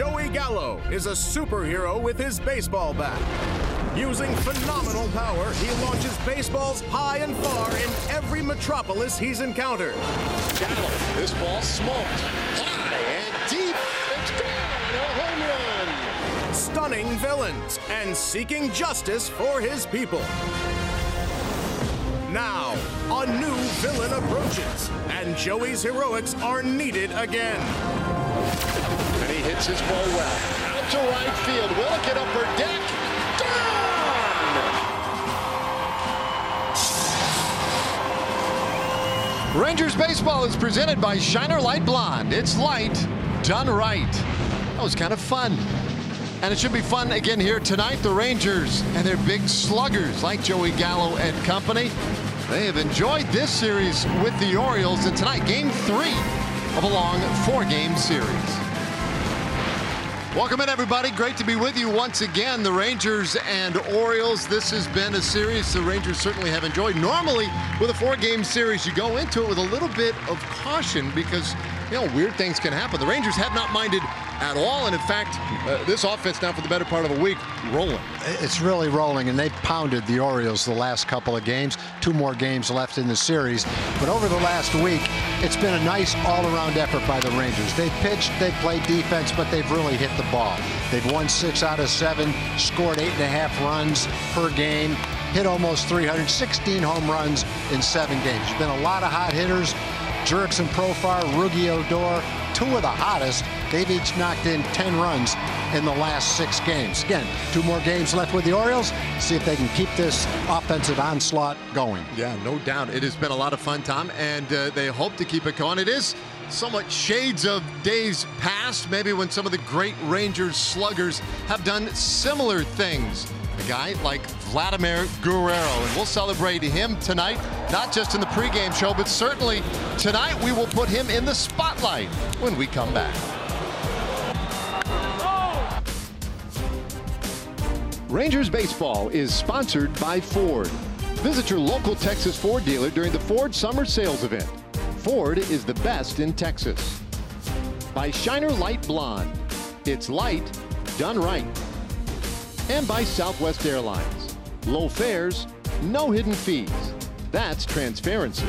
Joey Gallo is a superhero with his baseball bat. Using phenomenal power, he launches baseballs high and far in every metropolis he's encountered. Gallo, this ball smoked. High and deep. It's gone. A home run. Stunning villains and seeking justice for his people. Now, a new villain approaches, and Joey's heroics are needed again. And he hits his ball well. Out to right field. Will it get upper deck? Gone! Rangers baseball is presented by Shiner Light Blonde. It's light, done right. That was kind of fun. And it should be fun again here tonight. The Rangers and their big sluggers like Joey Gallo and company. They have enjoyed this series with the Orioles. And tonight, game 3 of a long 4-game series. Welcome in, everybody. Great to be with you once again. The Rangers and Orioles. This has been a series the Rangers certainly have enjoyed. Normally, with a 4-game series, you go into it with a little bit of caution because, you know, weird things can happen. The Rangers have not minded at all, and in fact, this offense now for the better part of a week, rolling. It's really rolling, and they've pounded the Orioles the last couple of games. 2 more games left in the series. But over the last week, it's been a nice all-around effort by the Rangers. They've pitched, they've played defense, but they've really hit the ball. They've won 6 out of 7, scored 8.5 runs per game, hit almost 316 home runs in 7 games. There's been a lot of hot hitters. Jurickson, Profar, Ruggie Odor, 2 of the hottest. They've each knocked in 10 runs in the last 6 games. Again, 2 more games left with the Orioles. See if they can keep this offensive onslaught going. Yeah, no doubt. It has been a lot of fun, Tom, and they hope to keep it going. It is somewhat shades of days past, maybe when some of the great Rangers sluggers have done similar things. A guy like Vladimir Guerrero, and we'll celebrate him tonight, not just in the pregame show, but certainly tonight we will put him in the spotlight when we come back. Rangers baseball is sponsored by Ford. Visit your local Texas Ford dealer during the Ford Summer Sales Event. Ford is the best in Texas. By Shiner Light Blonde. It's light, done right. And by Southwest Airlines. Low fares, no hidden fees. That's transparency.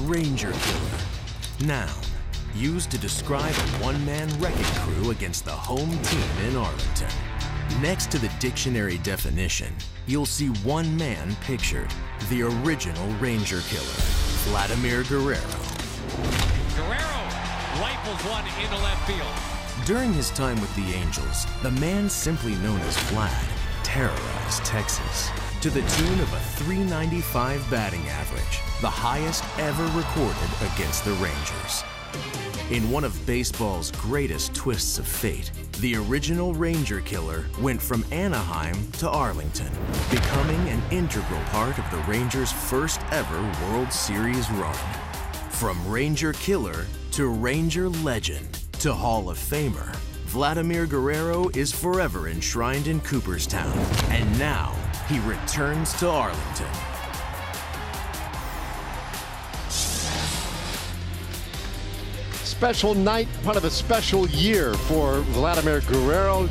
Ranger Killer. Noun. Used to describe a one-man wrecking crew against the home team in Arlington. Next to the dictionary definition, you'll see one man pictured. The original Ranger Killer, Vladimir Guerrero. Guerrero rifles one into left field. During his time with the Angels, the man simply known as Vlad terrorized Texas to the tune of a .395 batting average, the highest ever recorded against the Rangers. In one of baseball's greatest twists of fate, the original Ranger killer went from Anaheim to Arlington, becoming an integral part of the Rangers' first ever World Series run. From Ranger killer to Ranger legend to Hall of Famer, Vladimir Guerrero is forever enshrined in Cooperstown, and now he returns to Arlington. Special night, part of a special year for Vladimir Guerrero.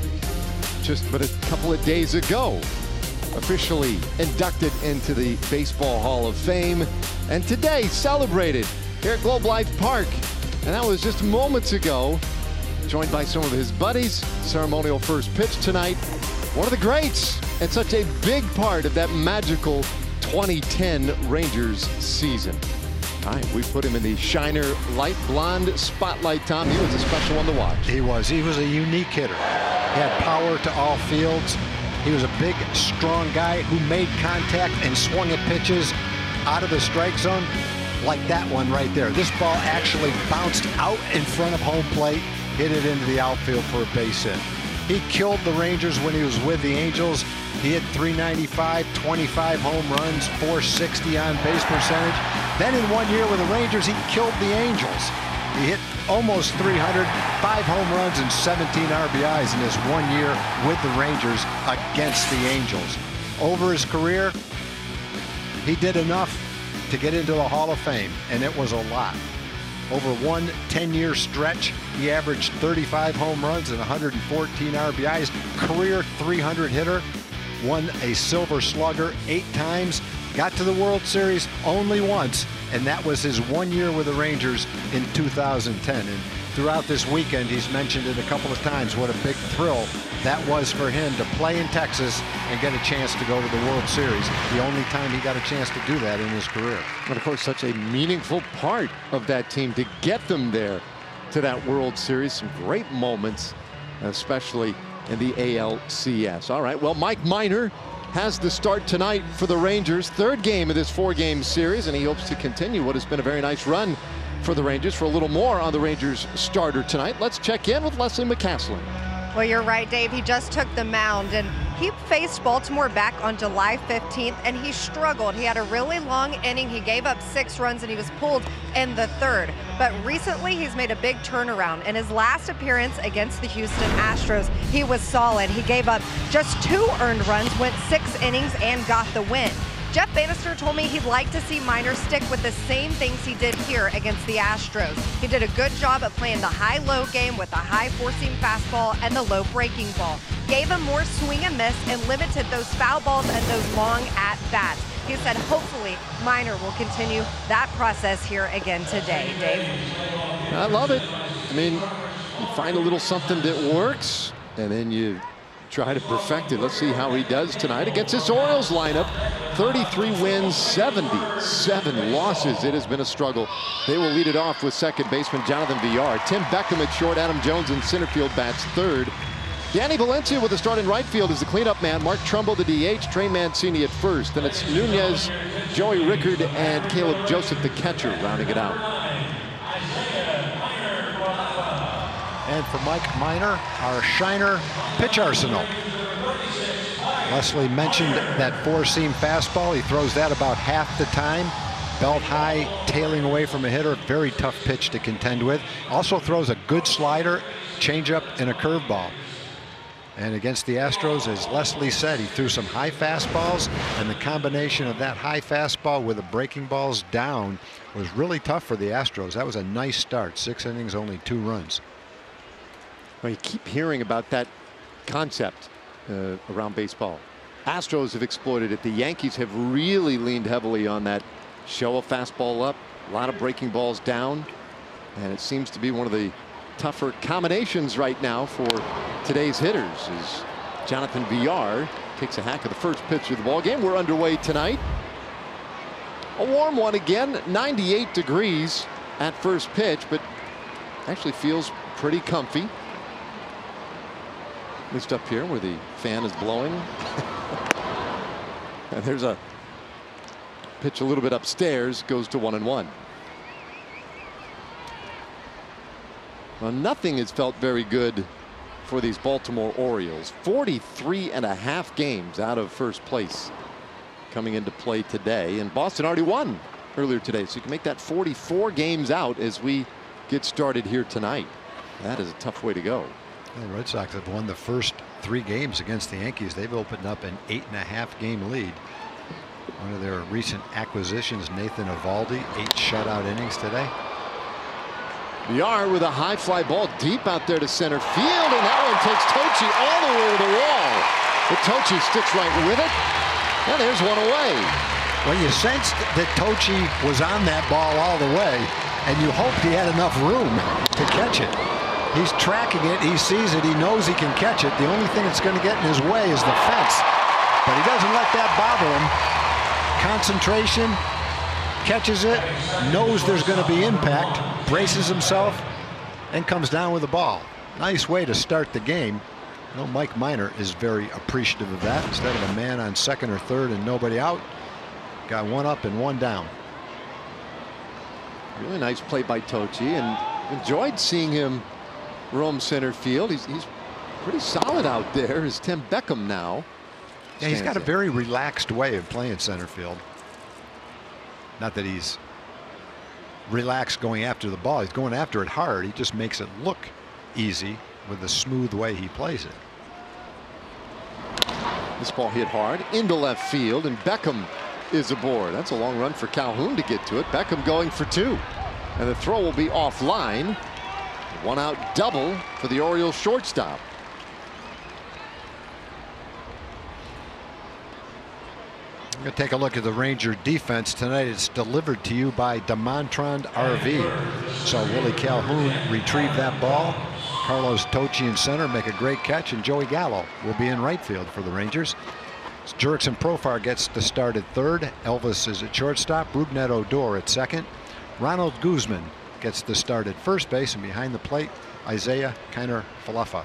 Just but a couple of days ago, officially inducted into the Baseball Hall of Fame, and today celebrated here at Globe Life Park. And that was just moments ago, joined by some of his buddies. Ceremonial first pitch tonight. One of the greats, and such a big part of that magical 2010 Rangers season. All right, we put him in the Shiner light blonde spotlight, Tom. He was a special one to watch. He was a unique hitter. He had power to all fields. He was a big, strong guy who made contact and swung at pitches out of the strike zone, like that one right there. This ball actually bounced out in front of home plate, hit it into the outfield for a base hit. He killed the Rangers when he was with the Angels. He hit .395, 25 home runs, .460 on base percentage. Then in 1 year with the Rangers, he killed the Angels. He hit almost 300, 5 home runs and 17 RBIs in his 1 year with the Rangers against the Angels. Over his career, he did enough to get into the Hall of Fame, and it was a lot. Over one 10-year stretch, he averaged 35 home runs and 114 RBIs. Career 300 hitter, won a Silver Slugger 8 times, got to the World Series only once, and that was his 1 year with the Rangers in 2010. And throughout this weekend, he's mentioned it a couple of times, what a big thrill that was for him to play in Texas and get a chance to go to the World Series. The only time he got a chance to do that in his career. And of course, such a meaningful part of that team to get them there to that World Series. Some great moments, especially in the ALCS. All right, well, Mike Minor has the start tonight for the Rangers. Third game of this 4-game series, and he hopes to continue what has been a very nice run for the Rangers. For a little more on the Rangers starter tonight, let's check in with Leslie McCaslin. Well, you're right, Dave. He just took the mound, and he faced Baltimore back on July 15th, and he struggled. He had a really long inning. He gave up 6 runs, and he was pulled in the 3rd. But recently, he's made a big turnaround. In his last appearance against the Houston Astros, he was solid. He gave up just 2 earned runs, went 6 innings, and got the win. Jeff Bannister told me he'd like to see Minor stick with the same things he did here against the Astros. He did a good job of playing the high-low game with a high four-seam fastball and the low breaking ball. Gave him more swing and miss and limited those foul balls and those long at-bats. He said hopefully Minor will continue that process here again today. Dave? I love it. I mean, you find a little something that works, and then you try to perfect it. Let's see how he does tonight against this Orioles lineup. 33 wins, 77 losses. It has been a struggle. They will lead it off with second baseman Jonathan Villar. Tim Beckham at short. Adam Jones in center field bats third. Danny Valencia with a start in right field is the cleanup man. Mark Trumbo the DH. Trey Mancini at first. Then it's Nunez, Joey Rickard, and Caleb Joseph the catcher rounding it out. And for Mike Minor, our Shiner pitch arsenal. Leslie mentioned that four-seam fastball. He throws that about half the time. Belt high, tailing away from a hitter. Very tough pitch to contend with. Also throws a good slider, changeup, and a curveball. And against the Astros, as Leslie said, he threw some high fastballs, and the combination of that high fastball with the breaking balls down was really tough for the Astros. That was a nice start. 6 innings, only 2 runs. Well, you keep hearing about that concept around baseball. Astros have exploited it. The Yankees have really leaned heavily on that. Show a fastball up, a lot of breaking balls down, and it seems to be one of the tougher combinations right now for today's hitters. As Jonathan Villar takes a hack of the first pitch of the ball game. We're underway tonight. A warm one again, 98 degrees at first pitch, but actually feels pretty comfy. At least up here where the fan is blowing. And there's a pitch a little bit upstairs, goes to 1-1. Well, nothing has felt very good for these Baltimore Orioles. 43.5 games out of first place coming into play today, and Boston already won earlier today, so you can make that 44 games out as we get started here tonight. That is a tough way to go. The Red Sox have won the first 3 games against the Yankees. They've opened up an 8.5 game lead. One of their recent acquisitions, Nathan Eovaldi, 8 shutout innings today. Villar with a high fly ball deep out there to center field, and that one takes Tocci all the way to the wall. But Tocci sticks right with it, and there's one away. When you sensed that Tocci was on that ball all the way, and you hoped he had enough room to catch it. He's tracking it, he sees it, he knows he can catch it. The only thing that's going to get in his way is the fence. But he doesn't let that bother him. Concentration, catches it, knows there's going to be impact, braces himself, and comes down with the ball. Nice way to start the game. You know, Mike Minor is very appreciative of that. Instead of a man on second or third and nobody out, got 1 up and 1 down. Really nice play by Tocci, and enjoyed seeing him roam center field. He's pretty solid out there. Is Tim Beckham now. Yeah, he's got a very relaxed way of playing center field. Not that he's relaxed going after the ball. He's going after it hard. He just makes it look easy with the smooth way he plays it. This ball hit hard into left field, and Beckham is aboard. That's a long run for Calhoun to get to it. Beckham going for 2, and the throw will be offline. 1 out double for the Orioles shortstop. I'm going to take a look at the Ranger defense tonight. It's delivered to you by DeMontrond RV. So Willie Calhoun retrieve that ball. Carlos Tocci in center, make a great catch, and Joey Gallo will be in right field for the Rangers. Jurickson Profar gets the start at third. Elvis is at shortstop. Rougned Odor at second. Ronald Guzman gets the start at first base, and behind the plate, Isaiah Kiner-Falefa.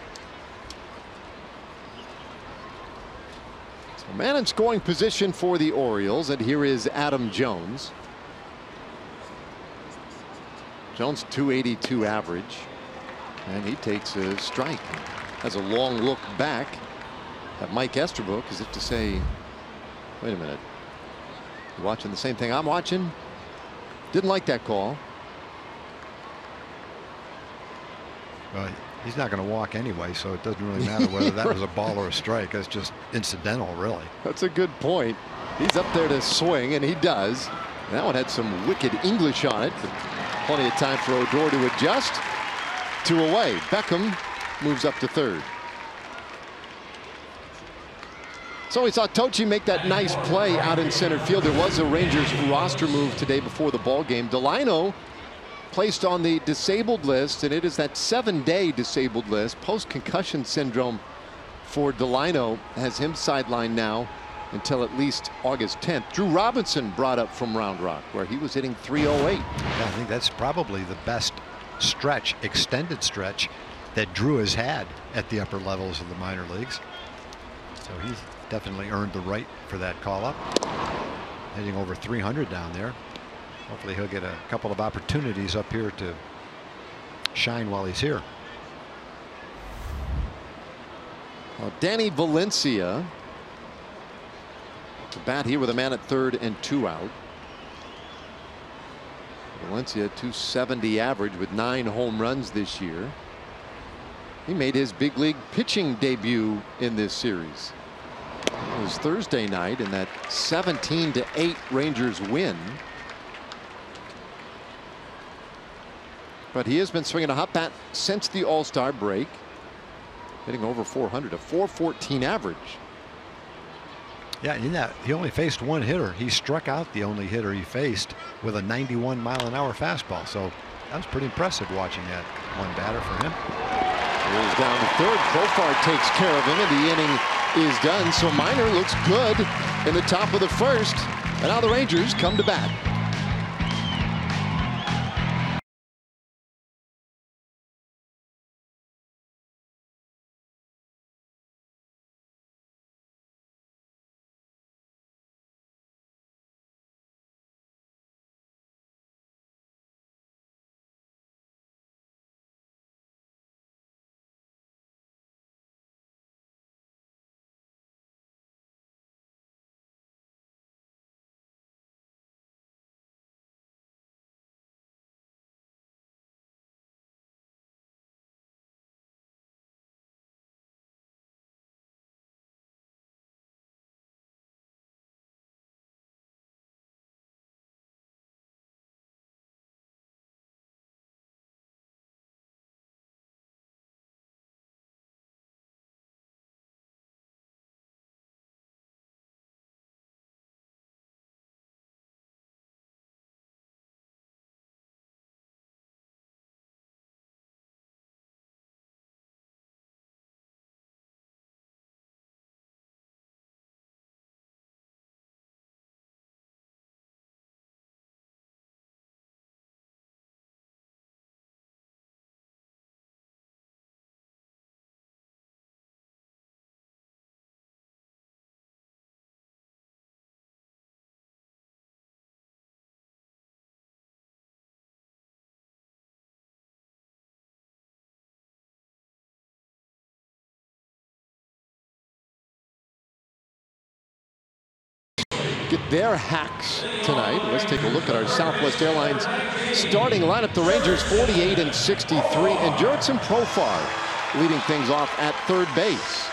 So man in scoring position for the Orioles, and here is Adam Jones. Jones .282 average, and he takes a strike. Has a long look back at Mike Esterbrook as if to say, wait a minute, you watching the same thing I'm watching? Didn't like that call. Well, he's not going to walk anyway, so it doesn't really matter whether that was a ball or a strike. That's just incidental, really. That's a good point. He's up there to swing, and he does. That one had some wicked English on it, but plenty of time for Odor to adjust. 2 away. Beckham moves up to third. So we saw Tocci make that nice play out in center field. There was a Rangers roster move today before the ball game. Delino placed on the disabled list, and it is that 7-day disabled list. Post-concussion syndrome for Delino has him sidelined now until at least August 10th. Drew Robinson brought up from Round Rock, where he was hitting .308. Yeah, I think that's probably the best stretch, extended stretch, that Drew has had at the upper levels of the minor leagues. So he's definitely earned the right for that call-up. Hitting over 300 down there. Hopefully he'll get a couple of opportunities up here to shine while he's here. Well, Danny Valencia to bat here with a man at third and 2 out. Valencia .270 average with 9 home runs this year. He made his big league pitching debut in this series. It was Thursday night in that 17-8 Rangers win. But he has been swinging a hot bat since the All-Star break, hitting over 400, a .414 average. Yeah, in that he only faced 1 hitter. He struck out the only hitter he faced with a 91-mile-an-hour fastball. So that was pretty impressive watching that one batter for him. He's down to third. Profar takes care of him, and the inning is done. So Minor looks good in the top of the first, and now the Rangers come to bat. get their hacks tonight. Let's take a look at our Southwest Airlines starting lineup. The Rangers 48 and 63, and Jurickson Profar leading things off at third base.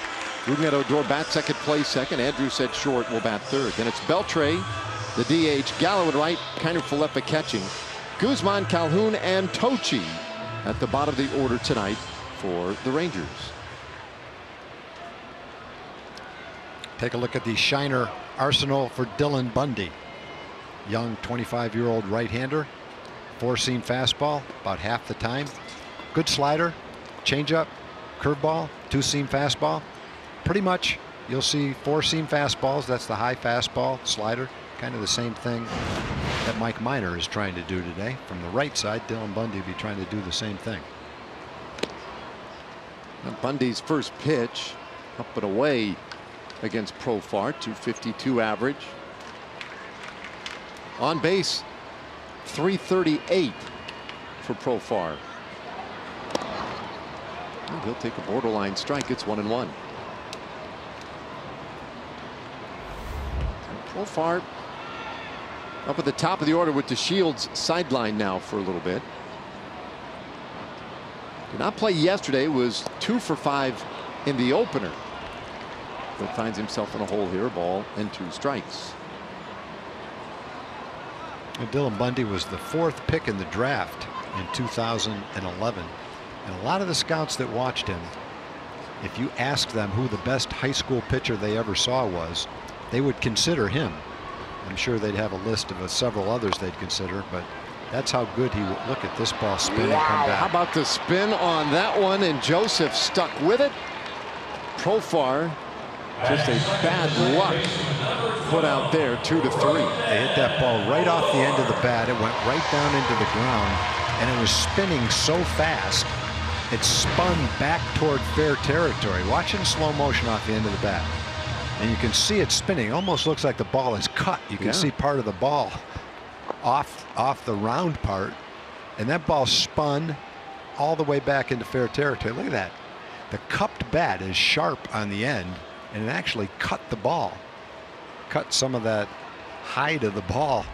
Rougned Odor bat second, plays second. Andrew said Short will bat third. Then it's Beltre, the DH, Gallo at right, Kiner Falefa catching. Guzman, Calhoun, and Tochi at the bottom of the order tonight for the Rangers. Take a look at the Shiner arsenal for Dylan Bundy. Young 25-year-old right-hander. Four-seam fastball about half the time. Good slider, changeup, curveball, two-seam fastball. Pretty much you'll see four-seam fastballs. That's the high fastball, slider. Kind of the same thing that Mike Minor is trying to do today. From the right side, Dylan Bundy will be trying to do the same thing. Bundy's first pitch up and away against Profar, 252 average. On base, 338 for Profar. And he'll take a borderline strike. It's 1-1. Profar up at the top of the order with the Shields sideline now for a little bit. Did not play yesterday, was 2 for 5 in the opener. But finds himself in a hole here, ball and 2 strikes. And Dylan Bundy was the 4th pick in the draft in 2011. And a lot of the scouts that watched him, if you asked them who the best high school pitcher they ever saw was, they would consider him. I'm sure they'd have a list of several others they'd consider, but that's how good he would. Look at this ball spin and come back. How about the spin on that one? And Joseph stuck with it. Profar, just a bad luck put out there, 2-3. They hit that ball right off the end of the bat. It went right down into the ground, and it was spinning so fast it spun back toward fair territory. Watch in slow motion off the end of the bat, and you can see it spinning. It almost looks like the ball is cut. You can see part of the ball off the round part, and that ball spun all the way back into fair territory. Look at that. The cupped bat is sharp on the end, and it actually cut the ball, cut some of that hide of the ball.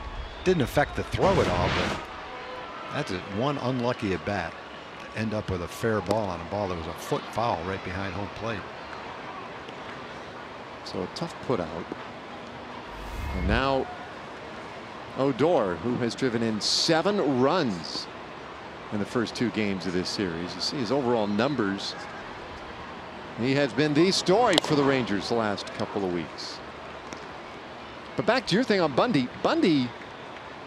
Didn't affect the throw at all, but that's one unlucky at bat to end up with a fair ball on a ball that was a foot foul right behind home plate. So a tough put out. And now Odor, who has driven in 7 runs in the first 2 games of this series. You see his overall numbers. He has been the story for the Rangers the last couple of weeks. But back to your thing on Bundy. Bundy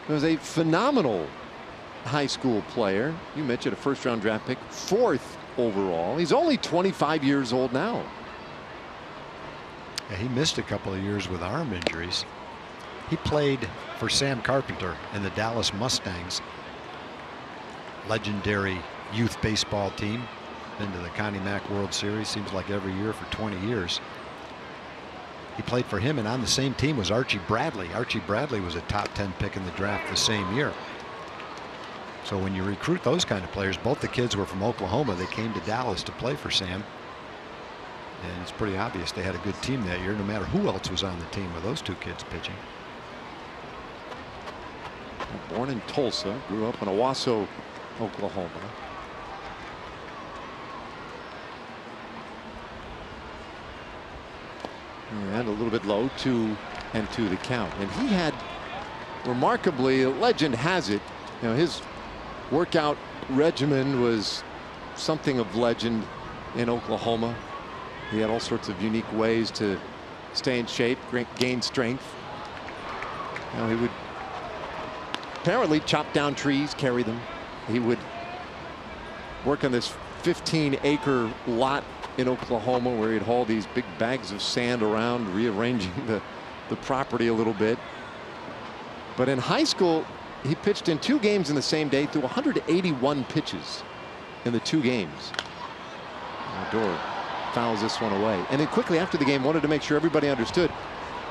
was a phenomenal high school player. You mentioned a first-round draft pick, 4th overall. He's only 25 years old now. Yeah, he missed a couple of years with arm injuries. He played for Sam Carpenter and the Dallas Mustangs, legendary youth baseball team. Been to the Connie Mack World Series, seems like every year for 20 years. He played for him, and on the same team was Archie Bradley. Archie Bradley was a top 10 pick in the draft the same year. So when you recruit those kind of players, both the kids were from Oklahoma. They came to Dallas to play for Sam. And it's pretty obvious they had a good team that year, no matter who else was on the team with those 2 kids pitching. Born in Tulsa, grew up in Owasso, Oklahoma. And a little bit low, 2-2 the count. And he had, remarkably, legend has it, you know, his workout regimen was something of legend in Oklahoma. He had all sorts of unique ways to stay in shape, gain strength. You know, he would apparently chop down trees, carry them. He would work on this 15-acre lot in Oklahoma where he'd haul these big bags of sand around, rearranging the property a little bit. But in high school, he pitched in 2 games in the same day, threw 181 pitches in the 2 games. Odor fouls this one away, and then quickly after the game wanted to make sure everybody understood,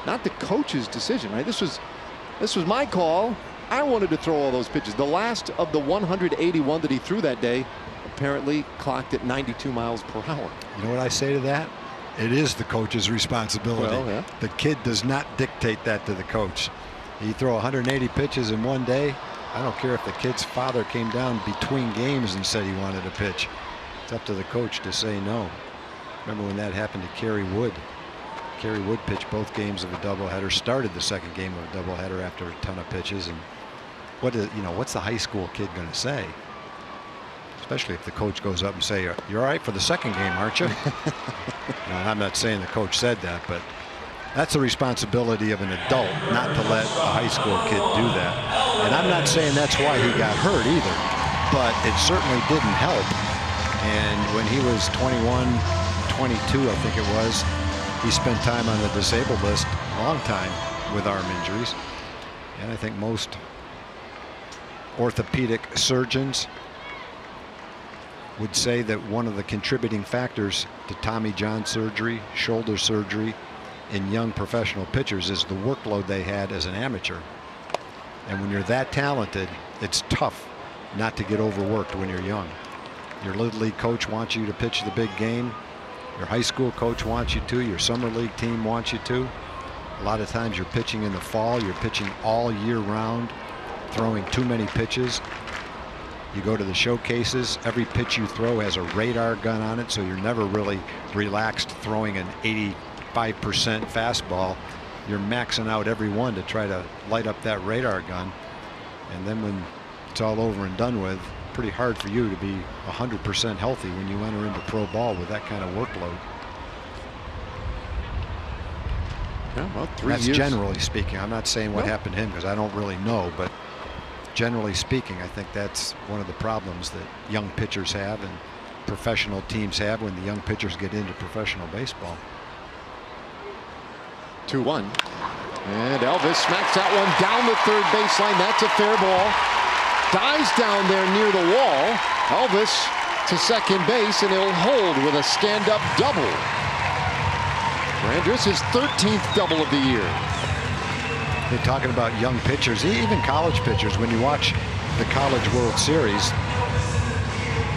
not the coach's decision, right? This was my call. I wanted to throw all those pitches. The last of the 181 that he threw that day apparently clocked at 92 miles per hour. You know what I say to that? It is the coach's responsibility. Well, yeah. The kid does not dictate that to the coach. You throw 180 pitches in one day. I don't care if the kid's father came down between games and said he wanted a pitch. It's up to the coach to say no. Remember when that happened to Kerry Wood? Kerry Wood pitched both games of a doubleheader, started the second game of a doubleheader after a ton of pitches. And what's the high school kid going to say? Especially if the coach goes up and say, "You're all right for the second game, aren't you?" I'm not saying the coach said that, but that's the responsibility of an adult, not to let a high school kid do that. And I'm not saying that's why he got hurt either, but it certainly didn't help. And when he was 21, 22, I think it was, he spent time on the disabled list, a long time, with arm injuries. And I think most orthopedic surgeons would say that one of the contributing factors to Tommy John surgery, shoulder surgery in young professional pitchers is the workload they had as an amateur. And when you're that talented, it's tough not to get overworked when you're young. Your little league coach wants you to pitch the big game. Your high school coach wants you to. Your summer league team wants you to. A lot of times you're pitching in the fall. You're pitching all year round, throwing too many pitches. You go to the showcases, every pitch you throw has a radar gun on it, so you're never really relaxed throwing an 85% fastball. You're maxing out every one to try to light up that radar gun. And then when it's all over and done with, pretty hard for you to be 100% healthy when you enter into pro ball with that kind of workload. Yeah, well, That's generally speaking. I'm not saying what happened to him because I don't really know, but generally speaking, I think that's one of the problems that young pitchers have and professional teams have when the young pitchers get into professional baseball. 2-1. And Elvis smacks that one down the third baseline. That's a fair ball. Dives down there near the wall. Elvis to second base, and he'll hold with a stand-up double. Andrus, his 13th double of the year. They're talking about young pitchers, even college pitchers. When you watch the College World Series,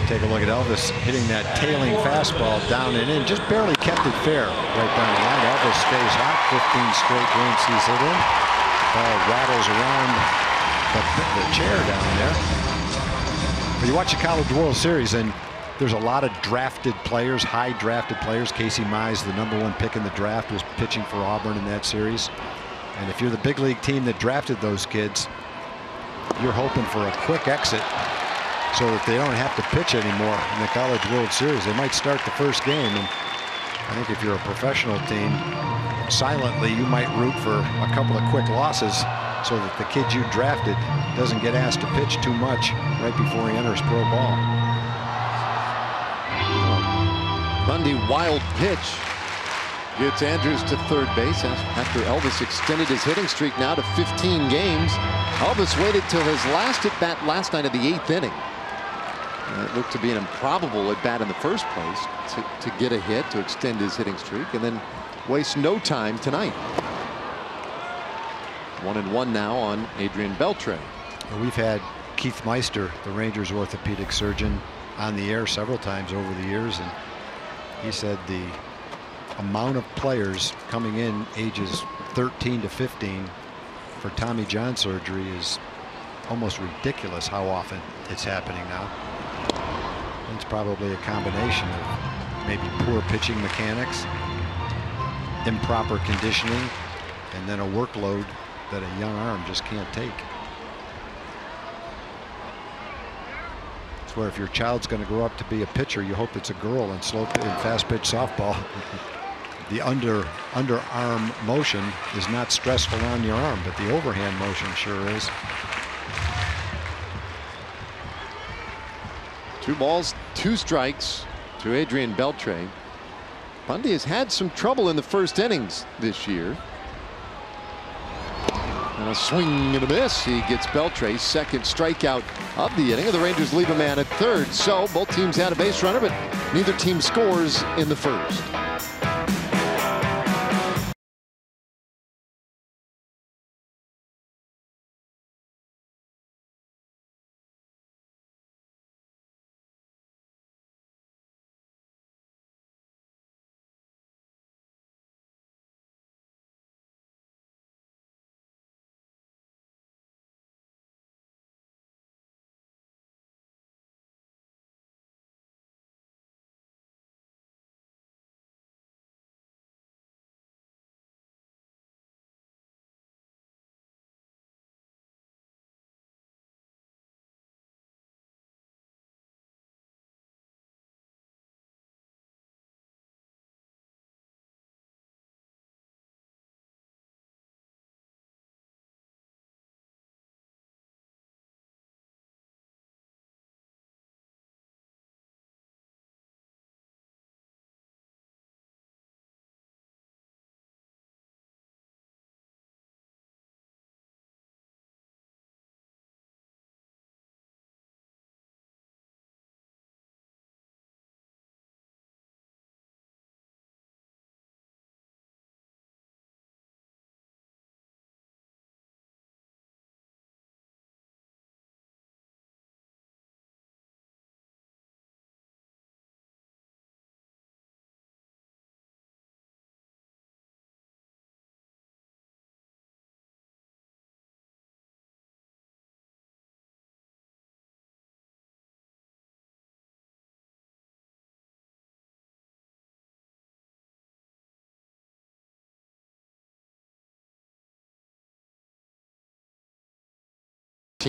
take a look at Elvis hitting that tailing fastball down and in. Just barely kept it fair right down the line. Elvis stays hot. 15 straight games he's hit in. Ball rattles around the chair down there. But you watch the College World Series, and there's a lot of drafted players, high drafted players. Casey Mize, the #1 pick in the draft, was pitching for Auburn in that series. And if you're the big league team that drafted those kids, you're hoping for a quick exit so that they don't have to pitch anymore in the College World Series. They might start the first game, and I think if you're a professional team, silently you might root for a couple of quick losses so that the kid you drafted doesn't get asked to pitch too much right before he enters pro ball. Bundy, wild pitch. Gets Andrus to third base after Elvis extended his hitting streak now to 15 games. Elvis waited till his last at bat last night of the 8th inning. It looked to be an improbable at bat in the first place to get a hit, to extend his hitting streak, and then waste no time tonight. 1-1 now on Adrian Beltre. We've had Keith Meister, the Rangers orthopedic surgeon, on the air several times over the years, and he said the amount of players coming in ages 13 to 15 for Tommy John surgery is almost ridiculous how often it's happening now. It's probably a combination of maybe poor pitching mechanics, improper conditioning, and then a workload that a young arm just can't take. It's where if your child's going to grow up to be a pitcher, you hope it's a girl in fast pitch softball. The underarm motion is not stressful on your arm, but the overhand motion sure is. 2 balls, 2 strikes to Adrian Beltre. Bundy has had some trouble in the first innings this year. And a swing and a miss. He gets Beltre's second strikeout of the inning, and the Rangers leave a man at third. So both teams had a base runner, but neither team scores in the first.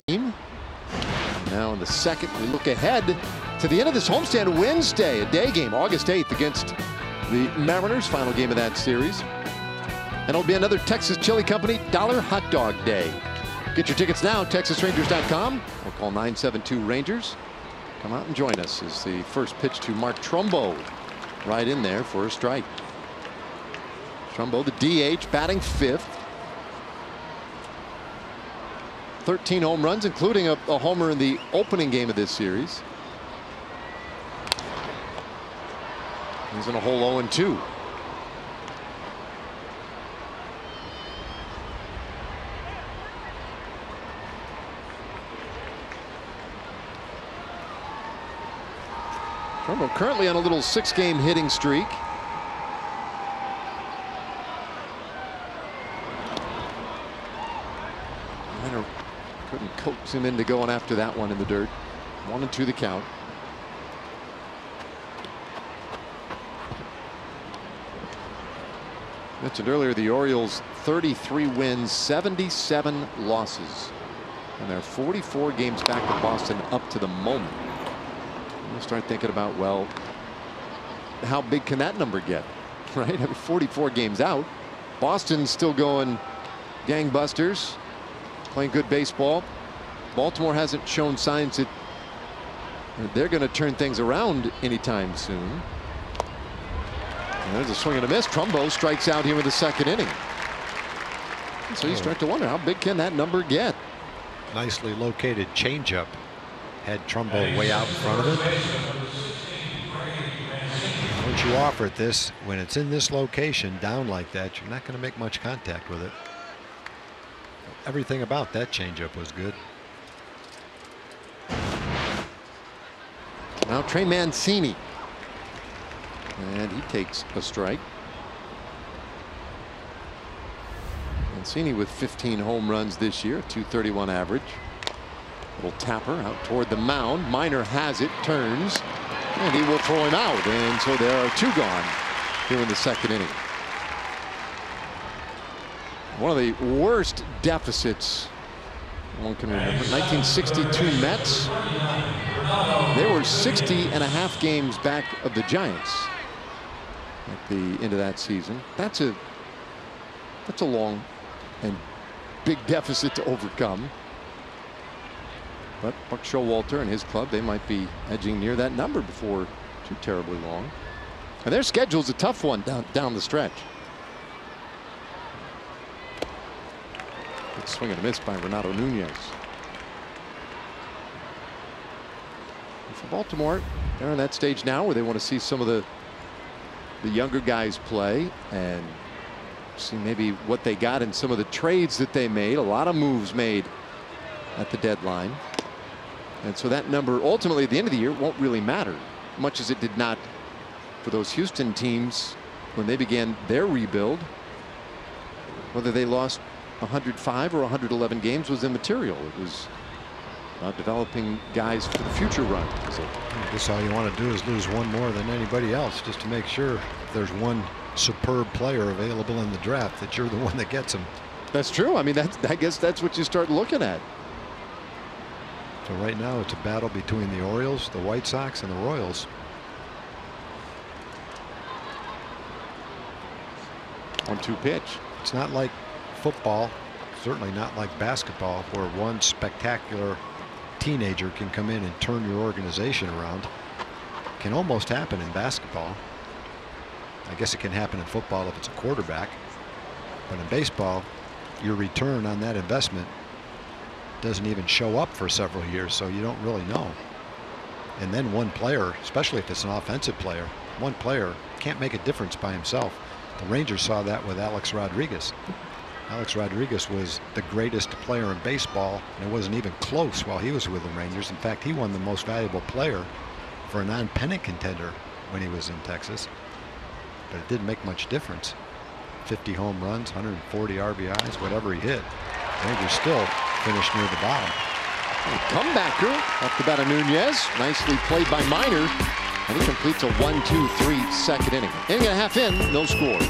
team. Now in the second, we look ahead to the end of this homestand Wednesday, a day game, August 8th against the Mariners, final game of that series. And it'll be another Texas Chili Company $1 hot dog day. Get your tickets now at TexasRangers.com or call 972-RANGERS. Come out and join us as the first pitch to Mark Trumbo right in there for a strike. Trumbo, the DH, batting 5th. 13 home runs, including a homer in the opening game of this series. He's in a hole 0-2. Trumbo currently on a little 6-game hitting streak. Minor couldn't coax him into going after that one in the dirt. 1-2 the count. Mentioned earlier, the Orioles 33 wins, 77 losses. And they're 44 games back to Boston up to the moment. We'll start thinking about, well, how big can that number get, right? I mean, 44 games out. Boston's still going gangbusters, playing good baseball. Baltimore hasn't shown signs that they're going to turn things around anytime soon. And there's a swing and a miss. Trumbo strikes out here in the second inning. So you start to wonder, how big can that number get? Nicely located changeup. Had Trumbo way out in front of it. Once you offer it this, when it's in this location down like that, you're not going to make much contact with it. Everything about that changeup was good. Now Trey Mancini. And he takes a strike. Mancini with 15 home runs this year, a .231 average. Little tapper out toward the mound. Minor has it, turns, and he will throw him out. And so there are 2 gone here in the second inning. One of the worst deficits one can remember. 1962 Mets. They were 60.5 games back of the Giants at the end of that season. That's a long and big deficit to overcome. But Buck Showalter and his club, they might be edging near that number before too terribly long. And their schedule's a tough one down the stretch. Good swing and a miss by Renato Nunez. And for Baltimore, they're in that stage now where they want to see some of the younger guys play and see maybe what they got in some of the trades that they made. A lot of moves made at the deadline. And so that number ultimately at the end of the year won't really matter, much as it did not for those Houston teams when they began their rebuild. Whether they lost 105 or 111 games was immaterial. It was about developing guys for the future run. So I guess all you want to do is lose one more than anybody else, just to make sure if there's one superb player available in the draft that you're the one that gets him. That's true. I mean, I guess that's what you start looking at. So right now it's a battle between the Orioles, the White Sox, and the Royals. One-two pitch. It's not like football, certainly not like basketball, where one spectacular teenager can come in and turn your organization around. It can almost happen in basketball. I guess it can happen in football if it's a quarterback. But in baseball, your return on that investment doesn't even show up for several years, so you don't really know. And then one player, especially if it's an offensive player, one player can't make a difference by himself. The Rangers saw that with Alex Rodriguez. Alex Rodriguez was the greatest player in baseball, and it wasn't even close while he was with the Rangers. In fact, he won the most valuable player for a non-pennant contender when he was in Texas. But it didn't make much difference. 50 home runs, 140 RBIs, whatever he hit. Rangers still finished near the bottom. Comebacker off the bat of Nunez. Nicely played by Minor. And he completes a 1-2-3 second inning. Inning and a half in, no score.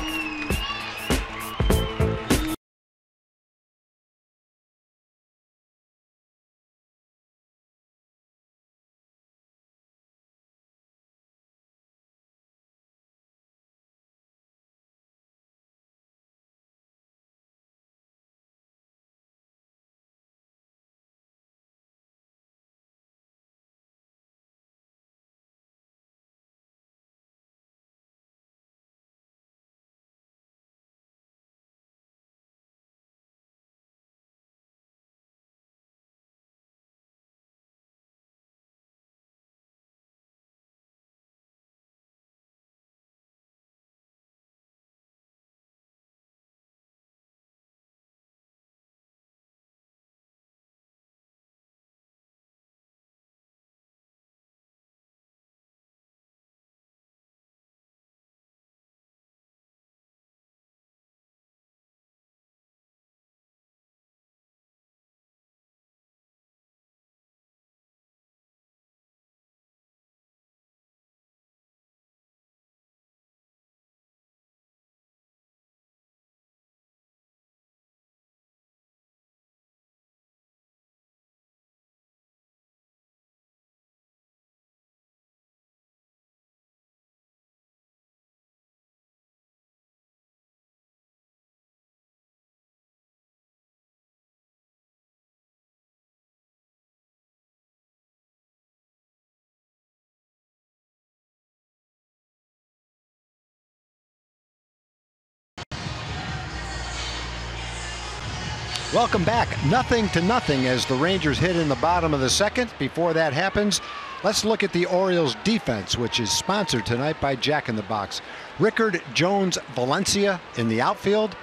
Welcome back. 0-0 as the Rangers hit in the bottom of the second. Before that happens, let's look at the Orioles defense, which is sponsored tonight by Jack in the Box. Rickard Jones Valencia in the outfield.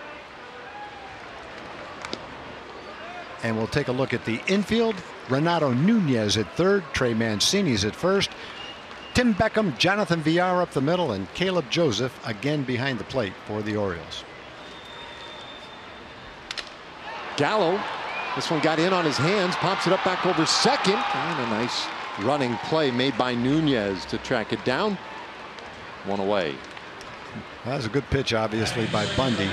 And we'll take a look at the infield. Renato Nunez at third, Trey Mancini's at first, Tim Beckham, Jonathan Villar up the middle, and Caleb Joseph again behind the plate for the Orioles. Gallo, this one got in on his hands, pops it up back over second, and a nice running play made by Nunez to track it down. One away. That was a good pitch, obviously, by Bundy.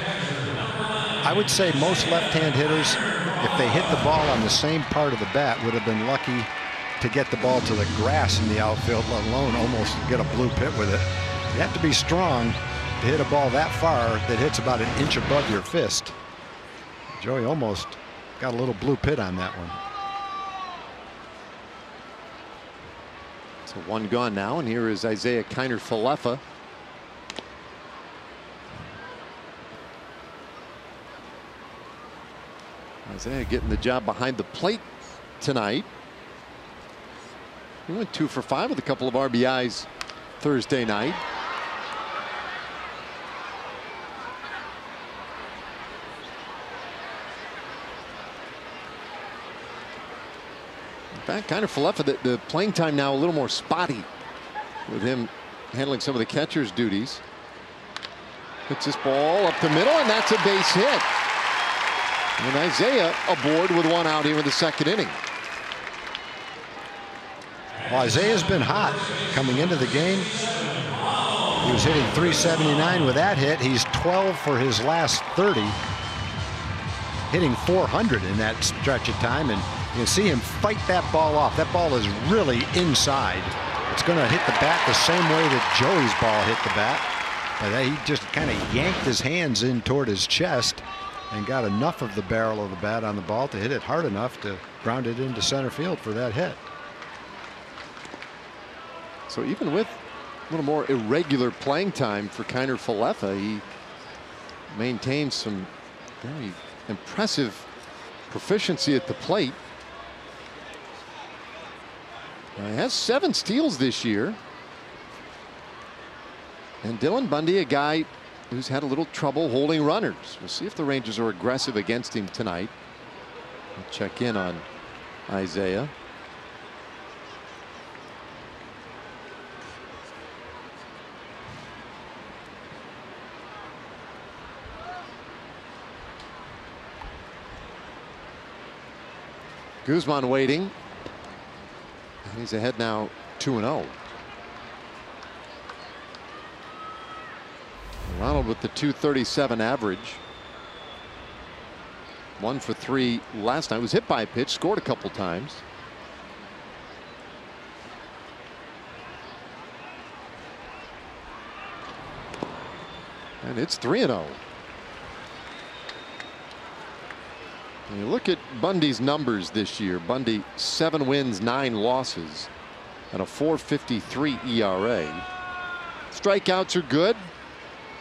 I would say most left-hand hitters, if they hit the ball on the same part of the bat, would have been lucky to get the ball to the grass in the outfield, let alone almost get a blue pit with it. You have to be strong to hit a ball that far that hits about an inch above your fist. Joey almost got a little blue pit on that one. So one gone now, and here is Isaiah Kiner-Falefa. Isaiah getting the job behind the plate tonight. He went 2 for 5 with a couple of RBIs Thursday night. In fact, Kiner-Falefa, the playing time now a little more spotty with him handling some of the catcher's duties. Hits this ball up the middle, and that's a base hit. And Isaiah aboard with one out here in the second inning. Well, Isaiah's been hot coming into the game. He was hitting .379 with that hit. He's 12 for his last 30, hitting .400 in that stretch of time, and you can see him fight that ball off. That ball is really inside. It's going to hit the bat the same way that Joey's ball hit the bat, but he just kind of yanked his hands in toward his chest and got enough of the barrel of the bat on the ball to hit it hard enough to ground it into center field for that hit. So even with a little more irregular playing time for Kiner-Falefa, he maintains some very impressive proficiency at the plate. He has 7 steals this year. And Dylan Bundy, a guy who's had a little trouble holding runners. We'll see if the Rangers are aggressive against him tonight. We'll check in on Isaiah. Guzman waiting. And he's ahead now 2-0. Ronald with the .237 average. 1 for 3 last night. Was hit by a pitch, scored a couple times. And it's 3-0. When you look at Bundy's numbers this year, Bundy 7 wins, 9 losses, and a .453 ERA. Strikeouts are good.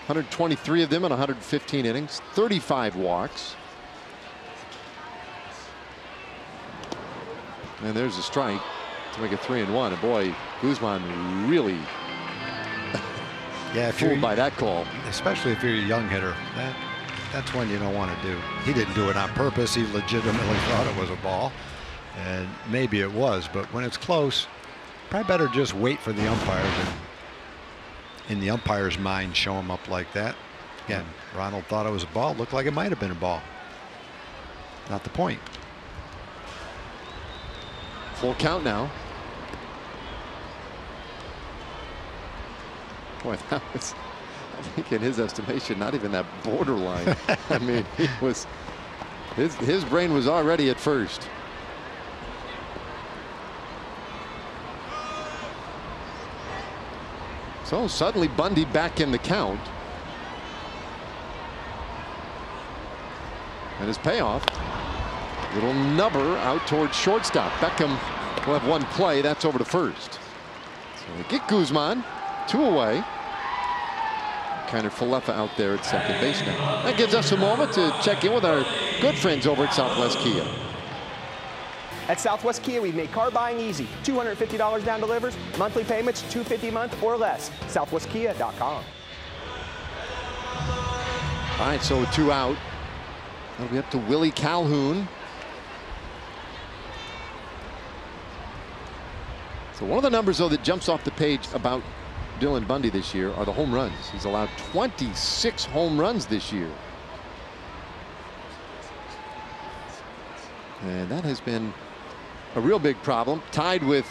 123 of them in 115 innings, 35 walks. And there's a strike to make it 3-1. And boy, Guzman really fooled by that call. Especially if you're a young hitter. That's one you don't want to do. He didn't do it on purpose. He legitimately thought it was a ball. And maybe it was, but when it's close, probably better just wait for the umpires and in the umpire's mind show him up like that. Again, Ronald thought it was a ball. Looked like it might have been a ball. Not the point. Full count now. Boy, that was, I think in his estimation, not even that borderline. I mean, he was, his brain was already at first. So suddenly Bundy back in the count. And his payoff, little nubber out towards shortstop. Beckham will have one play. That's over to first. So they get Guzman, 2 away. Kiner-Falefa out there at second base now. That gives us a moment to check in with our good friends over at Southwest Kia. At Southwest Kia, we've made car buying easy. $250 down delivers, monthly payments $250 a month or less. SouthwestKia.com. All right, so with 2 out, it'll be up to Willie Calhoun. So one of the numbers, though, that jumps off the page about Dylan Bundy this year are the home runs. He's allowed 26 home runs this year. And that has been a real big problem. Tied with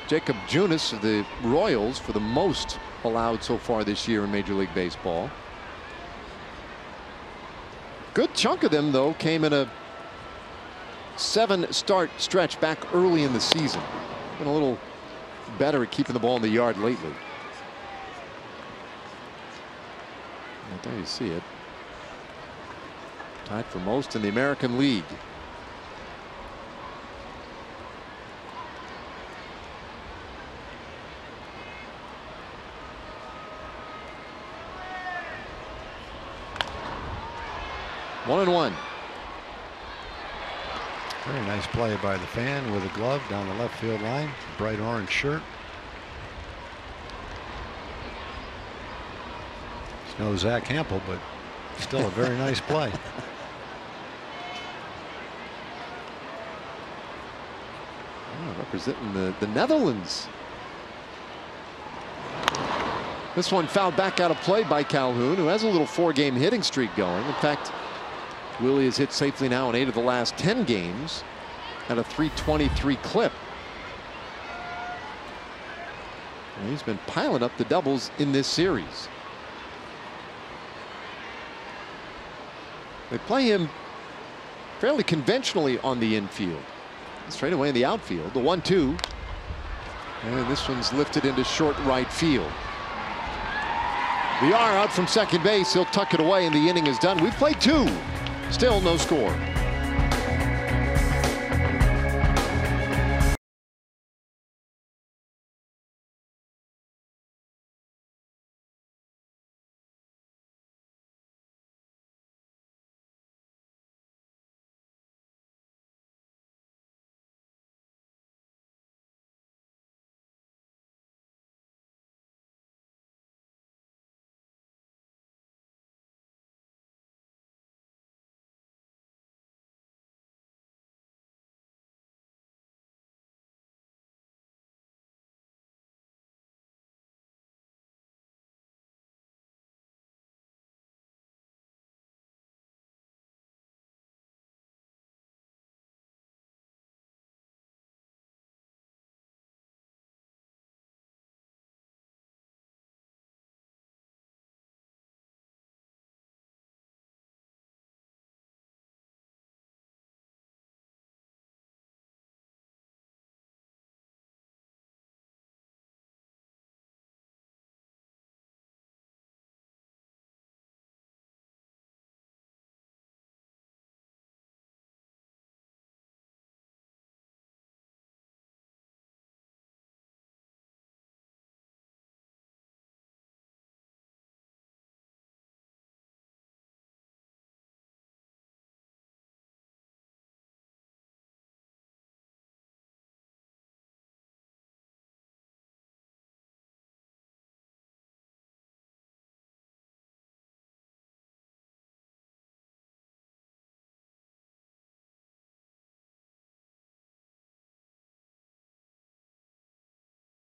Jacob Junis of the Royals for the most allowed so far this year in Major League Baseball. Good chunk of them, though, came in a 7-start stretch back early in the season. Been a little better at keeping the ball in the yard lately. And there you see it. Tied for most in the American League. One and one. Very nice play by the fan with a glove down the left field line. Bright orange shirt. It's no Zach Hampel, but still a very nice play. Oh, representing the Netherlands. This one fouled back out of play by Calhoun, who has a little 4-game hitting streak going. In fact, Willie has hit safely now in 8 of the last 10 games at a .323 clip. And he's been piling up the doubles in this series. They play him fairly conventionally on the infield. Straight away in the outfield. The 1-2. And this one's lifted into short right field. The R out from second base. He'll tuck it away and the inning is done. We've played 2. Still no score.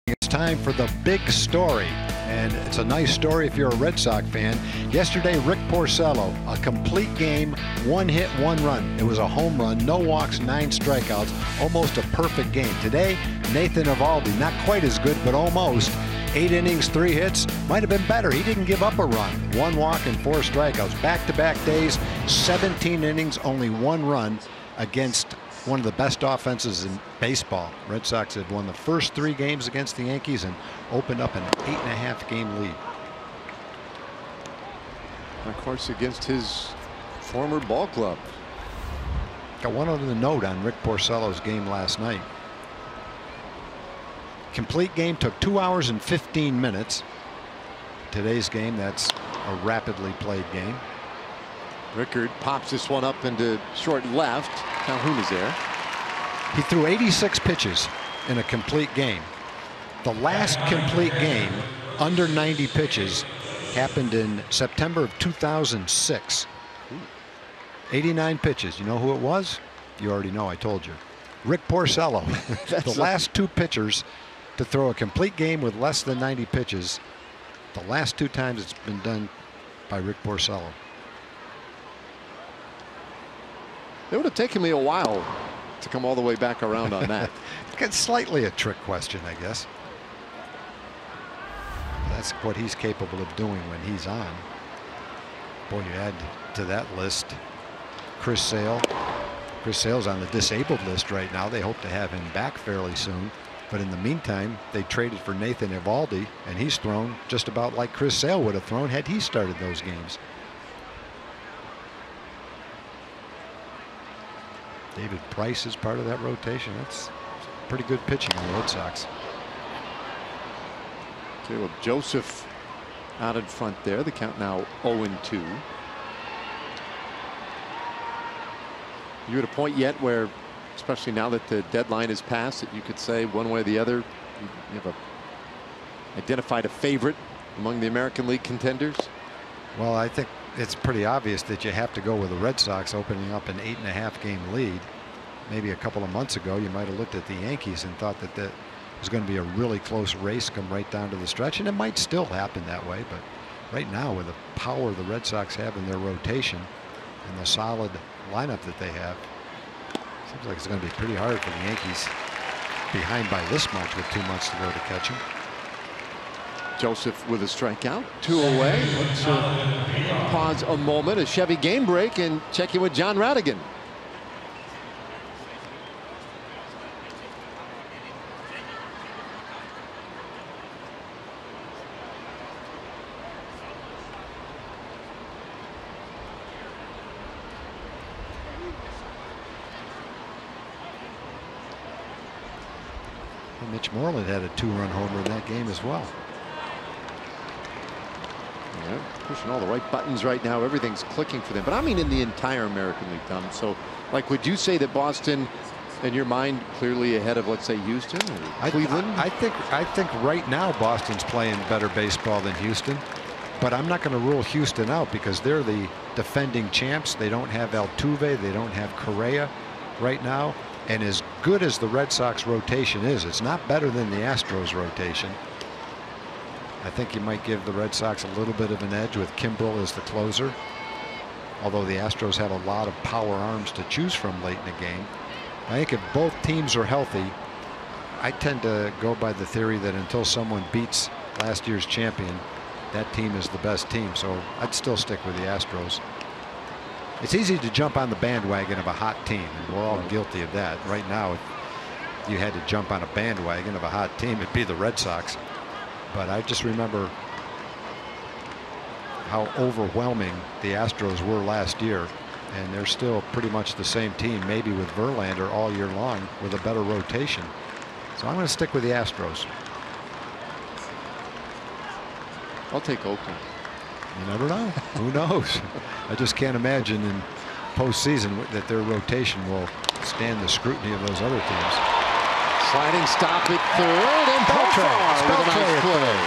It's time for the big story, and it's a nice story if you're a Red Sox fan. Yesterday, Rick Porcello, a complete game, 1 hit, 1 run. It was a home run, no walks, 9 strikeouts, almost a perfect game. Today, Nathan Eovaldi, not quite as good, but almost. 8 innings, 3 hits, might have been better. He didn't give up a run. 1 walk and 4 strikeouts. Back-to-back days, 17 innings, only 1 run against one of the best offenses in baseball. Red Sox had won the first 3 games against the Yankees and opened up an 8.5-game lead. Of course, against his former ball club. Got one other note on Rick Porcello's game last night. Complete game took 2 hours and 15 minutes. Today's game, that's a rapidly played game. Rickard pops this one up into short left. Calhoun is there. He threw 86 pitches in a complete game. The last complete game under 90 pitches happened in September of 2006. 89 pitches. You know who it was? You already know, I told you. Rick Porcello. The last two pitchers to throw a complete game with less than 90 pitches. The last two times it's been done by Rick Porcello. It would have taken me a while to come all the way back around on that. It's slightly a trick question, I guess. That's what he's capable of doing when he's on. Boy, you add to that list Chris Sale. Chris Sale's on the disabled list right now. They hope to have him back fairly soon. But in the meantime, they traded for Nathan Eovaldi, and he's thrown just about like Chris Sale would have thrown had he started those games. David Price is part of that rotation. That's pretty good pitching on the Red Sox. Caleb Joseph out in front there. The count now 0-2. You at a point yet where, especially now that the deadline is passed, that you could say one way or the other, you have identified a favorite among the American League contenders? Well, I think it's pretty obvious that you have to go with the Red Sox opening up an 8.5 game lead. Maybe a couple of months ago, you might have looked at the Yankees and thought that that was going to be a really close race come right down to the stretch, and it might still happen that way. But right now, with the power the Red Sox have in their rotation and the solid lineup that they have, seems like it's going to be pretty hard for the Yankees behind by this much with 2 months to go to catch them. Joseph with a strikeout, 2 away. Let's pause a moment, a Chevy game break, and check in with John Radigan. And Mitch Moreland had a 2-run homer in that game as well. Yeah, pushing all the right buttons right now. Everything's clicking for them. But I mean in the entire American League, Tom. So, like, would you say that Boston, in your mind, clearly ahead of, let's say, Houston or Cleveland? I think right now Boston's playing better baseball than Houston. But I'm not going to rule Houston out because they're the defending champs. They don't have Altuve. They don't have Correa right now. And as good as the Red Sox rotation is, it's not better than the Astros rotation. I think you might give the Red Sox a little bit of an edge with Kimbrel as the closer. Although the Astros have a lot of power arms to choose from late in the game. I think if both teams are healthy, I tend to go by the theory that until someone beats last year's champion, that team is the best team. So I'd still stick with the Astros. It's easy to jump on the bandwagon of a hot team, and we're all guilty of that. Right now, if you had to jump on a bandwagon of a hot team, it'd be the Red Sox. But I just remember how overwhelming the Astros were last year, and they're still pretty much the same team, maybe with Verlander all year long with a better rotation. So I'm going to stick with the Astros. I'll take Oakland. You never know. Who knows? I just can't imagine in postseason that their rotation will stand the scrutiny of those other teams. Sliding stop at third, and Profar with a nice play.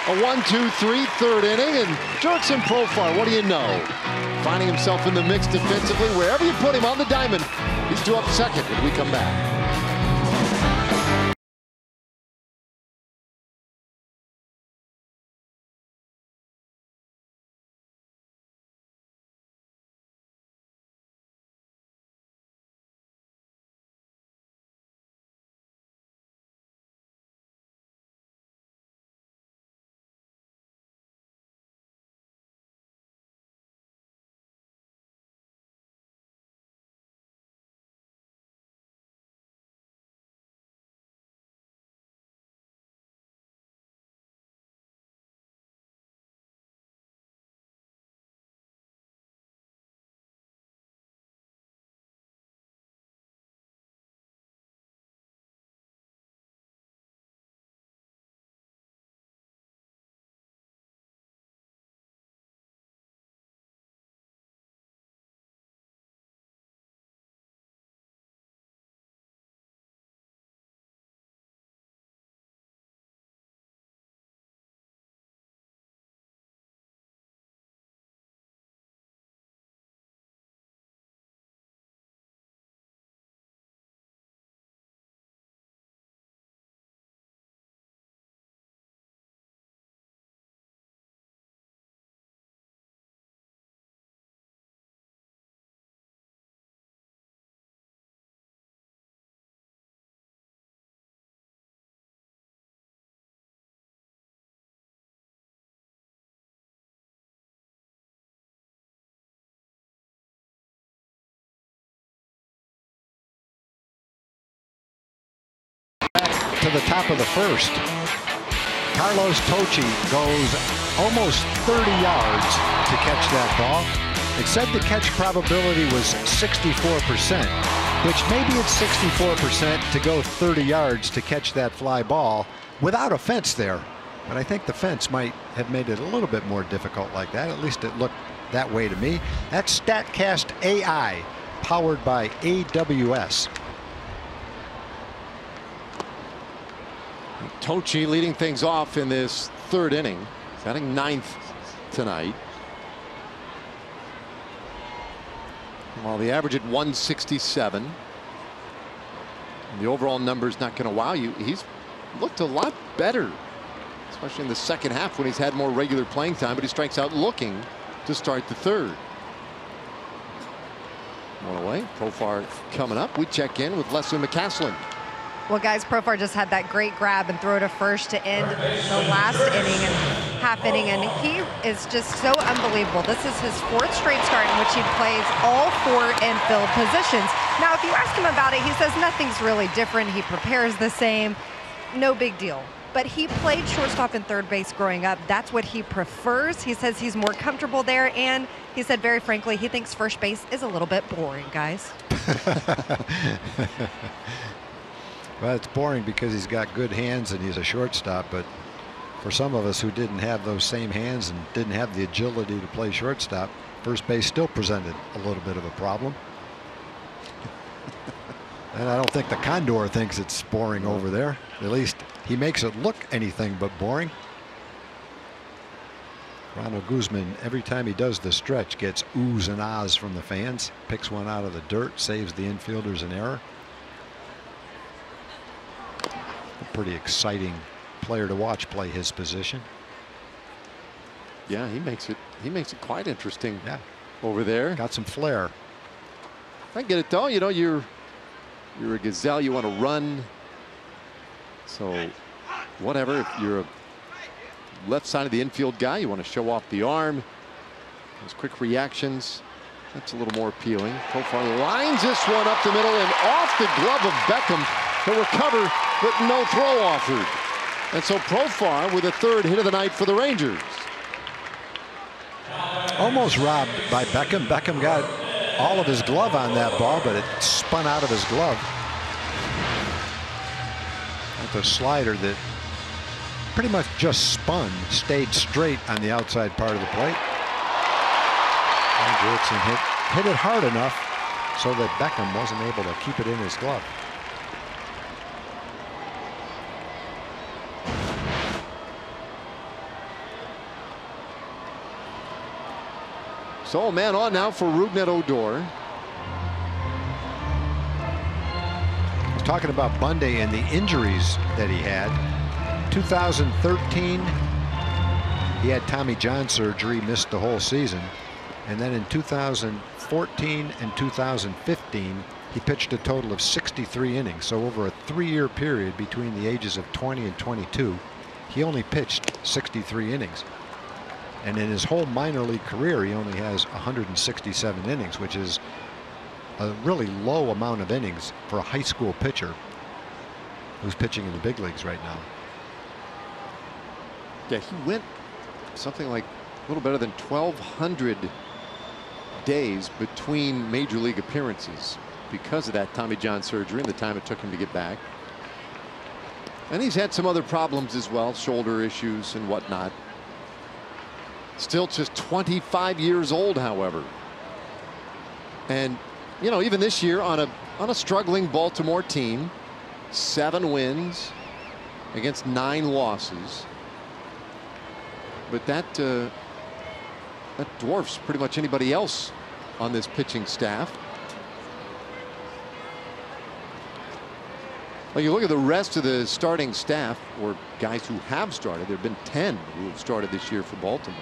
A 1-2-3 third inning, and Jurickson Profar, what do you know? Finding himself in the mix defensively. Wherever you put him on the diamond, he's due up second when we come back. to the top of the first. Carlos Tocci goes almost 30 yards to catch that ball. It said the catch probability was 64%, which maybe it's 64% to go 30 yards to catch that fly ball without a fence there. But I think the fence might have made it a little bit more difficult like that. At least it looked that way to me. That's StatCast AI, powered by AWS. Tocci leading things off in this third inning. He's batting ninth tonight. While the average at 167. The overall number's not going to wow you. He's looked a lot better, especially in the second half when he's had more regular playing time, but he strikes out looking to start the third. One away. Profar coming up. We check in with Leslie McCaslin. Well, guys, Profar just had that great grab and throw to first to end the last inning and half inning, and he is just so unbelievable. This is his fourth straight start in which he plays all four infield positions. Now, if you ask him about it, he says nothing's really different. He prepares the same. No big deal. But he played shortstop and third base growing up. That's what he prefers. He says he's more comfortable there, and he said very frankly he thinks first base is a little bit boring, guys. Well, it's boring because he's got good hands and he's a shortstop, but for some of us who didn't have those same hands and didn't have the agility to play shortstop, first base still presented a little bit of a problem. And I don't think the Condor thinks it's boring over there. At least he makes it look anything but boring. Ronald Guzman, every time he does the stretch, gets oohs and ahs from the fans, picks one out of the dirt, saves the infielders an error. A pretty exciting player to watch play his position. Yeah, he makes it quite interesting. Yeah, over there. Got some flair. I get it though. You know, you're a gazelle. You want to run. So whatever. If you're a left side of the infield guy, you want to show off the arm. Those quick reactions. That's a little more appealing. Profar lines this one up the middle and off the glove of Beckham. To recover, but no throw offered. And so Profar with a third hit of the night for the Rangers. Almost robbed by Beckham. Beckham got all of his glove on that ball, but it spun out of his glove. With a slider that pretty much just spun, stayed straight on the outside part of the plate. And Gerritsen hit it hard enough so that Beckham wasn't able to keep it in his glove. So a man on now for Rougned Odor. I was talking about Bundy and the injuries that he had. 2013, he had Tommy John surgery, missed the whole season. And then in 2014 and 2015, he pitched a total of 63 innings. So over a 3-year period between the ages of 20 and 22, he only pitched 63 innings. And in his whole minor league career, he only has 167 innings, which is a really low amount of innings for a high school pitcher who's pitching in the big leagues right now. Yeah, he went something like a little better than 1,200 days between major league appearances because of that Tommy John surgery and the time it took him to get back. And he's had some other problems as well, shoulder issues and whatnot. Still just 25 years old, however. And, you know, even this year on a struggling Baltimore team, 7 wins against 9 losses. But that dwarfs pretty much anybody else on this pitching staff. Well, you look at the rest of the starting staff, or guys who have started. There have been 10 who have started this year for Baltimore.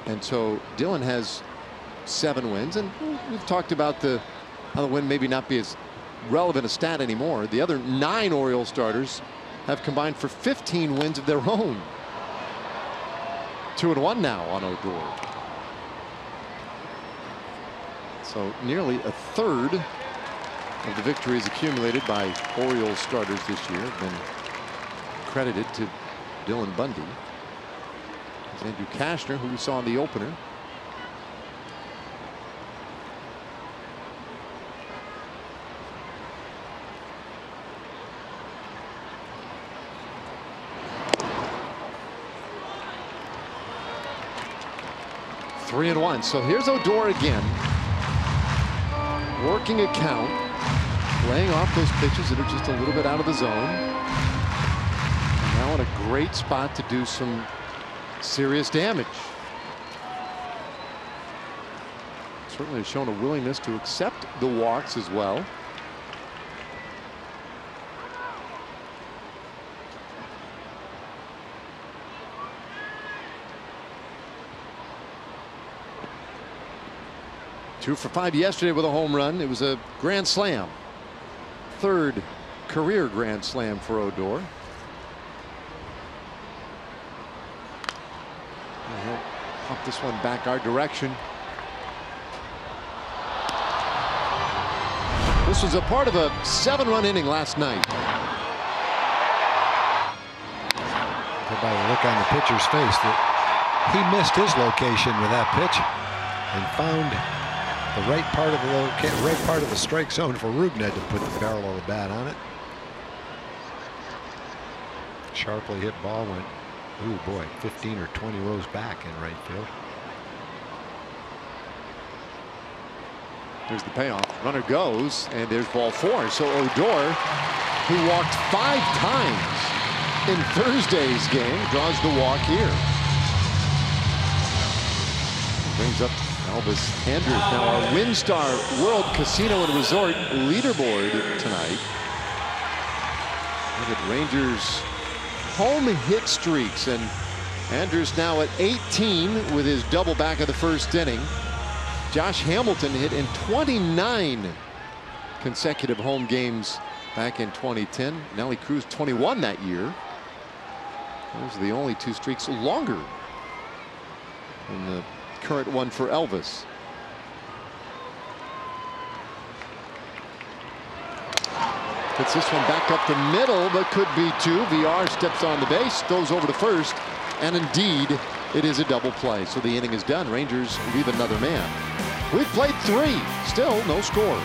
And so Dillon has 7 wins, and we've talked about how the win maybe not be as relevant a stat anymore. The other 9 Orioles starters have combined for 15 wins of their own. 2-1 now on Odor. So nearly a third of the victories accumulated by Orioles starters this year have been credited to Dylan Bundy. There's Andrew Kashner, who we saw in the opener. Three and one. So here's Odor again, working a count, laying off those pitches that are just a little bit out of the zone. And now in a great spot to do some serious damage. Certainly has shown a willingness to accept the walks as well. Two for five yesterday with a home run. It was a grand slam. Third career grand slam for Odor. And he'll pump this one back our direction. This was a part of a 7-run inning last night. By the look on the pitcher's face that he missed his location with that pitch and found the right part of the strike zone for Rubned to put the barrel of the bat on it. Sharply hit ball went, ooh boy, 15 or 20 rows back in right field. There's the payoff. Runner goes, and there's ball four. So Odor, who walked 5 times in Thursday's game, draws the walk here. Brings up Elvis Andrews. Now our WinStar World Casino and Resort leaderboard tonight. Look at Rangers' home hit streaks, and Andrews now at 18 with his double back of the first inning. Josh Hamilton hit in 29 consecutive home games back in 2010. Nelly Cruz 21 that year. Those are the only 2 streaks longer than the current one for Elvis. Hits this one back up the middle, but could be 2. VR steps on the base, throws over to first, and indeed it is a double play. So the inning is done. Rangers leave another man. We've played 3, still no score.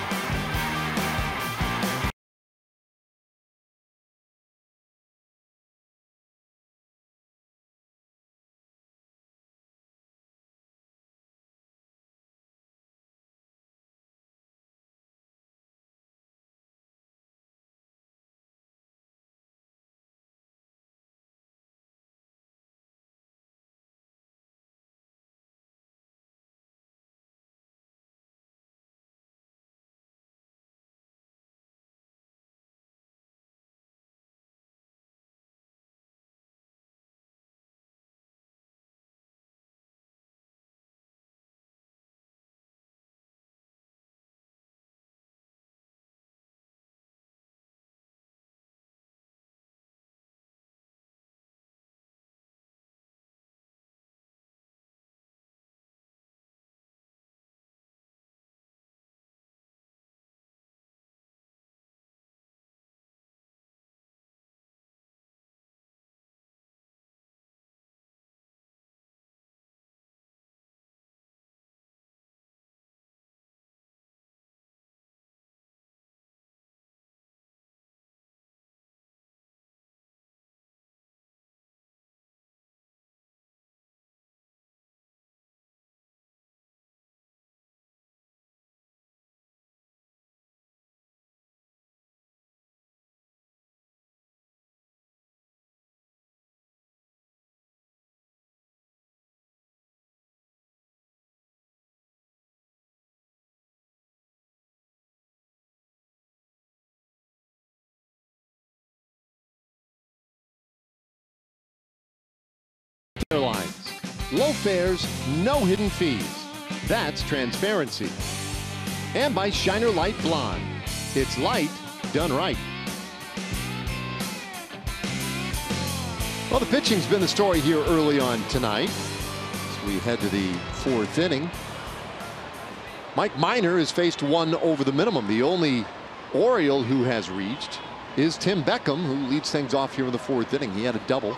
Airlines. Low fares, no hidden fees. That's transparency. And by Shiner Light Blonde. It's light done right. Well, the pitching's been the story here early on tonight. As we head to the 4th inning. Mike Minor has faced 1 over the minimum. The only Oriole who has reached is Tim Beckham, who leads things off here in the 4th inning. He had a double,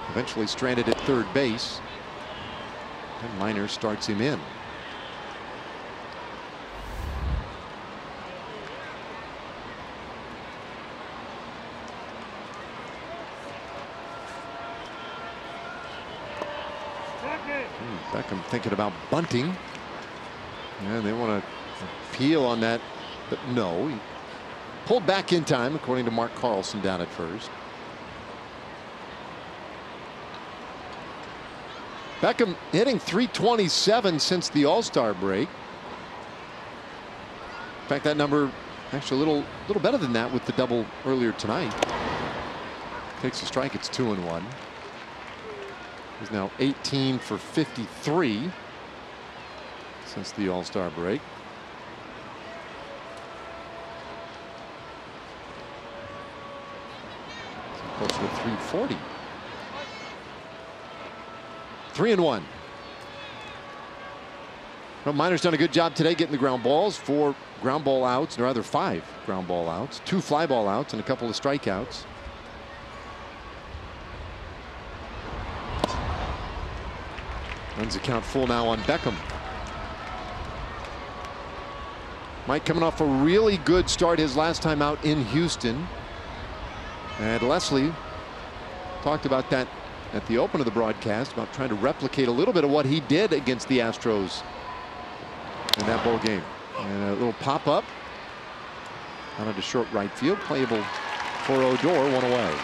eventually stranded at third base, and Minor starts him in. Beckham thinking about bunting, and they want to appeal on that, but no, he pulled back in time, according to Mark Carlson down at first. Beckham hitting .327 since the All-Star break. In fact, that number actually a little better than that with the double earlier tonight. Takes a strike, it's 2-1. He's now 18 for 53 since the All-Star break. Close to 340. 3-1. Well, Minor's done a good job today getting the ground balls. 4 ground ball outs, or rather 5 ground ball outs, 2 fly ball outs, and a couple of strikeouts. Runs account full now on Beckham. Mike coming off a really good start his last time out in Houston. And Leslie talked about that at the open of the broadcast, about trying to replicate a little bit of what he did against the Astros in that ball game. And a little pop up out into short right field, playable for Odor, 1 away.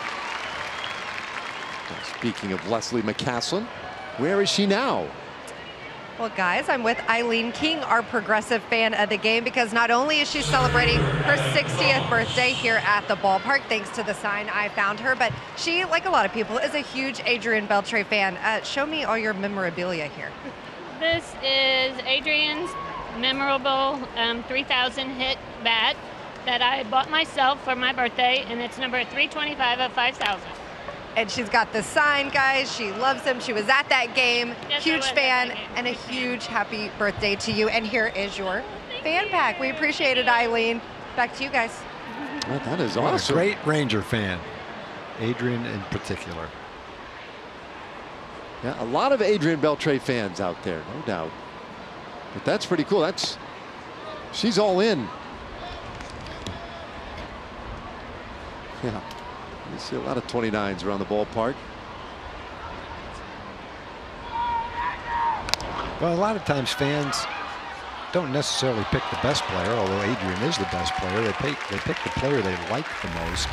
Speaking of Leslie McCaslin, where is she now? Well, guys, I'm with Eileen King, our progressive fan of the game, because not only is she celebrating her 60th birthday here at the ballpark, thanks to the sign I found her, but she, like a lot of people, is a huge Adrian Beltre fan. Show me all your memorabilia here. This is Adrian's memorable 3,000 hit bat that I bought myself for my birthday, and it's number 325 of 5,000. And she's got the sign, guys. She loves him. She was at that game. Yes, huge fan, and a huge happy birthday to you. And here is your fan pack. We appreciate it, Eileen. Back to you guys. Well, that is What awesome. a great Ranger fan, Adrian in particular. Yeah, a lot of Adrian Beltre fans out there, no doubt. But that's pretty cool. She's all in. Yeah. You see a lot of 29s around the ballpark. Well, a lot of times fans don't necessarily pick the best player, although Adrian is the best player. They pick the player they like the most.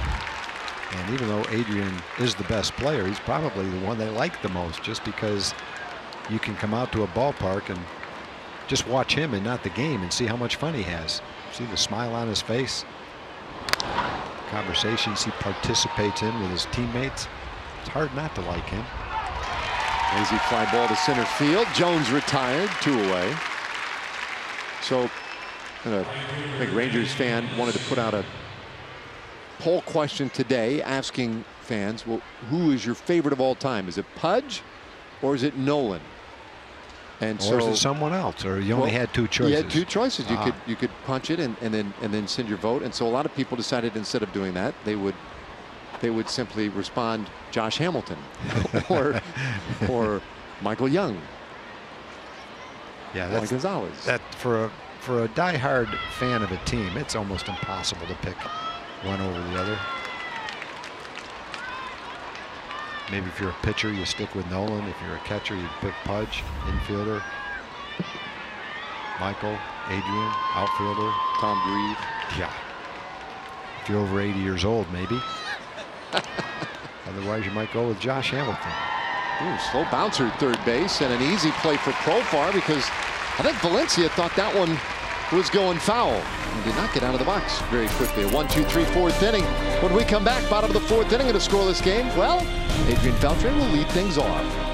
And even though Adrian is the best player, he's probably the one they like the most, just because you can come out to a ballpark and just watch him and not the game and see how much fun he has. See the smile on his face. Conversations he participates in with his teammates. It's hard not to like him. Lazy fly ball to center field. Jones retired, 2 away. So a big Rangers fan wanted to put out a poll question today asking fans, well, who is your favorite of all time? Is it Pudge or is it Nolan? And or is it someone else? Or you only had 2 choices? You had 2 choices. You could punch it and then send your vote. And so a lot of people decided instead of doing that, they would simply respond Josh Hamilton or Michael Young. Yeah, that's Gonzalez. That for a diehard fan of a team, it's almost impossible to pick one over the other. Maybe if you're a pitcher, you stick with Nolan. If you're a catcher, you pick Pudge. Infielder, Michael, Adrian. Outfielder, Tom Grieve. Yeah. If you're over 80 years old, maybe. Otherwise, you might go with Josh Hamilton. Ooh, slow bouncer at third base, and an easy play for Profar, because I think Valencia thought that one was going foul and did not get out of the box very quickly. A 1-2-3 4th inning. When we come back, bottom of the 4th inning in a scoreless game, well, Adrian Beltre will lead things off.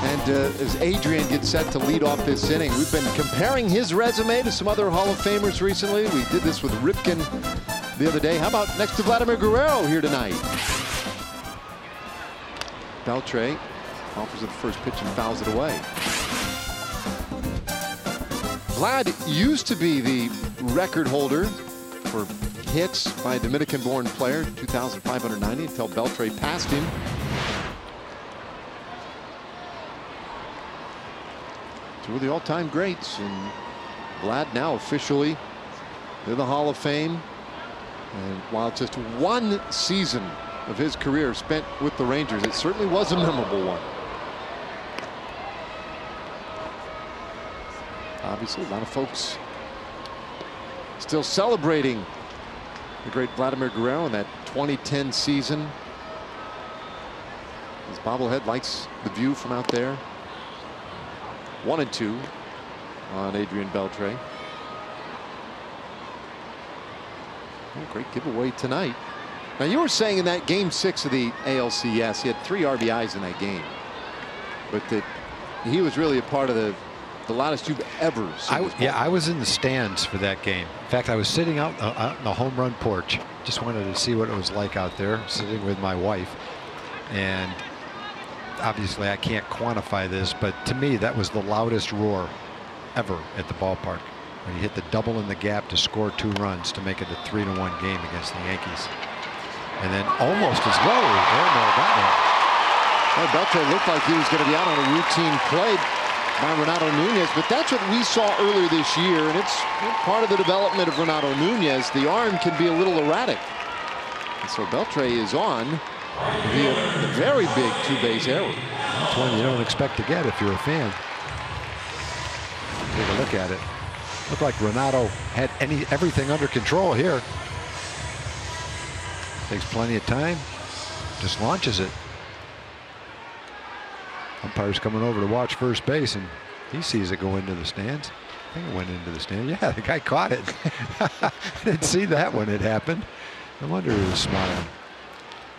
And as Adrian gets set to lead off this inning, we've been comparing his resume to some other Hall of Famers recently. We did this with Ripken the other day. How about next to Vladimir Guerrero here tonight? Beltre offers it the first pitch and fouls it away. Vlad used to be the record holder for hits by a Dominican-born player, 2,590, until Beltre passed him. Two of the all-time greats, and Vlad now officially in the Hall of Fame. And while just one season of his career spent with the Rangers, it certainly was a memorable one. Obviously, a lot of folks still celebrating the great Vladimir Guerrero in that 2010 season. His bobblehead likes the view from out there. 1-2 on Adrian Beltre. Oh, great giveaway tonight. Now, you were saying in that game 6 of the ALCS, he had 3 RBIs in that game, but that he was really a part of the loudest you've ever seen. I was in the stands for that game. In fact, I was sitting out on the home run porch. Just wanted to see what it was like out there, sitting with my wife. And obviously, I can't quantify this, but to me, that was the loudest roar ever at the ballpark. When he hit the double in the gap to score 2 runs to make it a 3-1 game against the Yankees. And then almost as low. Oh, no, that one. Well, Beltre looked like he was going to be out on a routine play by Renato Nunez, but that's what we saw earlier this year, and it's part of the development of Renato Nunez. The arm can be a little erratic. And so Beltre is on via a very big 2-base error. That's one you don't expect to get if you're a fan. Take a look at it. Looked like Renato had everything under control here. Takes plenty of time. Just launches it. Umpire's coming over to watch first base, and he sees it go into the stands. I think it went into the stand. Yeah, the guy caught it. I didn't see that when it happened. No wonder he was smiling.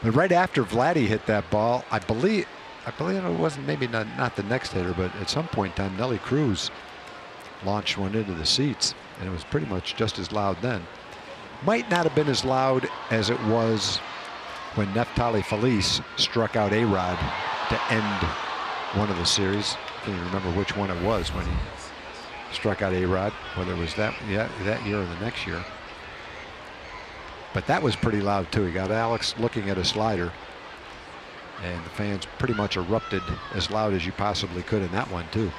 But right after Vladdy hit that ball, I believe it wasn't, maybe not the next hitter, but at some point in time, Nelly Cruz launched one into the seats, and it was pretty much just as loud then. Might not have been as loud as it was when Neftali Feliz struck out A-Rod to end one of the series. I can't even remember which one it was when he struck out A-Rod, whether it was that year or the next year. But that was pretty loud too. He got Alex looking at a slider, and the fans pretty much erupted as loud as you possibly could in that one too.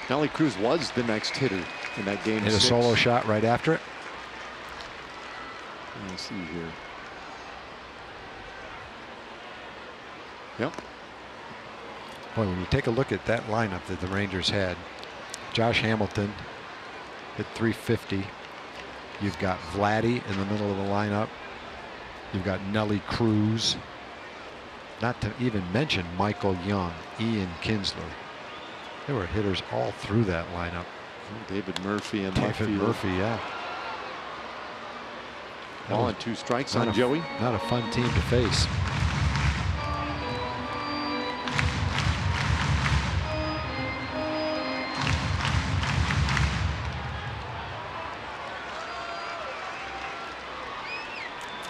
Nelly Cruz was the next hitter in that game. Hit a solo shot right after it. Let me see here. Yep. Boy, when you take a look at that lineup that the Rangers had, Josh Hamilton hit 350. You've got Vladdy in the middle of the lineup. You've got Nelly Cruz. Not to even mention Michael Young, Ian Kinsler. There were hitters all through that lineup. David Murphy and David Murphy, yeah. Ball and 2 strikes on Joey. Not a fun team to face.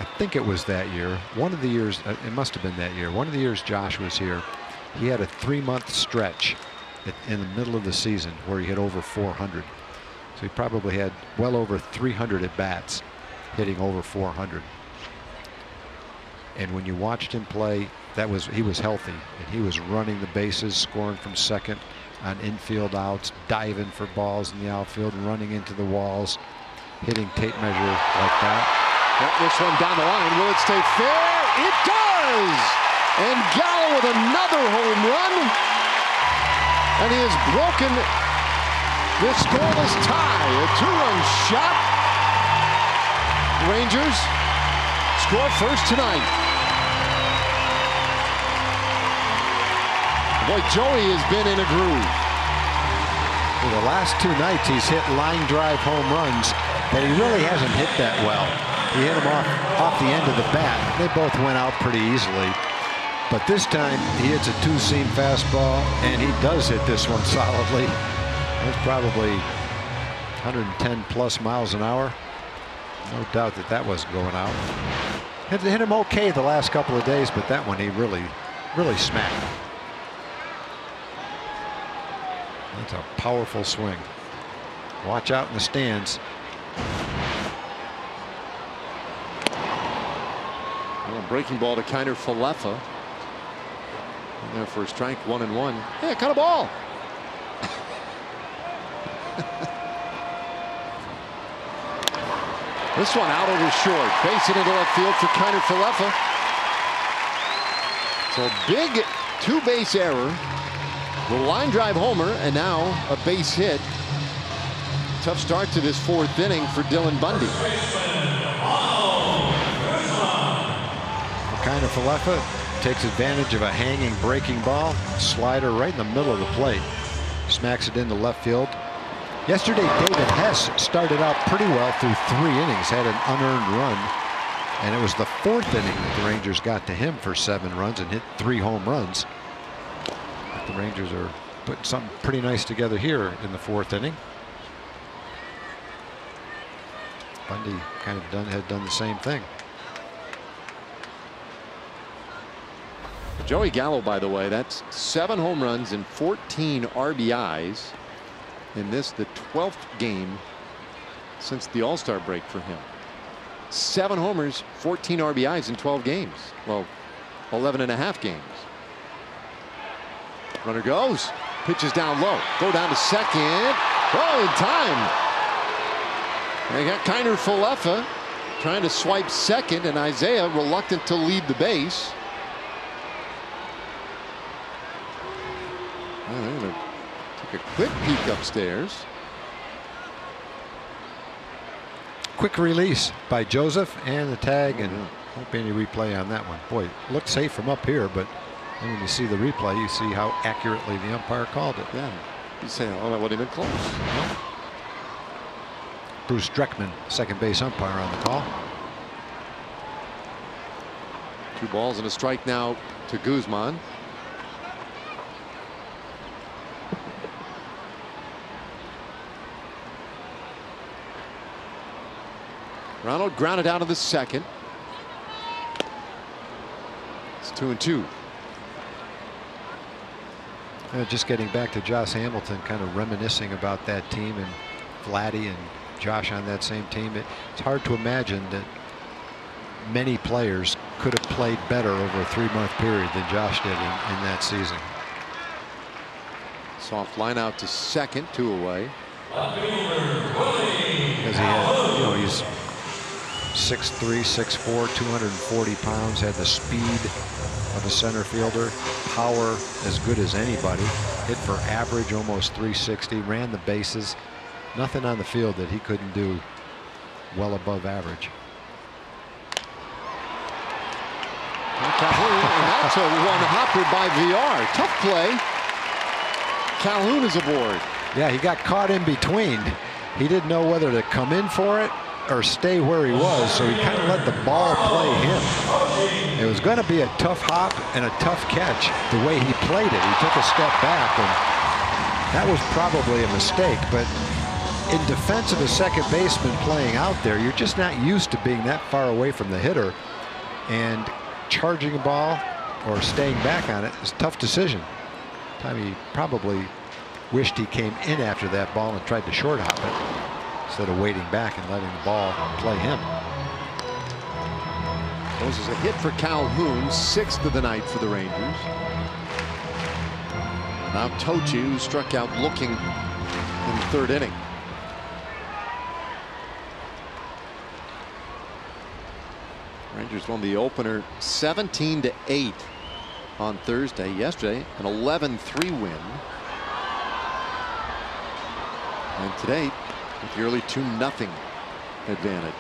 I think it was that year. One of the years, it must have been that year. One of the years Josh was here, he had a 3-month stretch in the middle of the season where he hit over 400. So he probably had well over 300 at bats, hitting over 400. And when you watched him play, he was healthy, and he was running the bases, scoring from second on infield outs, diving for balls in the outfield, running into the walls, hitting tape measure like that. This one down the line. Will it stay fair? It does! And Gallo with another home run. And he has broken this scoreless tie. A 2-run shot. Rangers score first tonight. Boy, Joey has been in a groove. For the last 2 nights, he's hit line drive home runs, but he really hasn't hit that well. He hit them off the end of the bat. They both went out pretty easily. But this time he hits a two-seam fastball, and he does hit this one solidly. That's probably 110 plus miles an hour. No doubt that that wasn't going out. Hit him okay the last couple of days, but that one he really smacked. That's a powerful swing. Watch out in the stands. Well, breaking ball to Kiner Falefa. And there for a strike, 1-1. Yeah, cut a ball. This one out over short. Base it into left field for Kiner Falefa. So big two-base error. The line drive homer, and now a base hit. Tough start to this fourth inning for Dylan Bundy. Kiner Falefa takes advantage of a hanging breaking ball. Slider right in the middle of the plate. Smacks it into left field. Yesterday, David Hess started out pretty well through 3 innings, had an unearned run, and it was the 4th inning that the Rangers got to him for 7 runs and hit 3 home runs. But the Rangers are putting something pretty nice together here in the 4th inning. Bundy kind of had done the same thing. Joey Gallo, by the way, that's 7 home runs and 14 RBIs. In this, the 12th game since the All-Star break for him. 7 homers, 14 RBIs in 12 games. Well, 11.5 games. Runner goes. Pitches down low. Go down to second. Oh, in time. They got Kiner Falefa trying to swipe second, and Isaiah reluctant to leave the base. Well, they're going to take a quick peek upstairs. Quick release by Joseph, and the tag, and won't be any replay on that one. Boy, it looked safe from up here, but then when you see the replay, you see how accurately the umpire called it. Yeah, you say, oh, that wouldn't have been close. No. Bruce Dreckman, second base umpire, on the call. 2 balls and a strike now to Guzman. Ronald grounded out of the second. It's 2-2. Just getting back to Josh Hamilton, kind of reminiscing about that team, and Vladdy and Josh on that same team. It's hard to imagine that many players could have played better over a 3-month period than Josh did in that season. Soft line out to second, 2 away. Because he had, he's 6'3", 6'4", 240 pounds, had the speed of a center fielder, power as good as anybody, hit for average almost 360, ran the bases. Nothing on the field that he couldn't do well above average. Calhoun, and that's a one-hopper by VR. Tough play. Calhoun is aboard. Yeah, he got caught in between. He didn't know whether to come in for it or stay where he was, so he kind of let the ball play him. It was going to be a tough hop and a tough catch the way he played it. He took a step back, and that was probably a mistake, but in defense of a second baseman playing out there, you're just not used to being that far away from the hitter, and charging a ball or staying back on it is a tough decision. He probably wished he came in after that ball and tried to short hop it instead of waiting back and letting the ball play him. This is a hit for Calhoun, 6th of the night for the Rangers. Now Tochi, who struck out looking in the 3rd inning. Rangers won the opener 17-8 on Thursday. Yesterday, an 11-3 win. And today, with the early 2-0 advantage.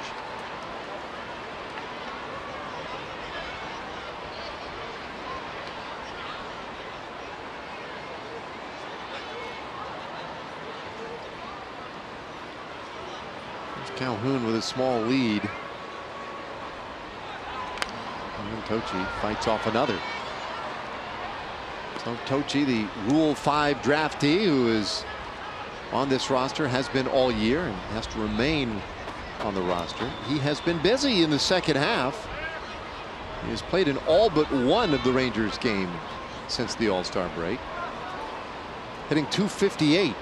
There's Calhoun with a small lead. And Tochi fights off another. Tochi, the Rule 5 draftee who is on this roster, has been all year and has to remain on the roster. He has been busy in the second half. He has played in all but one of the Rangers games since the All-Star break. Hitting .258.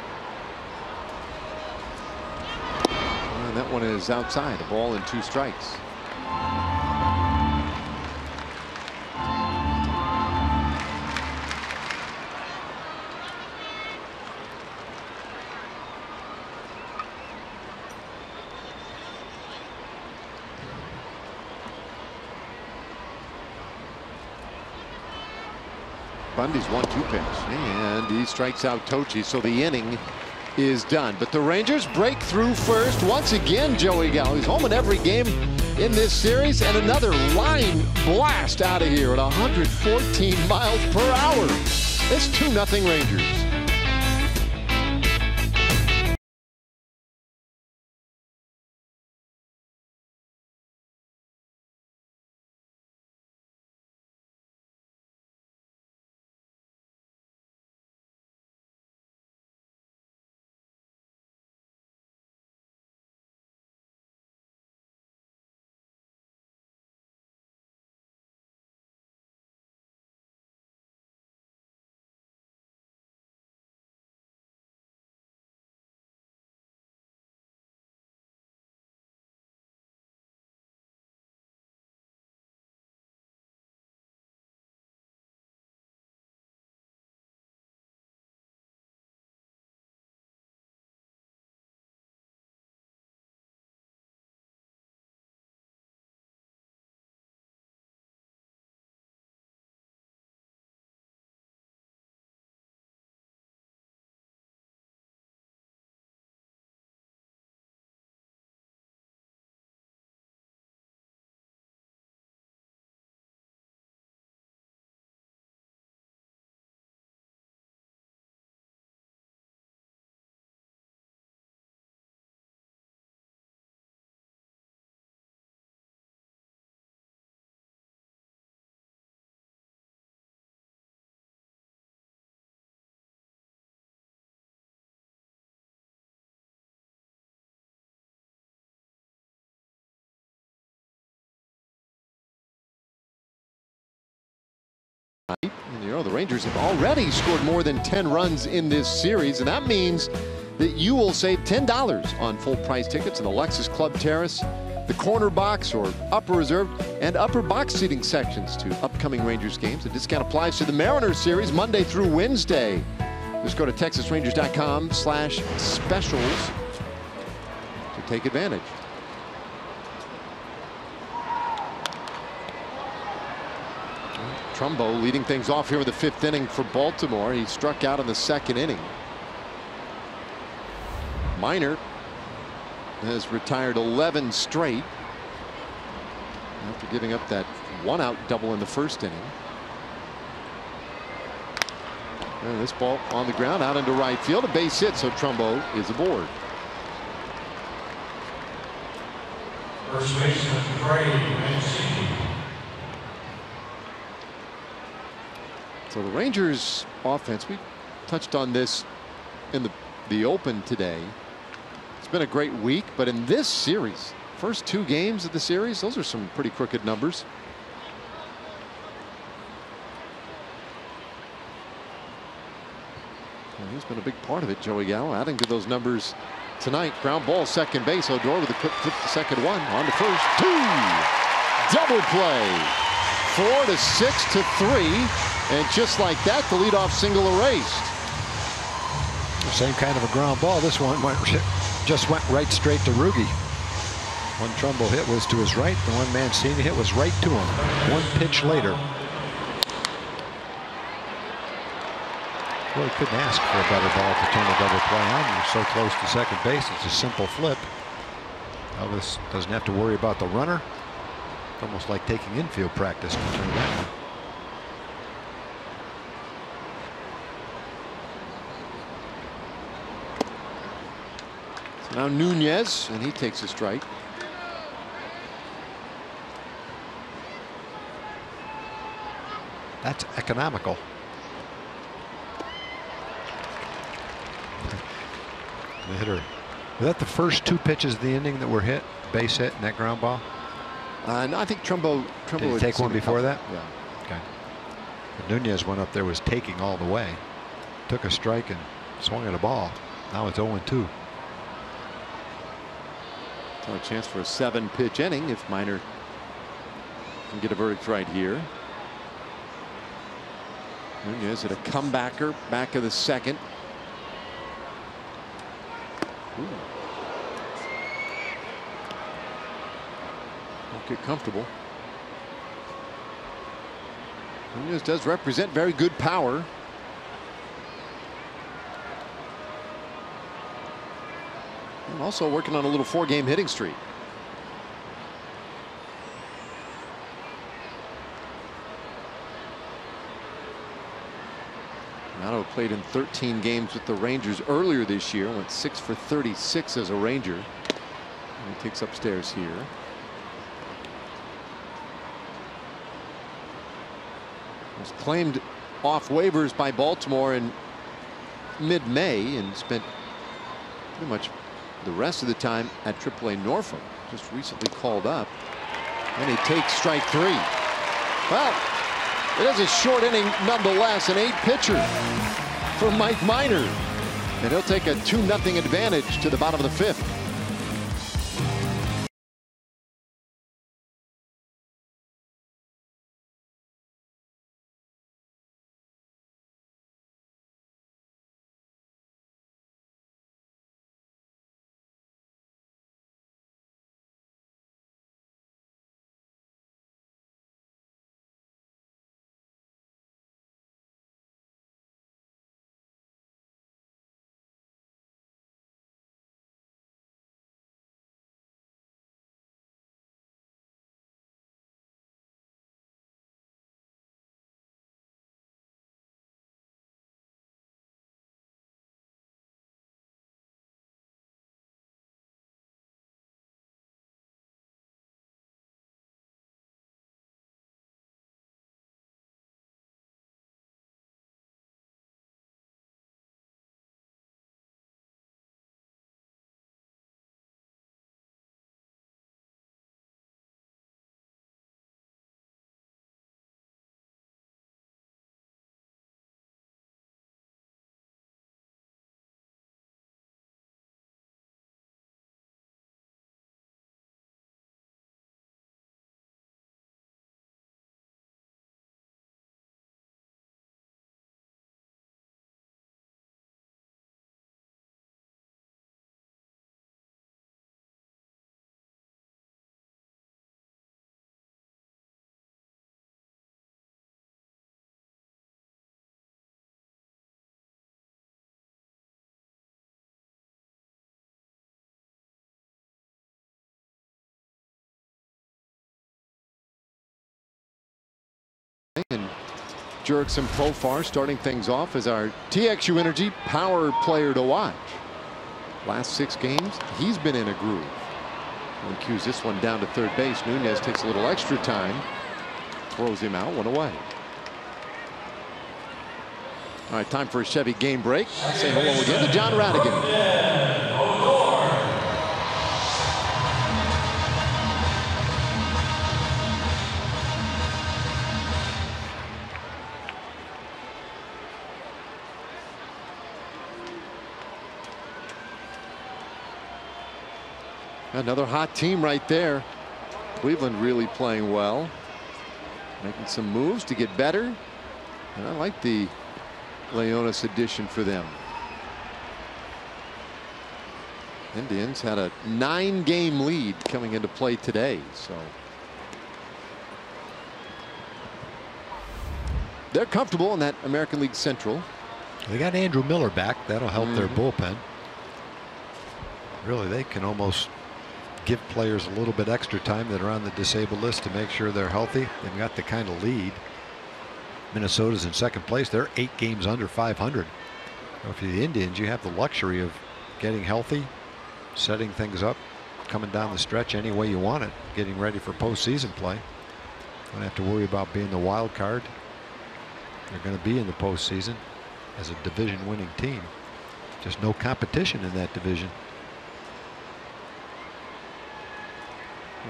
And that one is outside. A ball and 2 strikes. Bundy's 1-2 pitch, and he strikes out Tochi, so the inning is done. But the Rangers break through first once again. Joey Gallo, he's home in every game in this series, and another line blast out of here at 114 miles per hour. It's 2-0 Rangers. The Rangers have already scored more than 10 runs in this series, and that means that you will save $10 on full price tickets in the Lexus Club Terrace, the corner box or upper reserve and upper box seating sections to upcoming Rangers games. The discount applies to the Mariners series Monday through Wednesday. Just go to texasrangers.com/specials to take advantage. Trumbo leading things off here with the 5th inning for Baltimore. He struck out in the 2nd inning. Minor has retired 11 straight after giving up that 1-out double in the 1st inning. And this ball on the ground out into right field, a base hit, so Trumbo is aboard. First baseman Manfred. So the Rangers offense, we touched on this in the open today. It's been a great week, but in this series, first 2 games of the series, those are some pretty crooked numbers. And he's been a big part of it, Joey Gallo, adding to those numbers tonight. Ground ball, second base. Odor with a quick flip to second, 1 on to first, 2. Double play. 4 to 6 to 3. And just like that, the leadoff single erased. The same kind of a ground ball. This one just went right straight to Ruge. One Trumbo hit was to his right. The one Mancini hit was right to him. 1 pitch later. Really couldn't ask for a better ball to turn a double play on. You're so close to second base. It's a simple flip. Elvis doesn't have to worry about the runner. It's almost like taking infield practice to turn that one. Now Nunez, and he takes a strike. That's economical. The hitter. Was that the first 2 pitches of the inning that were hit? Base hit and that ground ball? No, I think Trumbo Did he take one before that? Yeah. Okay. But Nunez went up there, was taking all the way. Took a strike and swung at a ball. Now it's 0-2. So a chance for a 7-pitch inning if Minor can get a verdict right here. Nunez at a comebacker, back of the second. Ooh. Won't get comfortable. Nunez does represent very good power. And also working on a little 4-game hitting streak. Machado played in 13 games with the Rangers earlier this year. Went 6 for 36 as a Ranger. And he takes upstairs here. Was claimed off waivers by Baltimore in mid-May and spent pretty much the rest of the time at AAA Norfolk. Just recently called up. And he takes strike 3. Well, it is a short inning nonetheless. An 8-pitcher for Mike Minor. And he'll take a 2-0 advantage to the bottom of the 5th. And Jurickson Profar starting things off as our TXU Energy power player to watch. Last 6 games, he's been in a groove. And cues this one down to third base. Nunez takes a little extra time, throws him out, 1 away. All right, time for a Chevy game break. Say hello again to John Radigan. Another hot team right there. Cleveland really playing well, making some moves to get better, and I like the Leonis addition for them. Indians had a 9-game lead coming into play today, so they're comfortable in that American League Central. They got Andrew Miller back. That'll help their bullpen. Really, they can almost give players a little bit extra time that are on the disabled list to make sure they're healthy. They've got the kind of lead. Minnesota's in second place. They're 8 games under 500. So for the Indians, you have the luxury of getting healthy, setting things up, coming down the stretch any way you want it, getting ready for postseason play. Don't have to worry about being the wild card. They're going to be in the postseason as a division-winning team. Just no competition in that division.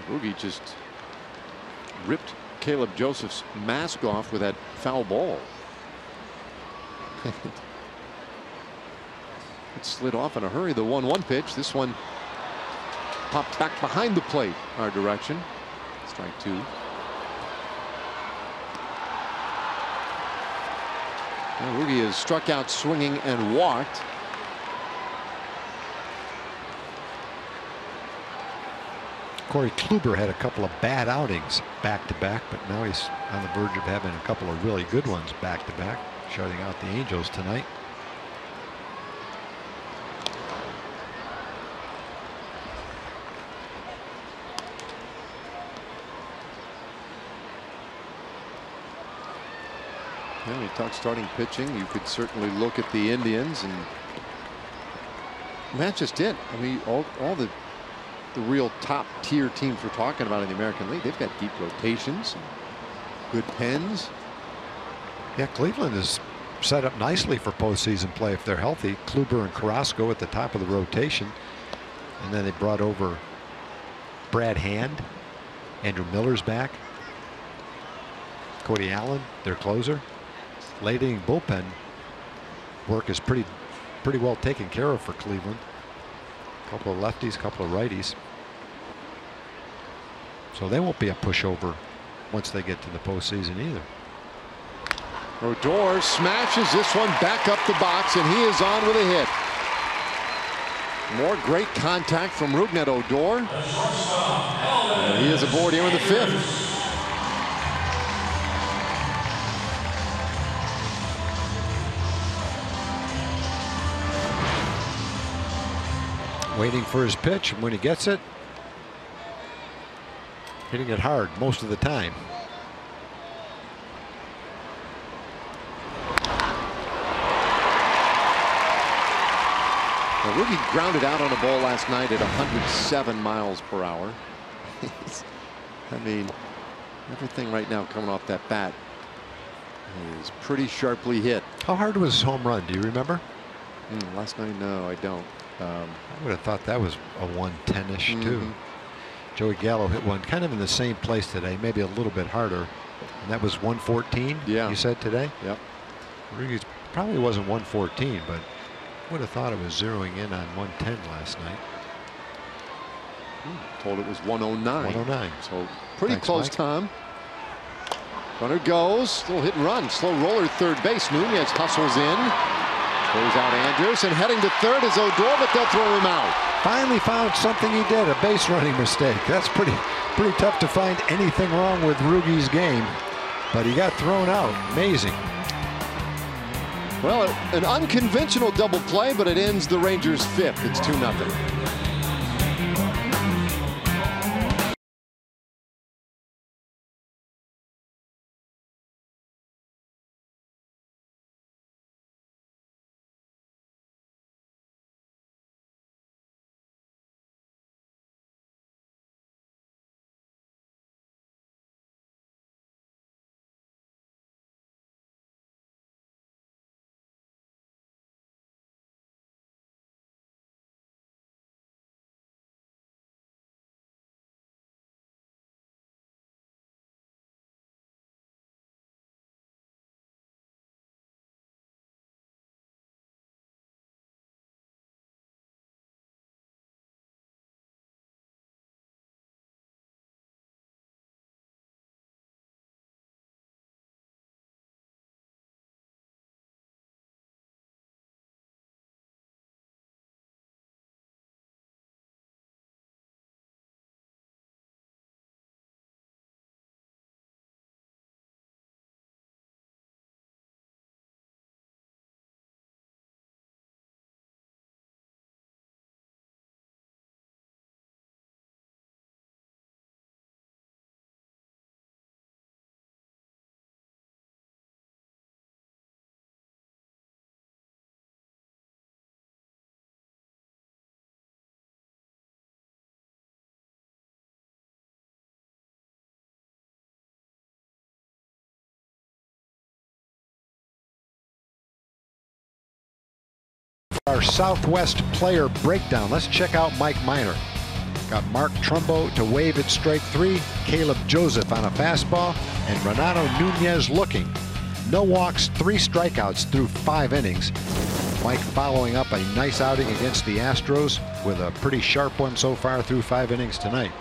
Boogie just ripped Caleb Joseph's mask off with that foul ball. It slid off in a hurry. The 1-1 pitch. This one popped back behind the plate our direction. Strike 2. Boogie has struck out swinging and walked. Corey Kluber had a couple of bad outings back-to-back, but now he's on the verge of having a couple of really good ones back-to-back, shutting out the Angels tonight. Well, you talk starting pitching. You could certainly look at the Indians, and that's just it. I mean, all the real top tier teams we're talking about in the American League, they've got deep rotations and good pens. Yeah, Cleveland is set up nicely for postseason play if they're healthy. Kluber and Carrasco at the top of the rotation, and then they brought over Brad Hand. Andrew Miller's back. Cody Allen, their closer. Late inning bullpen work is pretty well taken care of for Cleveland. A couple of lefties, a couple of righties. So they won't be a pushover once they get to the postseason either. Odor smashes this one back up the box, and he is on with a hit. More great contact from Rougned Odor. And he is aboard here in the 5th. Waiting for his pitch, and when he gets it, hitting it hard most of the time. Well, Rookie grounded out on a ball last night at 107 miles per hour. I mean, everything right now coming off that bat is pretty sharply hit. How hard was his home run? Do you remember? Last night, no, I don't. I would have thought that was a 110-ish too. Joey Gallo hit one kind of in the same place today, maybe a little bit harder, and that was 114. Yeah, you said today. Yep. Rodriguez probably wasn't 114, but would have thought it was zeroing in on 110 last night. Told it was 109. 109. So pretty Thanks, close, Mike. Tom. Runner goes. Little hit and run. Slow roller third base. Nunez hustles in. Throws out Andrews, and heading to third is Odor, but they'll throw him out. Finally found something he did, a base running mistake. That's pretty tough to find anything wrong with Rugi's game, but he got thrown out. Amazing. Well, an unconventional double play, but it ends the Rangers' 5th. It's 2-0. our Southwest player breakdown. Let's check out Mike Minor. Got Mark Trumbo to wave at strike 3, Caleb Joseph on a fastball, and Renato Nunez looking. No walks, 3 strikeouts through 5 innings. Mike following up a nice outing against the Astros with a pretty sharp one so far through 5 innings tonight.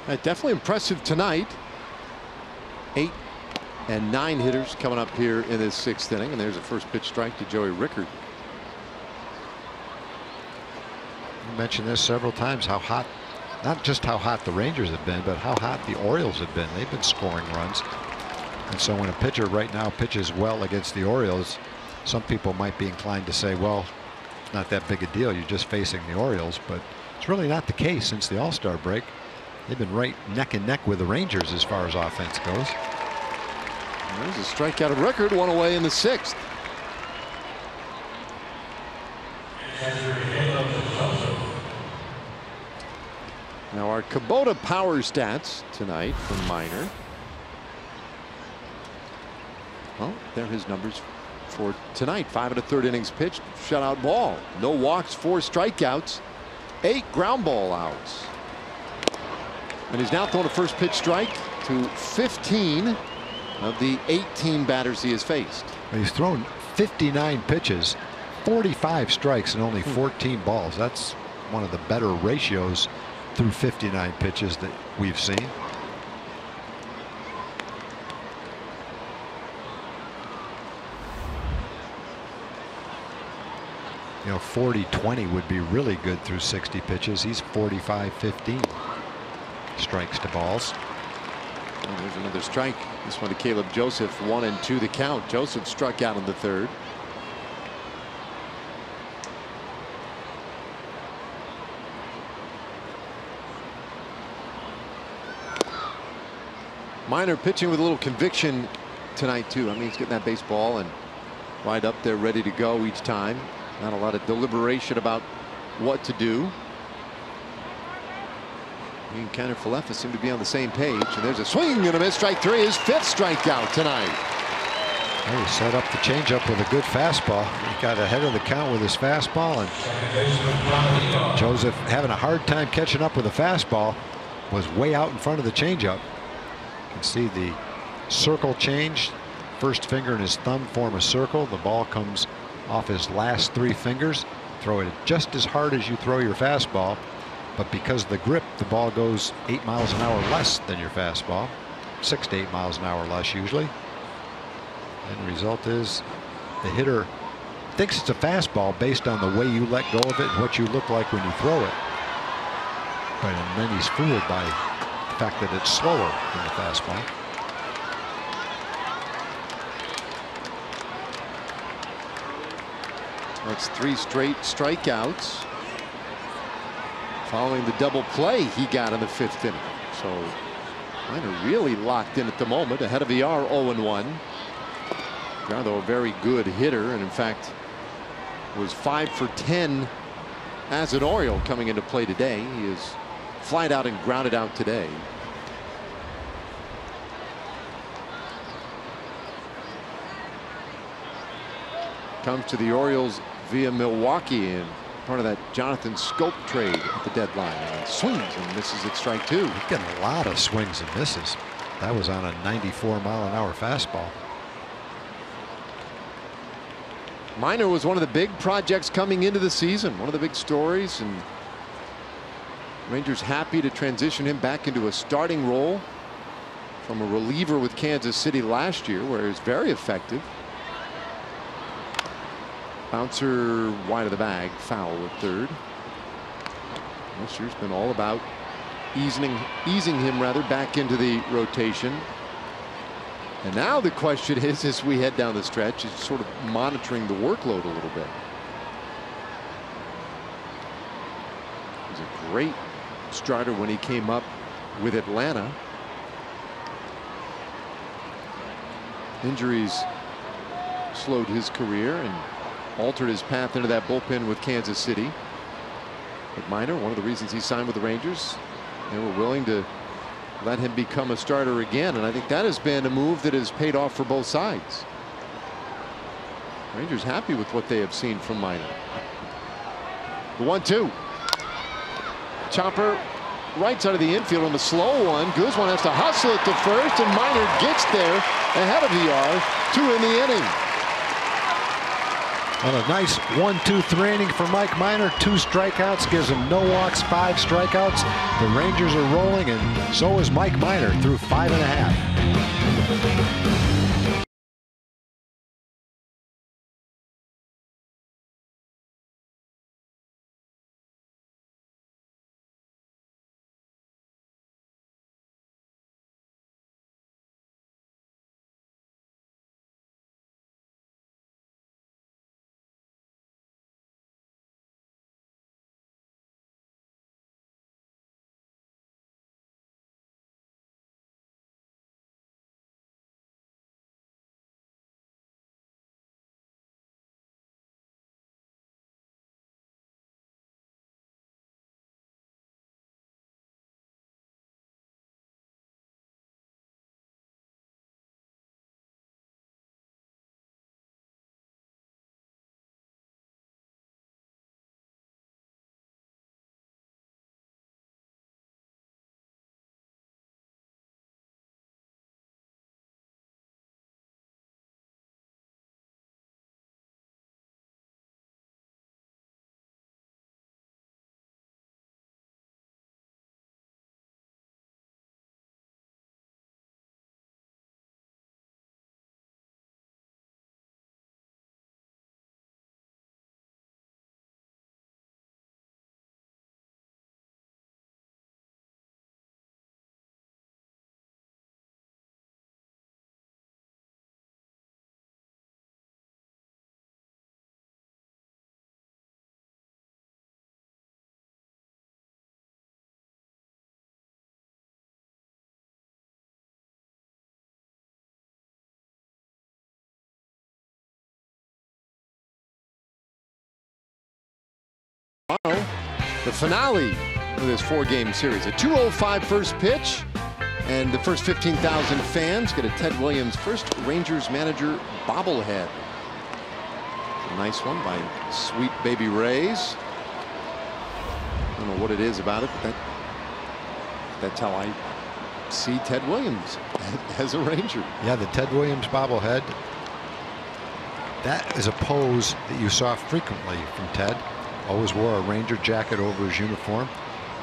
Definitely impressive tonight. 8 and 9 hitters coming up here in this 6th inning, and there's a first pitch strike to Joey Rickard. You mentioned this several times, how hot, not just how hot the Rangers have been, but how hot the Orioles have been. They've been scoring runs. And so when a pitcher right now pitches well against the Orioles, some people might be inclined to say, well, not that big a deal, you're just facing the Orioles, but it's really not the case since the All-Star break. They've been right neck and neck with the Rangers as far as offense goes. There's a strikeout of Rickard, 1 away in the 6th. Now our Kubota power stats tonight from Minor. Well, they're his numbers for tonight. 5 1/3 innings pitched, shutout ball. No walks, 4 strikeouts, 8 ground ball outs. And he's now thrown a first pitch strike to 15 of the 18 batters he has faced. He's thrown 59 pitches, 45 strikes, and only 14 balls. That's one of the better ratios through 59 pitches that we've seen. You know, 40-20 would be really good through 60 pitches. He's 45-15 strikes to balls. And there's another strike. This one to Caleb Joseph, 1 and 2 the count. Joseph struck out in the 3rd. Minor pitching with a little conviction tonight too. I mean, he's getting that baseball and right up there ready to go each time. Not a lot of deliberation about what to do. He and Kenner Falefa seem to be on the same page, and there's a swing and a miss. Strike 3, his 5th strikeout tonight. Well, he set up the changeup with a good fastball. He got ahead of the count with his fastball, and Joseph, having a hard time catching up with the fastball, was way out in front of the changeup. You can see the circle change. First finger and his thumb form a circle. The ball comes off his last 3 fingers. Throw it just as hard as you throw your fastball, but because of the grip, the ball goes 8 miles an hour less than your fastball, 6 to 8 miles an hour less usually. And the result is the hitter thinks it's a fastball based on the way you let go of it and what you look like when you throw it. But and then he's fooled by the fact that it's slower than the fastball. That's 3 straight strikeouts following the double play he got in the 5th inning. So Minor really locked in at the moment, ahead of ER 0-1. Though a very good hitter, and in fact was 5 for 10 as an Oriole coming into play today. He is flied out and grounded out today. Comes to the Orioles via Milwaukee and part of that Jonathan Scope trade at the deadline. And swings and misses at strike 2. He's getting a lot of swings and misses. That was on a 94-mile-an-hour fastball. Minor was one of the big projects coming into the season, one of the big stories, and Rangers happy to transition him back into a starting role from a reliever with Kansas City last year, where he was very effective. Bouncer wide of the bag, foul at 3rd. This year's been all about easing him back into the rotation. And now the question is, as we head down the stretch, is sort of monitoring the workload a little bit. He was a great starter when he came up with Atlanta. Injuries slowed his career and altered his path into that bullpen with Kansas City. But Minor, one of the reasons he signed with the Rangers, they were willing to let him become a starter again, and I think that has been a move that has paid off for both sides. Rangers happy with what they have seen from Minor. The 1-2. Chopper right side of the infield on the slow one. Guzman has to hustle it to first, and Minor gets there ahead of the yard. 2 in the inning. Well, a nice 1-2-3 inning for Mike Minor. 2 strikeouts, gives him no walks, 5 strikeouts. The Rangers are rolling, and so is Mike Minor through 5.5. Tomorrow, the finale of this 4-game series. A 2:05 first pitch, and the first 15,000 fans get a Ted Williams first Rangers manager bobblehead. A nice one by Sweet Baby Rays. I don't know what it is about it, but that's how I see Ted Williams as a Ranger. Yeah, the Ted Williams bobblehead. That is a pose that you saw frequently from Ted. Always wore a Ranger jacket over his uniform,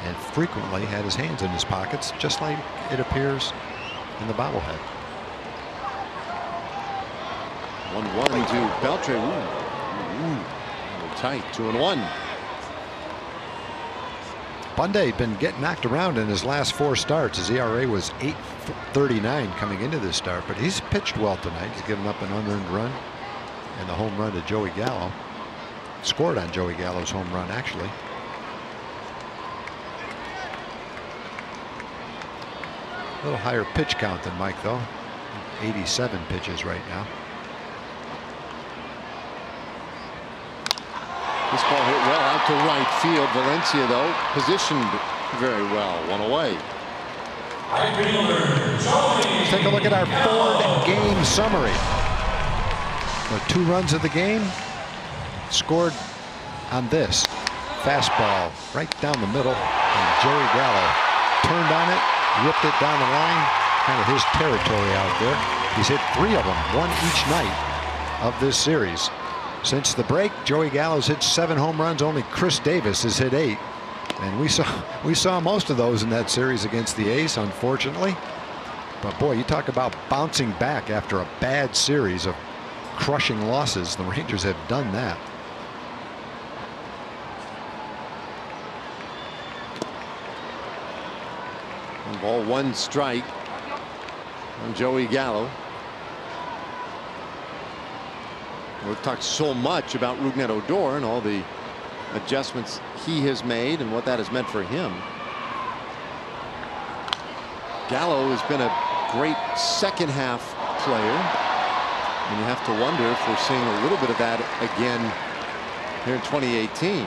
and frequently had his hands in his pockets, just like it appears in the bobblehead. 1-1 to Beltre. Ooh, tight. 2-1. Bundy had been getting knocked around in his last 4 starts. His ERA was .839 coming into this start, but he's pitched well tonight. He's given up an unearned run and the home run to Joey Gallo. Scored on Joey Gallo's home run, actually. A little higher pitch count than Mike, though. 87 pitches right now. This ball hit well out to right field. Valencia, though, positioned very well. 1 away. Let's take a look at our Ford game summary. The 2 runs of the game scored on this fastball right down the middle, and Joey Gallo turned on it, ripped it down the line, kind of his territory out there. He's hit 3 of them, 1 each night of this series. Since the break, Joey Gallo's hit 7 home runs. Only Chris Davis has hit 8, and we saw most of those in that series against the A's, unfortunately. But boy, you talk about bouncing back after a bad series of crushing losses. The Rangers have done that. Ball 1 strike on Joey Gallo. We've talked so much about Rougned Odor and all the adjustments he has made and what that has meant for him. Gallo has been a great second half player, and you have to wonder if we're seeing a little bit of that again here in 2018.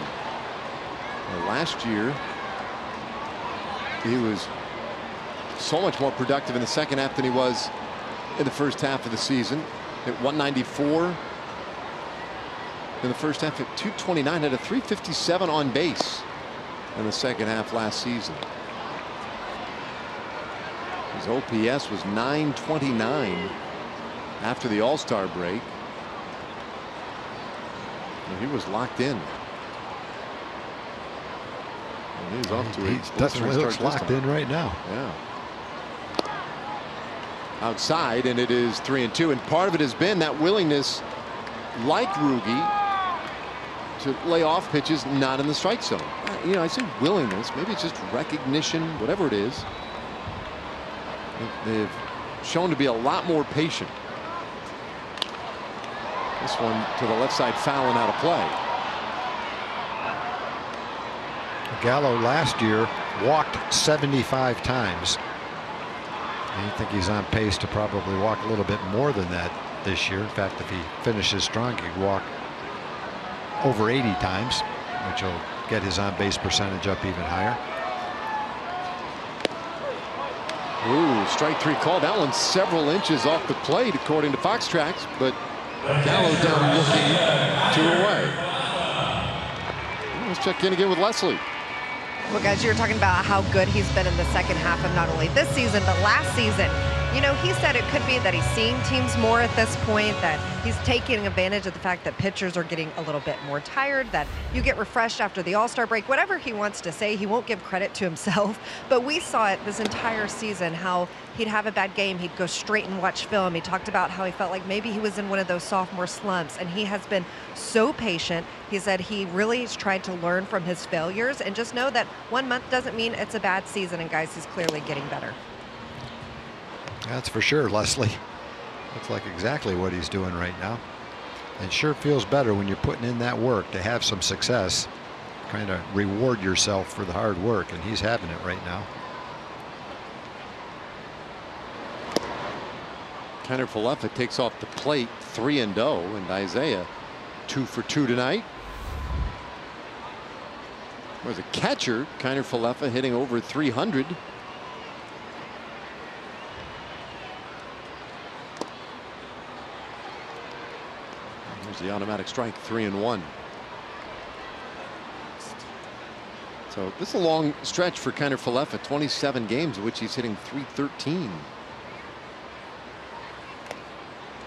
Last year he was so much more productive in the second half than he was in the first half of the season. Hit 194 in the first half at 229, had a 357 on base in the second half last season. His OPS was 929 after the All-Star break. And he was locked in. And he's off to He definitely looks locked in right now. Yeah. Outside, and it is 3-2, and part of it has been that willingness, like Rugi, to lay off pitches not in the strike zone. You know, I say willingness, maybe it's just recognition, whatever it is. They've shown to be a lot more patient. This one to the left side, foul and out of play. Gallo last year walked 75 times. I think he's on pace to probably walk a little bit more than that this year. In fact, if he finishes strong, he could walk over 80 times, which will get his on-base percentage up even higher. Ooh, strike three call. That one's several inches off the plate, according to Fox Tracks, but Gallo down looking 2 away. Let's check in again with Leslie. Well, guys, you were talking about how good he's been in the second half of not only this season, but last season. You know, he said it could be that he's seeing teams more at this point, that he's taking advantage of the fact that pitchers are getting a little bit more tired, that you get refreshed after the All-Star break. Whatever he wants to say, he won't give credit to himself. But we saw it this entire season, how he'd have a bad game, he'd go straight and watch film. He talked about how he felt like maybe he was in one of those sophomore slumps, and he has been so patient. He said he really has tried to learn from his failures and just know that 1 month doesn't mean it's a bad season, and guys, he's clearly getting better. That's for sure, Leslie. Looks like exactly what he's doing right now. And sure feels better when you're putting in that work to have some success. Kind of reward yourself for the hard work, and he's having it right now. Kenner Falefa takes off the plate 3-0, and Isaiah 2 for 2 tonight. Was a catcher, Kenner Falefa, hitting over 300. There's the automatic strike, 3-1. So this is a long stretch for Kenner Falefa, 27 games in which he's hitting 313.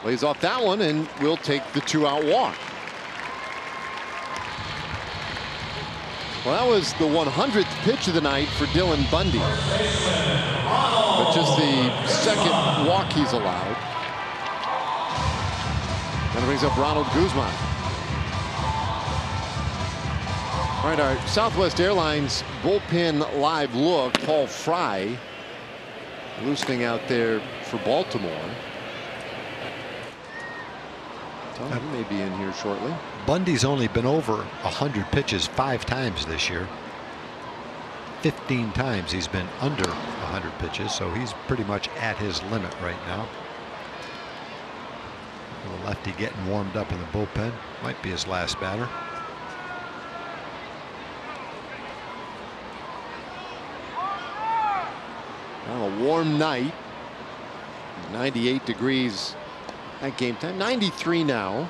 Lays off that one and will take the 2-out walk. Well, that was the 100th pitch of the night for Dylan Bundy. But just the second walk he's allowed. That brings up Ronald Guzman. All right, our Southwest Airlines bullpen live look. Paul Fry loosening out there for Baltimore. He may be in here shortly. Bundy's only been over 100 pitches 5 times this year. 15 times he's been under 100 pitches, so he's pretty much at his limit right now. The lefty getting warmed up in the bullpen. Might be his last batter. Well, a warm night. 98 degrees at game time. 93 now.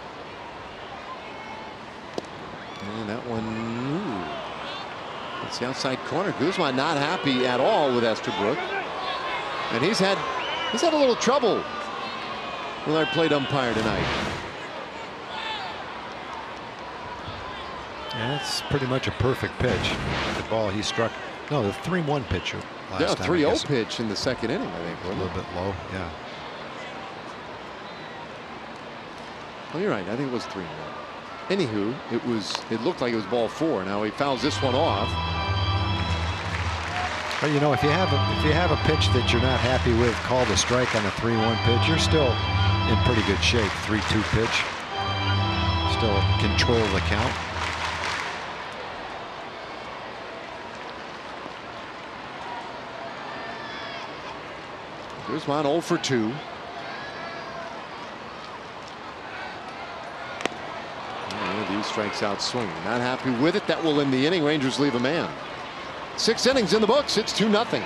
And that one, ooh. It's the outside corner. Guzman not happy at all with Estabrook. And he's had a little trouble with our plate umpire tonight. Yeah, it's pretty much a perfect pitch. The ball he struck. No, the 3-1 pitch last time. 3-0 pitch in the second inning, I think. A little bit low, yeah. Oh, you're right. I think it was 3-1. Anywho, it looked like it was ball 4. Now he fouls this one off. But you know, if you have a pitch that you're not happy with, called a strike on a 3-1 pitch, you're still in pretty good shape. 3-2 pitch. Still control the count. Guzman 0 for 2. These strikes out swinging. Not happy with it. That will end the inning. Rangers leave a man. 6 innings in the books. It's 2-0.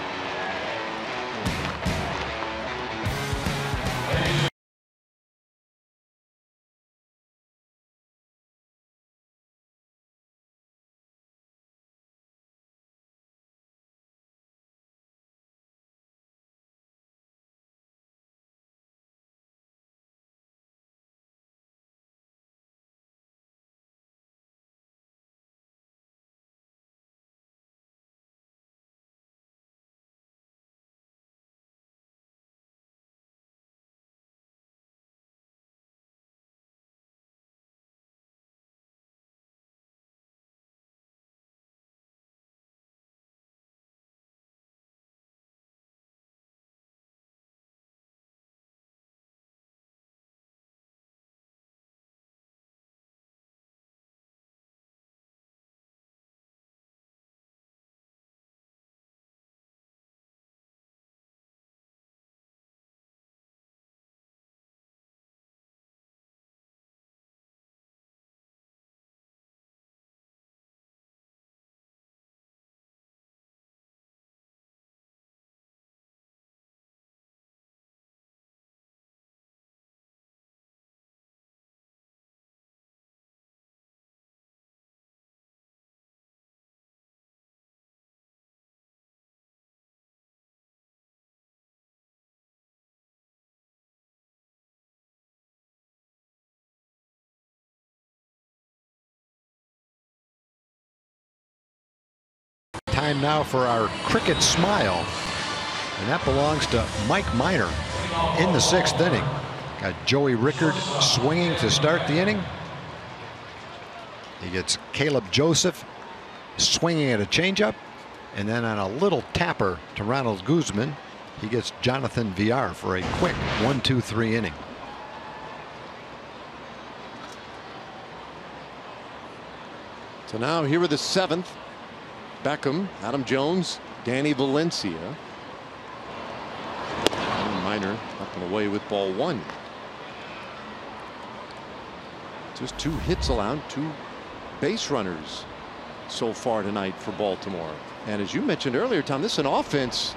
time now for our cricket smile. And that belongs to Mike Minor in the 6th inning. Got Joey Rickard swinging to start the inning. He gets Caleb Joseph swinging at a changeup. And then on a little tapper to Ronald Guzman, he gets Jonathan Villar for a quick 1-2-3 inning. So now here with the 7th. Beckham, Adam Jones, Danny Valencia. Minor up and away with ball 1. Just 2 hits allowed, 2 base runners so far tonight for Baltimore. And as you mentioned earlier, Tom, this is an offense,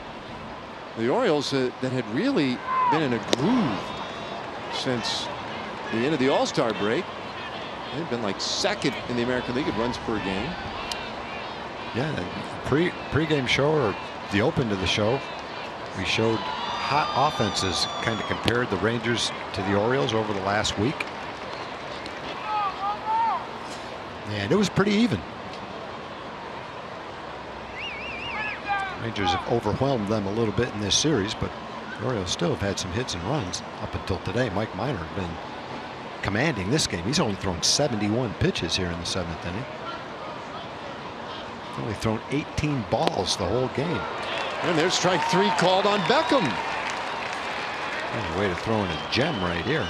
the Orioles, that had really been in a groove since the end of the All-Star break. They've been like 2nd in the American League in runs per game. Yeah, pre-game show, or the open to the show, we showed hot offenses, kind of compared the Rangers to the Orioles over the last week. And it was pretty even. Rangers have overwhelmed them a little bit in this series, but the Orioles still have had some hits and runs up until today. Mike Minor has been commanding this game. He's only thrown 71 pitches here in the 7th inning. He's only thrown 18 balls the whole game. And there's strike 3 called on Beckham. And a way to throw in a gem right here.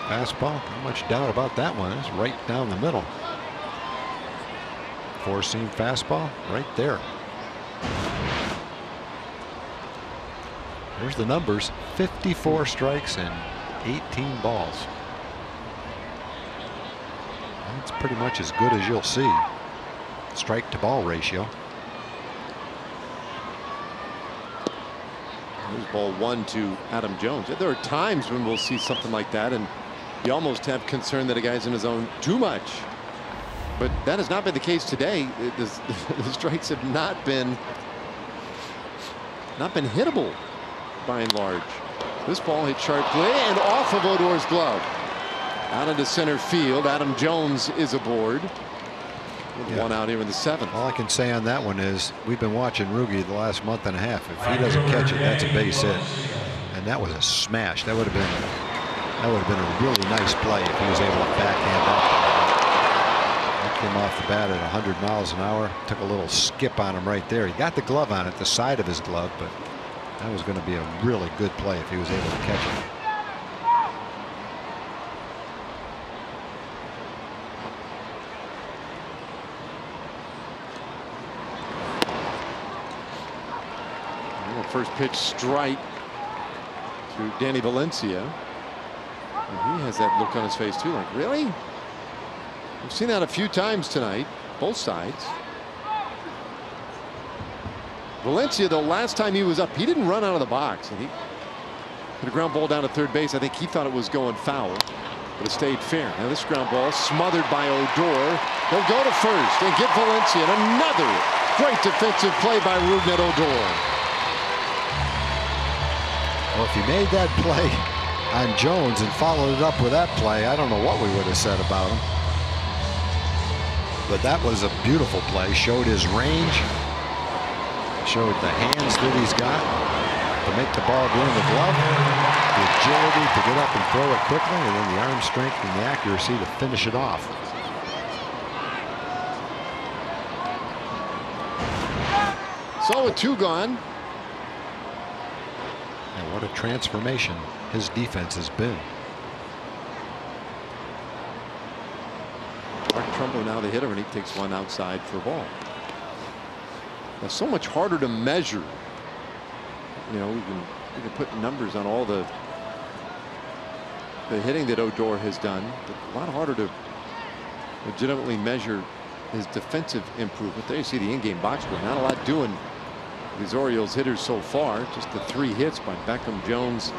Fastball, not much doubt about that one. It's right down the middle. 4-seam fastball right there. There's the numbers: 54 strikes and 18 balls. That's pretty much as good as you'll see. Strike to ball ratio. There's ball 1 to Adam Jones. There are times when we'll see something like that and you almost have concern that a guy's in his zone too much. But that has not been the case today. The strikes have not been hittable by and large. This ball hit sharply and off of Odor's glove. Out into center field. Adam Jones is aboard. With 1 out here in the 7th. All I can say on that one is we've been watching Rugi the last month and a half. If he doesn't catch it, that's a base hit. And that was a smash. That would have been a really nice play if he was able to backhand that. That came off the bat at 100 miles an hour. Took a little skip on him right there. He got the glove on it, the side of his glove, but that was going to be a really good play if he was able to catch it. First pitch strike to Danny Valencia. And he has that look on his face too, like, really? We've seen that a few times tonight, both sides. Valencia, the last time he was up, he didn't run out of the box, and he hit a ground ball down to third base. I think he thought it was going foul, but it stayed fair. Now this ground ball smothered by Odor. He'll go to first and get Valencia. And another great defensive play by Rougned Odor. Well, if he made that play on Jones and followed it up with that play, I don't know what we would have said about him. But that was a beautiful play. Showed his range. Showed the hands that he's got to make the ball go in the glove. The agility to get up and throw it quickly, and then the arm strength and the accuracy to finish it off. So with 2 gone. And what a transformation his defense has been. Mark Trumbo now the hitter, and he takes 1 outside for a ball. Now, so much harder to measure. You know, we can put numbers on all the hitting that Odor has done, but a lot harder to legitimately measure his defensive improvement. There you see the in-game box score. Not a lot doing these Orioles hitters so far. Just the 3 hits by Beckham, Jones,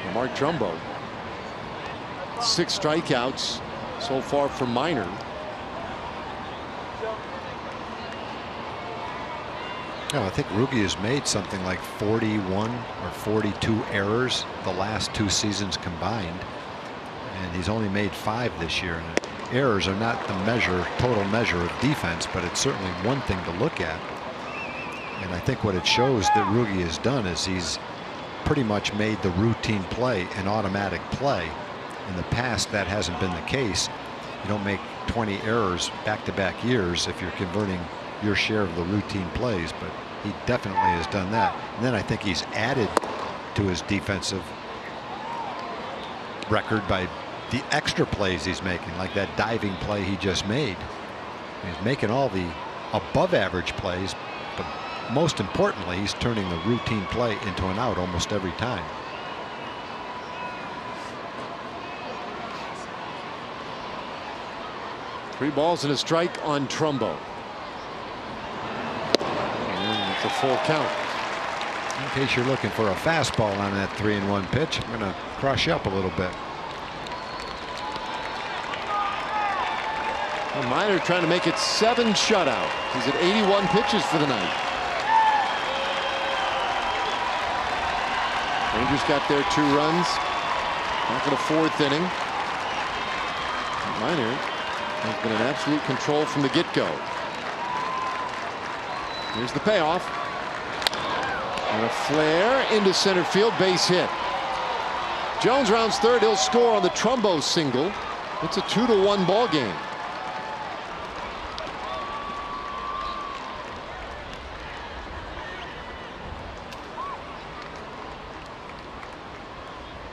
and Mark Trumbo. 6 strikeouts so far for Minor. No, I think Rugi has made something like 41 or 42 errors the last 2 seasons combined, and he's only made 5 this year. And errors are not the total measure of defense, but it's certainly one thing to look at. And I think what it shows that Ruge has done is he's pretty much made the routine play an automatic play. In the past, that hasn't been the case. You don't make 20 errors back-to-back years if you're converting your share of the routine plays, but he definitely has done that. And then I think he's added to his defensive record by the extra plays he's making, like that diving play he just made. He's making all the above average plays, but most importantly, he's turning the routine play into an out almost every time. Three balls and a strike on Trumbo. And it's a full count. In case you're looking for a fastball on that 3-1 pitch, I'm going to cross you up a little bit. Well, Minor trying to make it 7 shutout. He's at 81 pitches for the night. Rangers got their 2 runs. Back in the 4th inning. Minor has been in absolute control from the get-go. Here's the payoff. And a flare into center field, base hit. Jones rounds third. He'll score on the Trumbo single. It's a 2-1 ball game.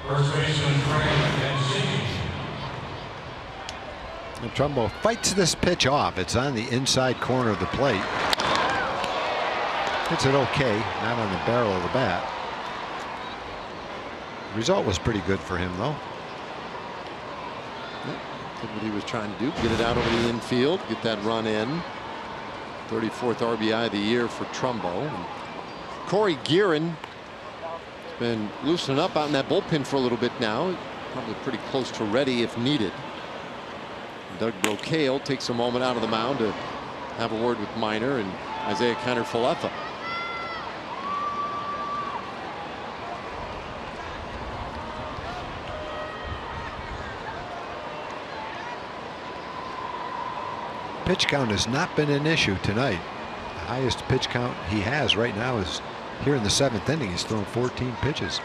First baseman Frank Mancini. And Trumbo fights this pitch off. It's on the inside corner of the plate. Hits it okay, not on the barrel of the bat. The result was pretty good for him, though. Did what he was trying to do, get it out over the infield, get that run in. 34th RBI of the year for Trumbo. And Corey Guerin has been loosening up out in that bullpen for a little bit now. Probably pretty close to ready if needed. Doug Brocale takes a moment out of the mound to have a word with Minor and Isaiah Kiner-Falefa. Pitch count has not been an issue tonight. The highest pitch count he has right now is here in the 7th inning. He's thrown 14 pitches.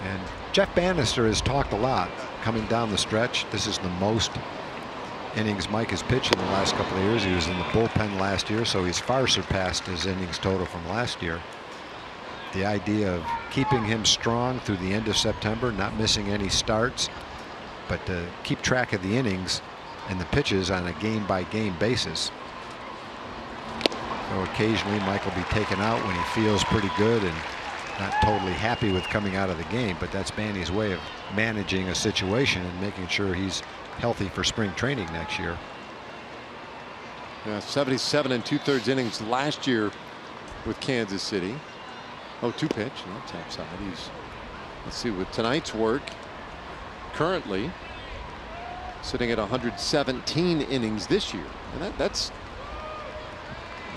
And Jeff Bannister has talked a lot coming down the stretch. This is the most innings Mike has pitched in the last couple of years. He was in the bullpen last year, so he's far surpassed his innings total from last year. The idea of keeping him strong through the end of September, not missing any starts, but to keep track of the innings and the pitches on a game-by-game basis. So occasionally Mike will be taken out when he feels pretty good and not totally happy with coming out of the game, but that's Manny's way of managing a situation and making sure he's healthy for spring training next year. Yeah, 77 2/3 innings last year with Kansas City. 0-2 pitch, no tap side. Let's see with tonight's work. Currently sitting at 117 innings this year, and that's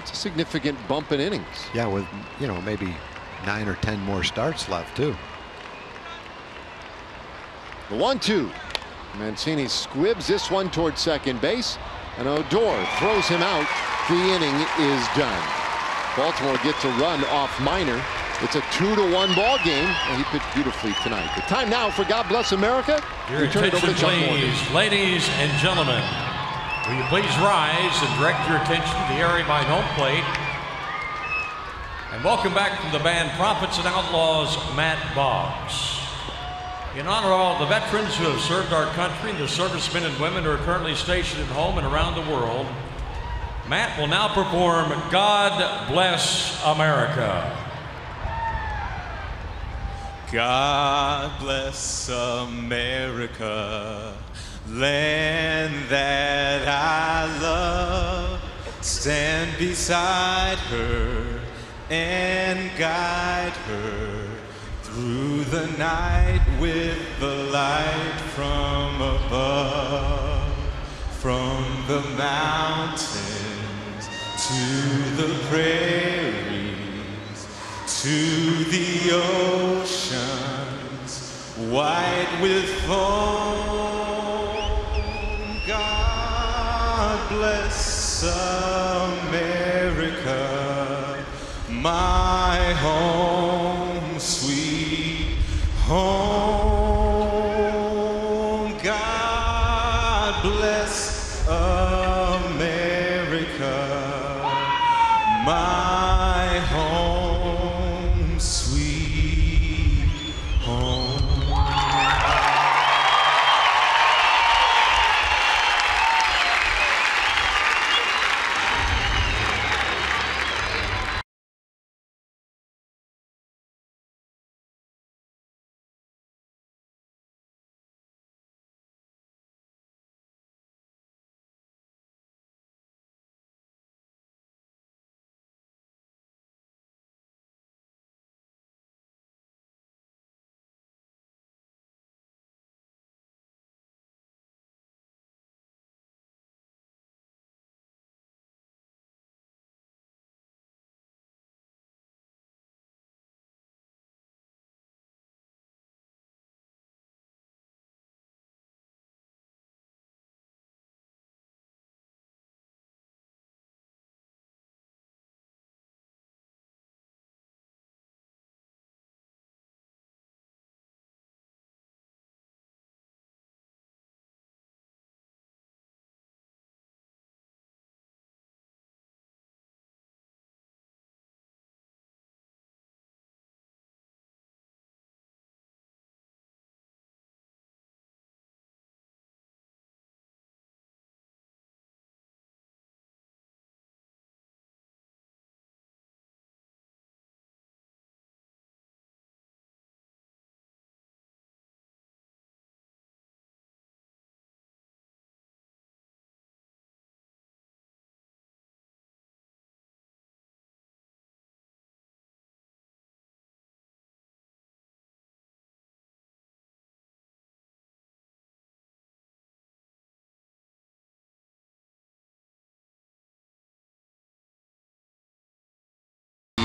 a significant bump in innings. Yeah, with maybe 9 or 10 more starts left too. The 1-2. Mancini squibs this one towards second base, and Odor throws him out. The inning is done. Baltimore gets a run off Minor. It's a 2-1 ball game, and he pitched beautifully tonight. The time now for God Bless America. Your We turn it over attention, to Chuck please, Morgan. ladies and gentlemen. Will you please rise and direct your attention to the area behind home plate? And welcome back from the band Prophets and Outlaws, Matt Boggs. In honor of all the veterans who have served our country and the servicemen and women who are currently stationed at home and around the world, Matt will now perform God Bless America. God bless America, land that I love. Stand beside her and guide her through the night with the light from above. From the mountains to the prairies, to the oceans, white with foam my home, sweet home. God bless America, my home, sweet home.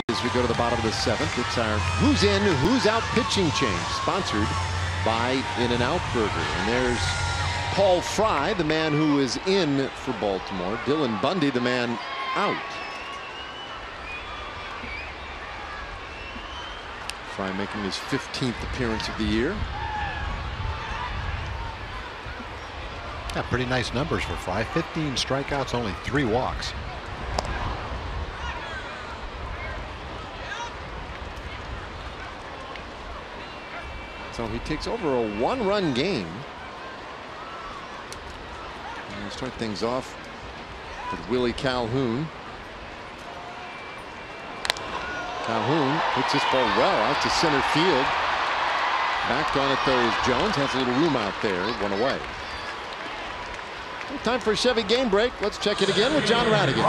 As we go to the bottom of the seventh, it's our who's in, who's out pitching change, sponsored by In-N-Out Burger. And there's Paul Fry, the man who is in for Baltimore. Dylan Bundy, the man out. Fry making his 15th appearance of the year. Yeah, pretty nice numbers for Fry. 15 strikeouts, only 3 walks. So he takes over a 1-run game. And we'll start things off with Willie Calhoun. Calhoun puts this ball well out to center field. Backed on it though is Jones. Has a little room out there. One away. Time for a Chevy game break. Let's check it again with John Radigan.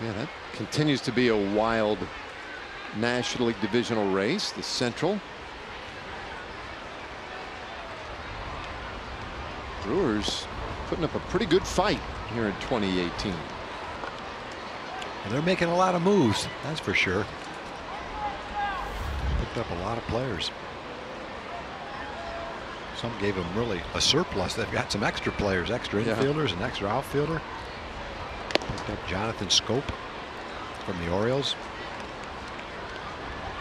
Yeah, that continues to be a wild National League divisional race, the Central. Brewers putting up a pretty good fight here in 2018. And they're making a lot of moves, that's for sure. Picked up a lot of players. Some gave them really a surplus. They've got some extra players, extra infielders, and extra outfielder. Picked up Jonathan Scope from the Orioles.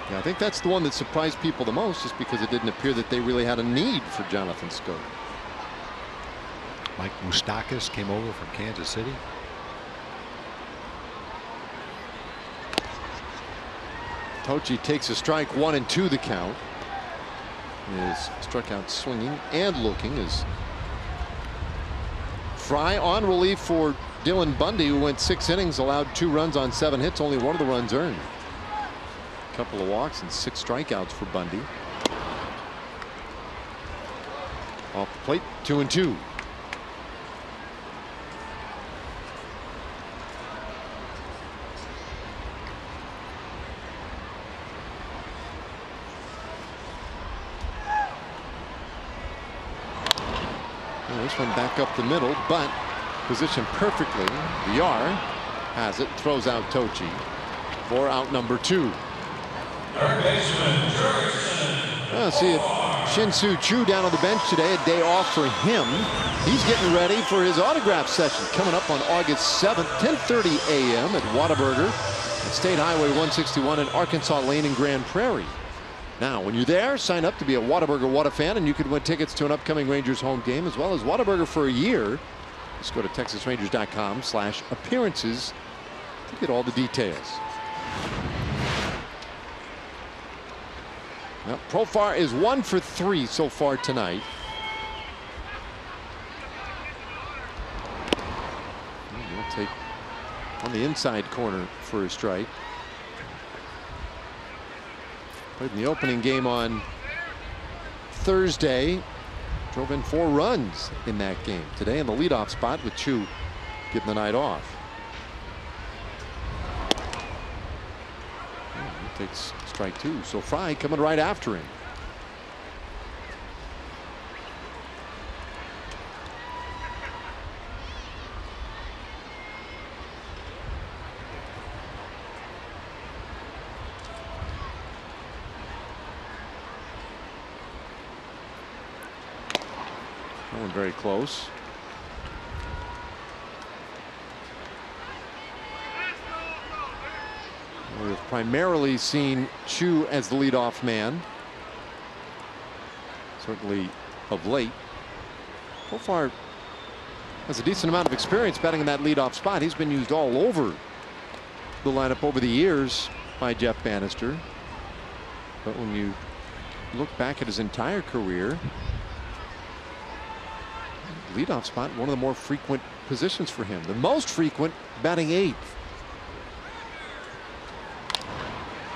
Yeah, I think that's the one that surprised people the most, just because it didn't appear that they really had a need for Jonathan Scope. Mike Moustakas came over from Kansas City. Tochi takes a strike, 1-2 the count. Is struck out swinging and looking as Fry on relief for Dylan Bundy, who went 6 innings, allowed 2 runs on 7 hits, only 1 of the runs earned. A couple of walks and 6 strikeouts for Bundy. Off the plate, 2-2. This one back up the middle, but positioned perfectly. VR has it, throws out Tochi for out number 2. Third baseman, Jurickson. See it. Shin-Soo Choo down on the bench today, a day off for him. He's getting ready for his autograph session coming up on August 7th, 10:30 a.m. at Whataburger at State Highway 161 in Arkansas Lane in Grand Prairie. Now, when you're there, sign up to be a Whataburger Whata fan, and you could win tickets to an upcoming Rangers home game, as well as Whataburger for a year. Just go to TexasRangers.com/appearances to get all the details. Well, Profar is 1 for 3 so far tonight. He'll take on the inside corner for a strike. Played in the opening game on Thursday. Drove in 4 runs in that game. Today in the leadoff spot with Choo getting the night off. He takes strike 2. So Fry coming right after him. Going very close. We've primarily seen Choo as the leadoff man. Certainly of late. Profar has a decent amount of experience batting in that leadoff spot. He's been used all over the lineup over the years by Jeff Bannister. But when you look back at his entire career, leadoff spot, one of the more frequent positions for him. The most frequent, batting 8th.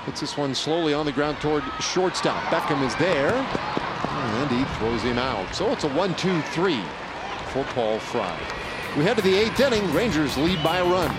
Puts this one slowly on the ground toward shortstop. Beckham is there, and he throws him out. So it's a 1-2-3 for Paul Fry. We head to the 8th inning. Rangers lead by a run.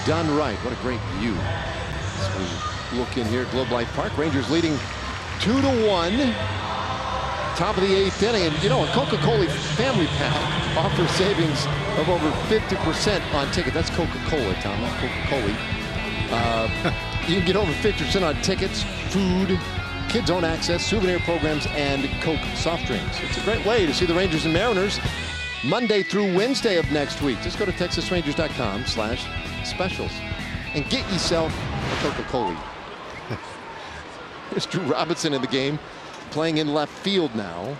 Done right. What a great view. As we look in here at Globe Life Park, Rangers leading 2-1. Top of the 8th inning, and you know, a Coca-Cola family pack offers savings of over 50% on tickets. That's Coca-Cola, Tom, not Coca-Cola. You can get over 50% on tickets, food, kids own access, souvenir programs, and Coke soft drinks. It's a great way to see the Rangers and Mariners Monday through Wednesday of next week. Just go to TexasRangers.com/specials and get yourself a Coca-Cola. There's Drew Robinson in the game, playing in left field now.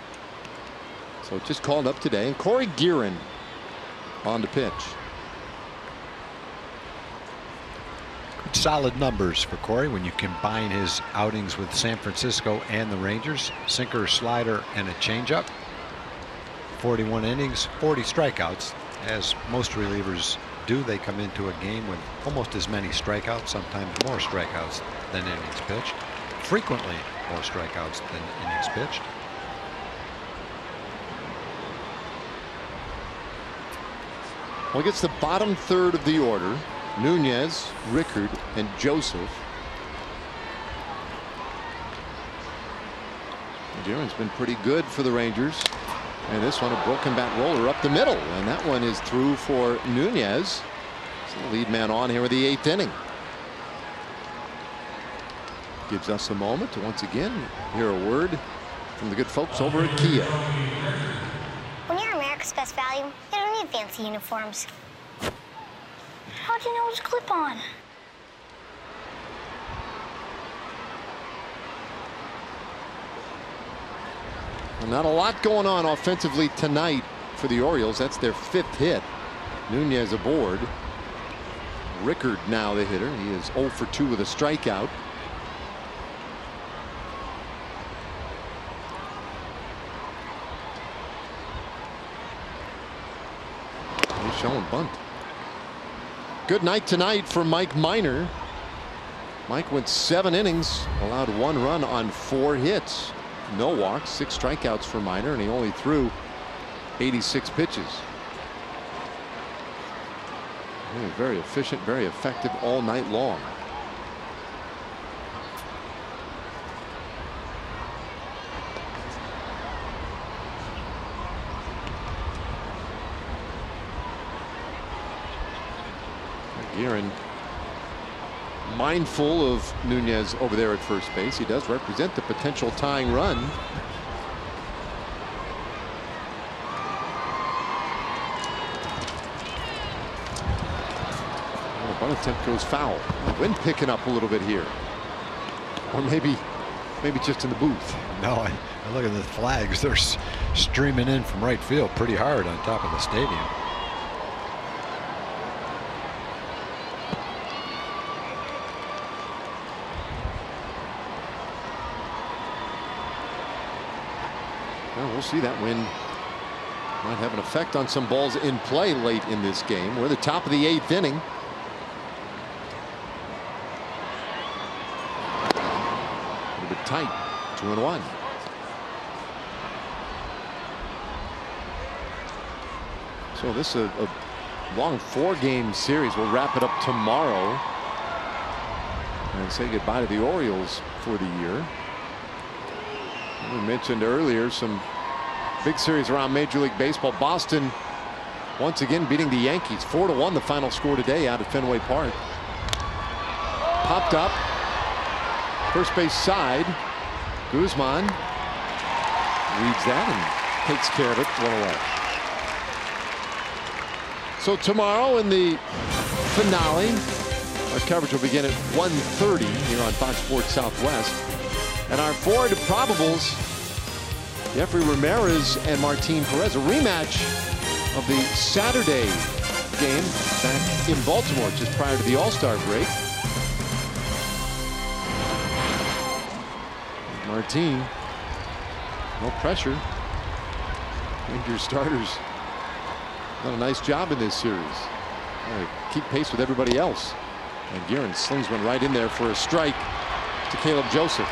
So just called up today. And Corey Guerin on the pitch. Good solid numbers for Corey when you combine his outings with San Francisco and the Rangers. Sinker, slider, and a changeup. 41 innings, 40 strikeouts. As most relievers do, they come into a game with almost as many strikeouts, sometimes more strikeouts than innings pitched. frequently more strikeouts than innings pitched. Well, against the bottom third of the order, Nunez, Rickard, and Joseph. Guerin's been pretty good for the Rangers. And this one, a broken bat roller up the middle. And that one is through for Nunez. He's the lead man on here with the 8th inning. Gives us a moment to once again hear a word from the good folks over at Kia. When you're America's Best Value, you don't need fancy uniforms. How'd you know it was clip-on? Well, not a lot going on offensively tonight for the Orioles. That's their 5th hit. Nunez aboard. Rickard now the hitter. He is 0 for 2 with a strikeout. He's showing bunt. Good night tonight for Mike Minor. Mike went 7 innings, allowed 1 run on 4 hits. No walks, 6 strikeouts for Minor, and he only threw 86 pitches. He was very efficient, very effective all night long. Guerin mindful of Nunez over there at first base. He does represent the potential tying run. The bunt attempt goes foul. Wind picking up a little bit here, or maybe just in the booth. No, I look at the flags. They're streaming in from right field pretty hard on top of the stadium. We'll see. That wind might have an effect on some balls in play late in this game. We're at the top of the 8th inning. A little bit tight. 2-1. So this is a long 4-game series. We'll wrap it up tomorrow and say goodbye to the Orioles for the year. We mentioned earlier some big series around Major League Baseball. Boston once again beating the Yankees 4-1, the final score today out at Fenway Park. Popped up first base side. Guzman reads that and takes care of it. 1 away. So tomorrow in the finale, our coverage will begin at 1:30 here on Fox Sports Southwest. And our Ford probables, Jeffrey Ramirez and Martin Perez, a rematch of the Saturday game back in Baltimore just prior to the All-Star break. Martin, no pressure. Rangers starters done a nice job in this series. Keep pace with everybody else. And Guerin slings one right in there for a strike to Caleb Joseph.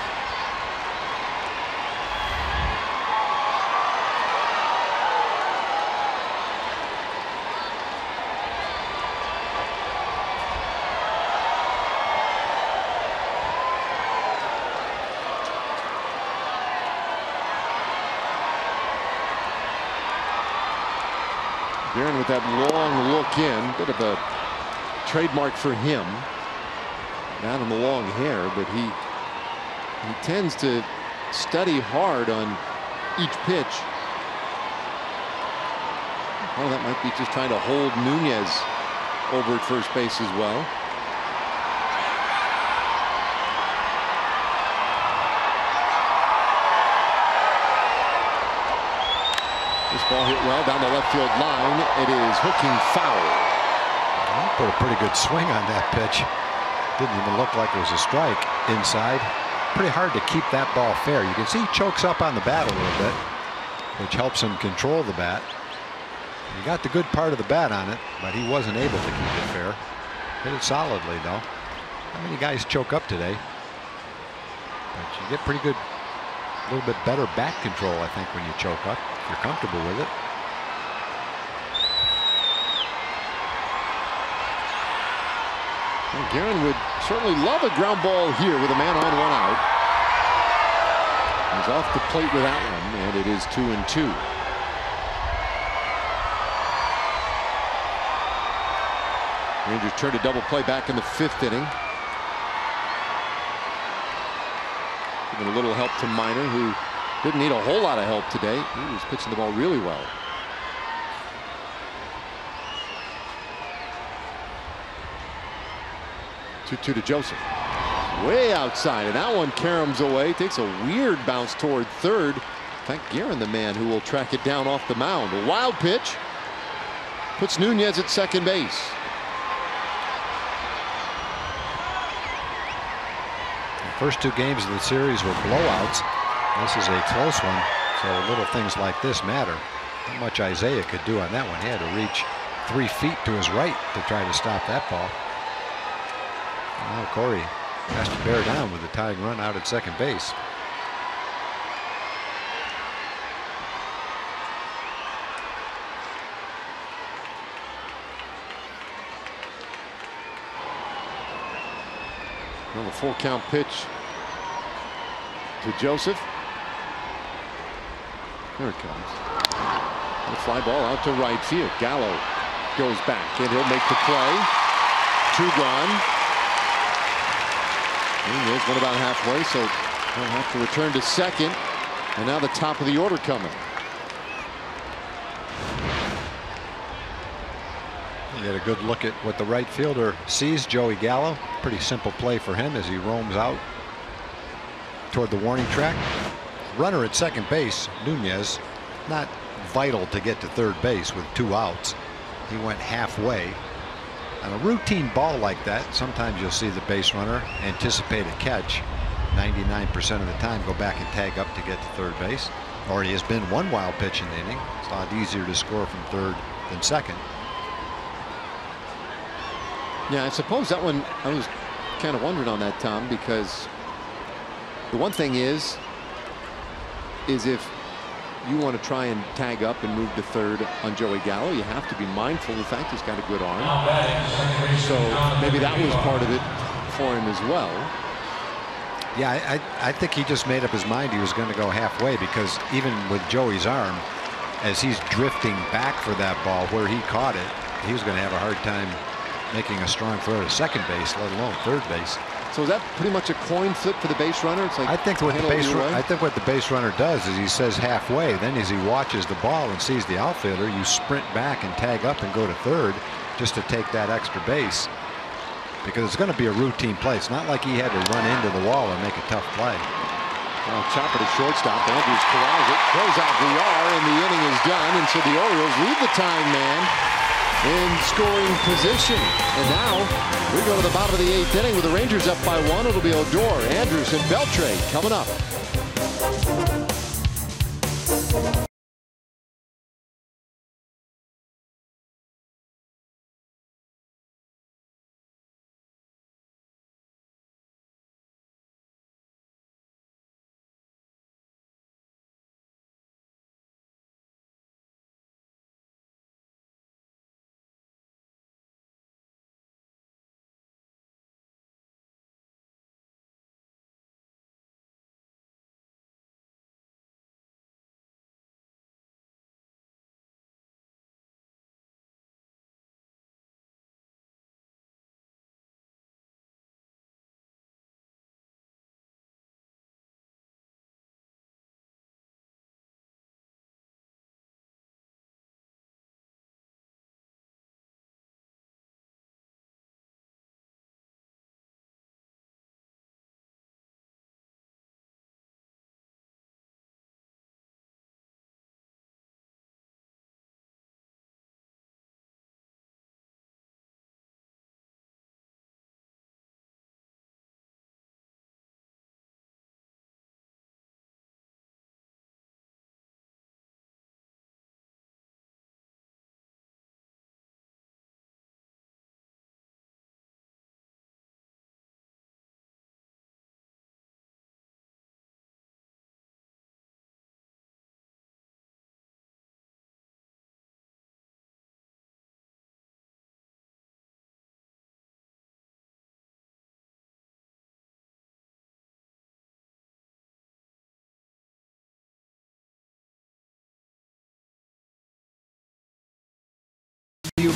Guerin with that long look in, bit of a trademark for him. Not in the long hair, but he tends to study hard on each pitch. Well, that might be just trying to hold Nunez over at first base as well. This ball hit well down the left field line. It is hooking foul. He put a pretty good swing on that pitch. Didn't even look like it was a strike inside. Pretty hard to keep that ball fair. You can see he chokes up on the bat a little bit, which helps him control the bat. He got the good part of the bat on it, but he wasn't able to keep it fair. Hit it solidly, though. How many guys choke up today? But you get pretty good, a little bit better bat control, I think, when you choke up. If you're comfortable with it. Well, Guerin would certainly love a ground ball here with a man on, one out. He's off the plate with that one, and it is 2-2. Rangers turn to double play back in the 5th inning. Giving a little help to Minor, who didn't need a whole lot of help today. He was pitching the ball really well. Two to Joseph. Way outside, and that one caroms away. Takes a weird bounce toward third. In fact, Guerin, the man who will track it down off the mound. A wild pitch. Puts Nunez at second base. The first 2 games of the series were blowouts. This is a close one, so little things like this matter. Not much Isaiah could do on that one. He had to reach 3 feet to his right to try to stop that ball. Now Corey has to bear down with the tying run out at second base. Well, the full count pitch to Joseph. There it comes. The fly ball out to right field. Gallo goes back, and he'll make the play. 2 gone. Nunez went about halfway, so he'll have to return to second. And now the top of the order coming. You get a good look at what the right fielder sees. Joey Gallo. Pretty simple play for him as he roams out toward the warning track. Runner at second base, Nunez, not vital to get to third base with 2 outs. He went halfway. On a routine ball like that, sometimes you'll see the base runner anticipate a catch. 99% of the time go back and tag up to get to third base. Already has been 1 wild pitch in the inning. It's a lot easier to score from third than second. Yeah, I suppose that one, I was kind of wondering on that, Tom, because the one thing is if you want to try and tag up and move to third on Joey Gallo, you have to be mindful of the fact he's got a good arm. So maybe that was part of it for him as well. Yeah, I think he just made up his mind he was going to go halfway, because even with Joey's arm, as he's drifting back for that ball where he caught it, he was going to have a hard time making a strong throw to second base, let alone third base. So is that pretty much a coin flip for the base runner? It's like, I think what the base runner does is he says halfway. Then as he watches the ball and sees the outfielder, you sprint back and tag up and go to third just to take that extra base, because it's going to be a routine play. It's not like he had to run into the wall and make a tough play. Well, chopper to shortstop. Andrews corrals it, throws out VR, and the inning is done. And so the Orioles leave the tying man in scoring position. And now we go to the bottom of the 8th inning with the Rangers up by 1. It'll be Odor, Andrews, and Beltre coming up.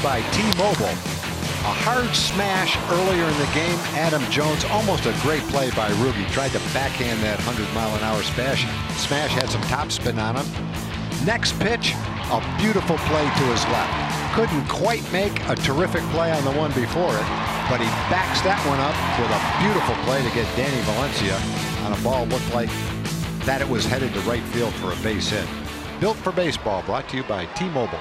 by T-Mobile. A hard smash earlier in the game. Adam Jones, almost a great play by Ruge. Tried to backhand that 100-mile-an-hour smash. Had some topspin on him. Next pitch, a beautiful play to his left. Couldn't quite make a terrific play on the one before it, but he backs that one up with a beautiful play to get Danny Valencia on a ball looked like that it was headed to right field for a base hit. Built for Baseball, brought to you by T-Mobile.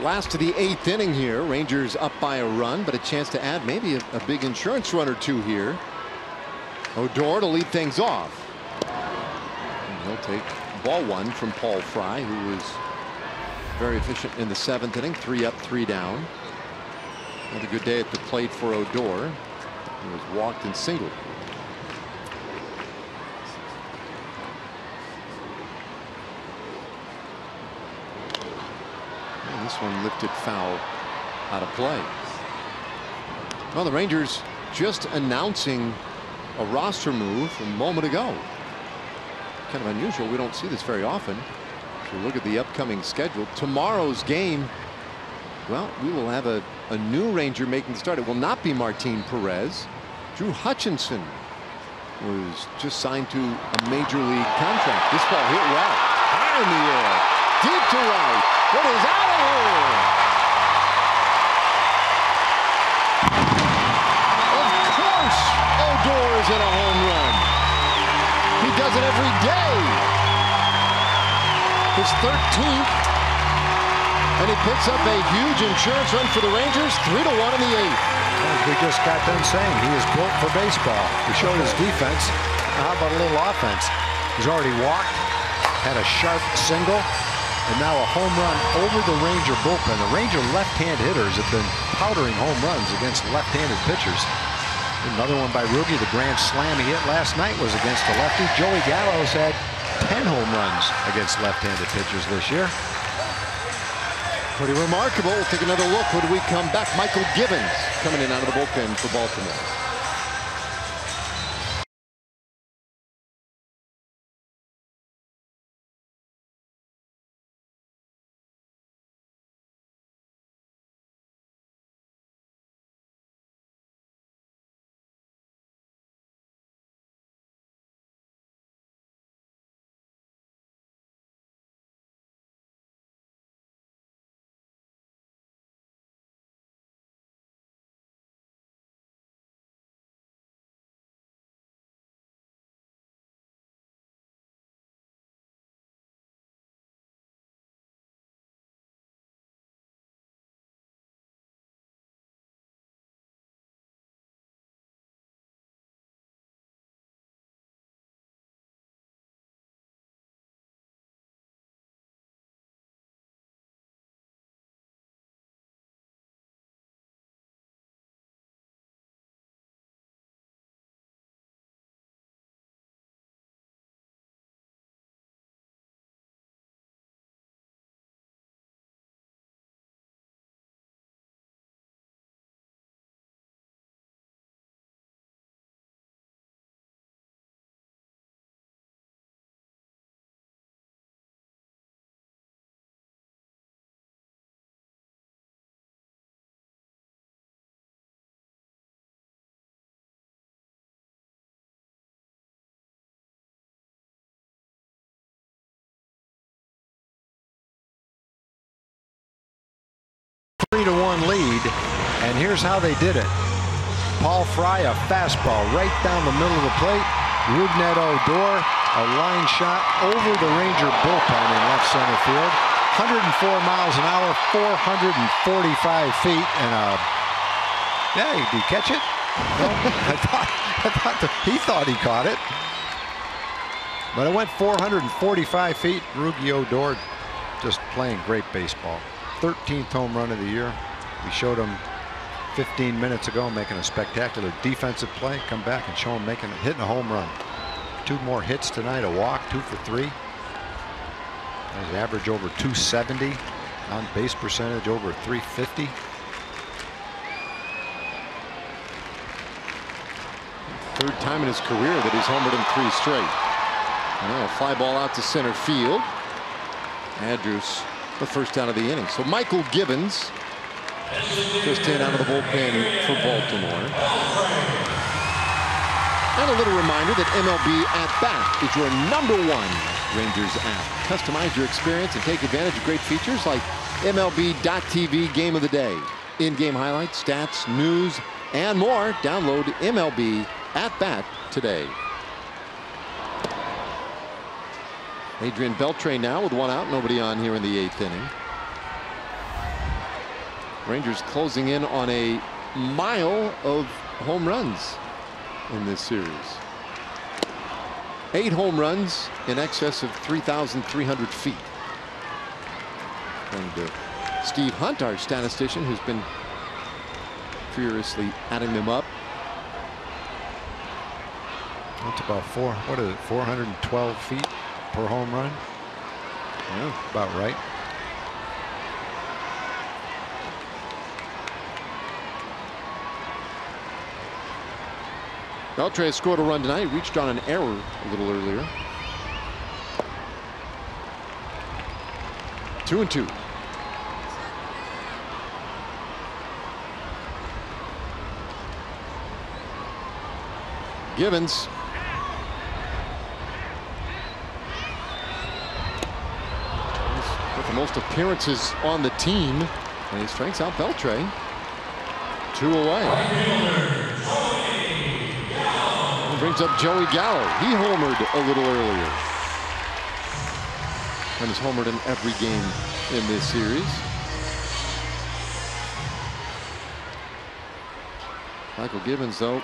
Last of the 8th inning here. Rangers up by a run, but a chance to add maybe a big insurance run or two here. Odor to lead things off. And he'll take ball 1 from Paul Fry, who was very efficient in the 7th inning. 3 up, 3 down. Another good day at the plate for Odor. He was walked and singled. And this one lifted foul out of play. Well, the Rangers just announcing a roster move a moment ago. Kind of unusual. We don't see this very often. If you look at the upcoming schedule, tomorrow's game, well, we will have a new Ranger making the start. It will not be Martin Perez. Drew Hutchinson was just signed to a major league contract. This ball hit well. High in the air. Deep to right. It is out of here. Of course, Odor is in a home run. He does it every day. His 13th. And he picks up a huge insurance run for the Rangers. 3-1 in the 8th. As we just got done saying, he is built for baseball. He showed his defense. Now how about a little offense? He's already walked, had a sharp single, and now a home run over the Ranger bullpen. The Ranger left-hand hitters have been powdering home runs against left-handed pitchers. Another one by Ruge. The grand slam he hit last night was against a lefty. Joey Gallo's had 10 home runs against left-handed pitchers this year. Pretty remarkable. We'll take another look when we come back. Michael Gibbons coming in out of the bullpen for Baltimore. A 3-1 lead, and here's how they did it. Paul Fry, a fastball right down the middle of the plate. Rougned Odor, a line shot over the Ranger bullpen in left center field. 104 miles an hour, 445 feet, and yeah, did he catch it? No, he thought he caught it. But it went 445 feet. Rougned Odor just playing great baseball. 13th home run of the year. We showed him 15 minutes ago making a spectacular defensive play. Come back and show him hitting a home run. 2 more hits tonight, a walk, 2 for 3. His average over 270. On base percentage over 350. Third time in his career that he's homered in 3 straight. Now a fly ball out to center field. Andrews, the first out of the inning. So Michael Gibbons just in out of the bullpen for Baltimore. And a little reminder that MLB At Bat is your #1 Rangers app. Customize your experience and take advantage of great features like MLB.TV Game of the Day, in-game highlights, stats, news, and more. Download MLB At Bat today. Adrian Beltre now with 1 out, nobody on here in the 8th inning. Rangers closing in on a mile of home runs in this series. 8 home runs in excess of 3,300 feet. And Steve Hunt, our statistician, who's been furiously adding them up. That's about 412 feet per home run. Yeah, about right. Beltre has scored a run tonight. He reached on an error a little earlier. 2-2. Gibbons. He's got the most appearances on the team, and he strikes out Beltre. 2 away. Brings up Joey Gallo. He homered a little earlier. And has homered in every game in this series. Michael Gibbons, though,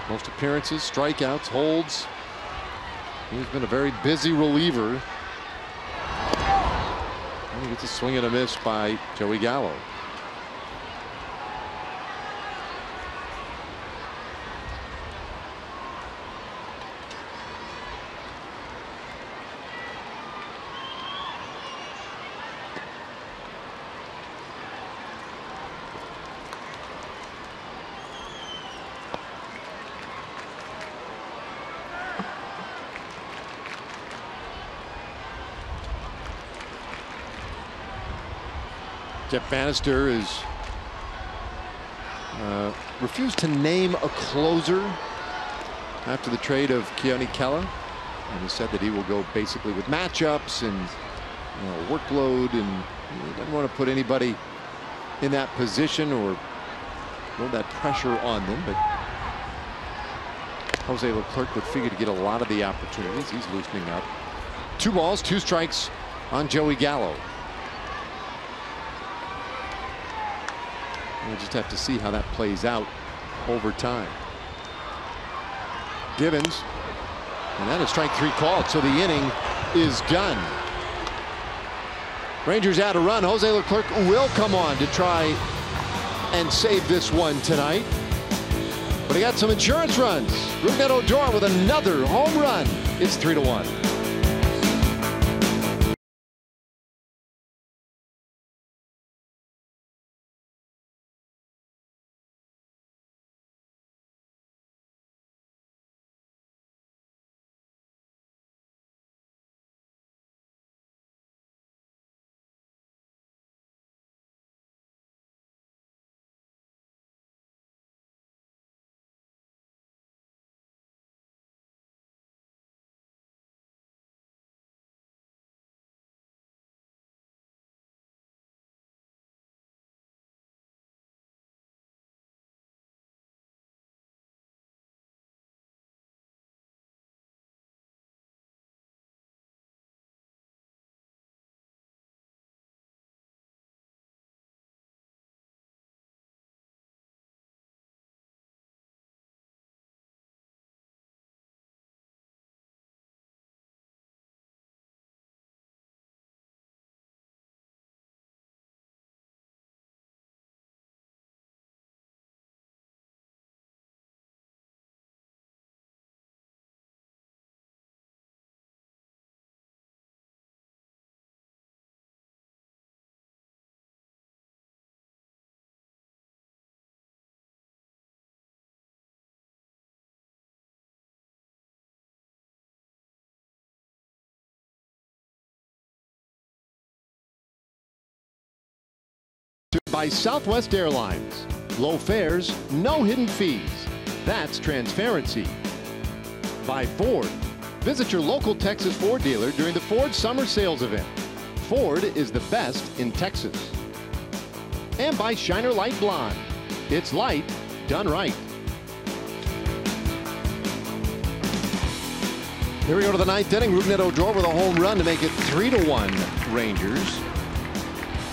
most appearances, strikeouts, holds. He's been a very busy reliever. And he gets a swing and a miss by Joey Gallo. Jeff Bannister is refused to name a closer after the trade of Keone Kela, and he said that he will go basically with matchups and workload, and he doesn't want to put anybody in that position or load that pressure on them. But Jose Leclerc would figure to get a lot of the opportunities. He's loosening up. 2 balls, 2 strikes on Joey Gallo. We'll just have to see how that plays out over time. Gibbons, and that is strike 3 called, so the inning is done. Rangers add a run. Jose Leclerc will come on to try and save this one tonight. But he got some insurance runs. Rougned Odor with another home run. It's 3-1. by Southwest Airlines. Low fares, no hidden fees. That's transparency. By Ford. Visit your local Texas Ford dealer during the Ford Summer Sales Event. Ford is the best in Texas. And by Shiner Light Blonde. It's light done right. Here we go to the ninth inning. Rougned Odor with a home run to make it 3-1 Rangers.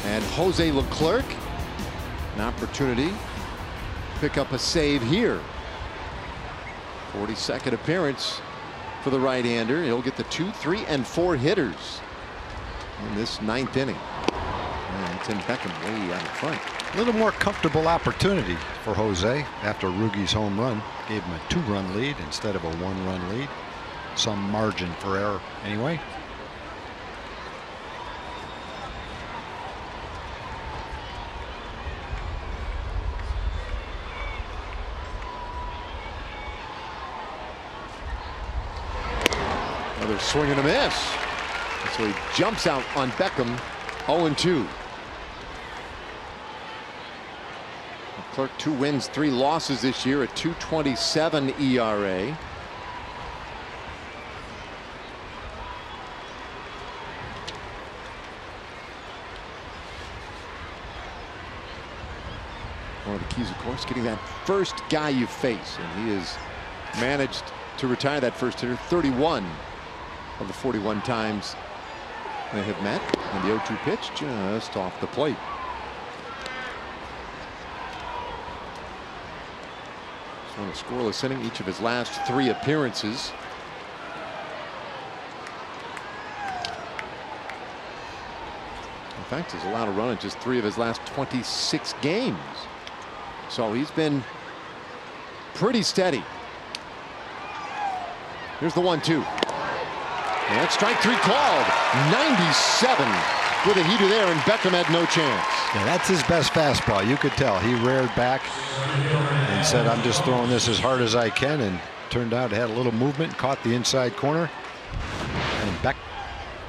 And Jose Leclerc, an opportunity to pick up a save here. 42nd appearance for the right-hander. He'll get the 2, 3, and 4 hitters in this ninth inning. And Tim Beckham way out in front. A little more comfortable opportunity for Jose after Rugi's home run. Gave him a 2-run lead instead of a 1-run lead. Some margin for error anyway. Another swing and a miss. So he jumps out on Beckham. 0-2. Leclerc 2 wins, 3 losses this year, a 2.27 ERA. One of the keys, of course, getting that first guy you face, and he has managed to retire that first hitter 31 of the 41 times they have met. And the 0-2 pitch just off the plate. So in a scoreless inning, each of his last 3 appearances. In fact, he's allowed a run in just 3 of his last 26 games. So he's been pretty steady. Here's the 1-2. And that's strike 3 called. 97 with a heater there, and Beckham had no chance. Yeah, that's his best fastball. You could tell he reared back and said, I'm just throwing this as hard as I can, and turned out it had a little movement, caught the inside corner. And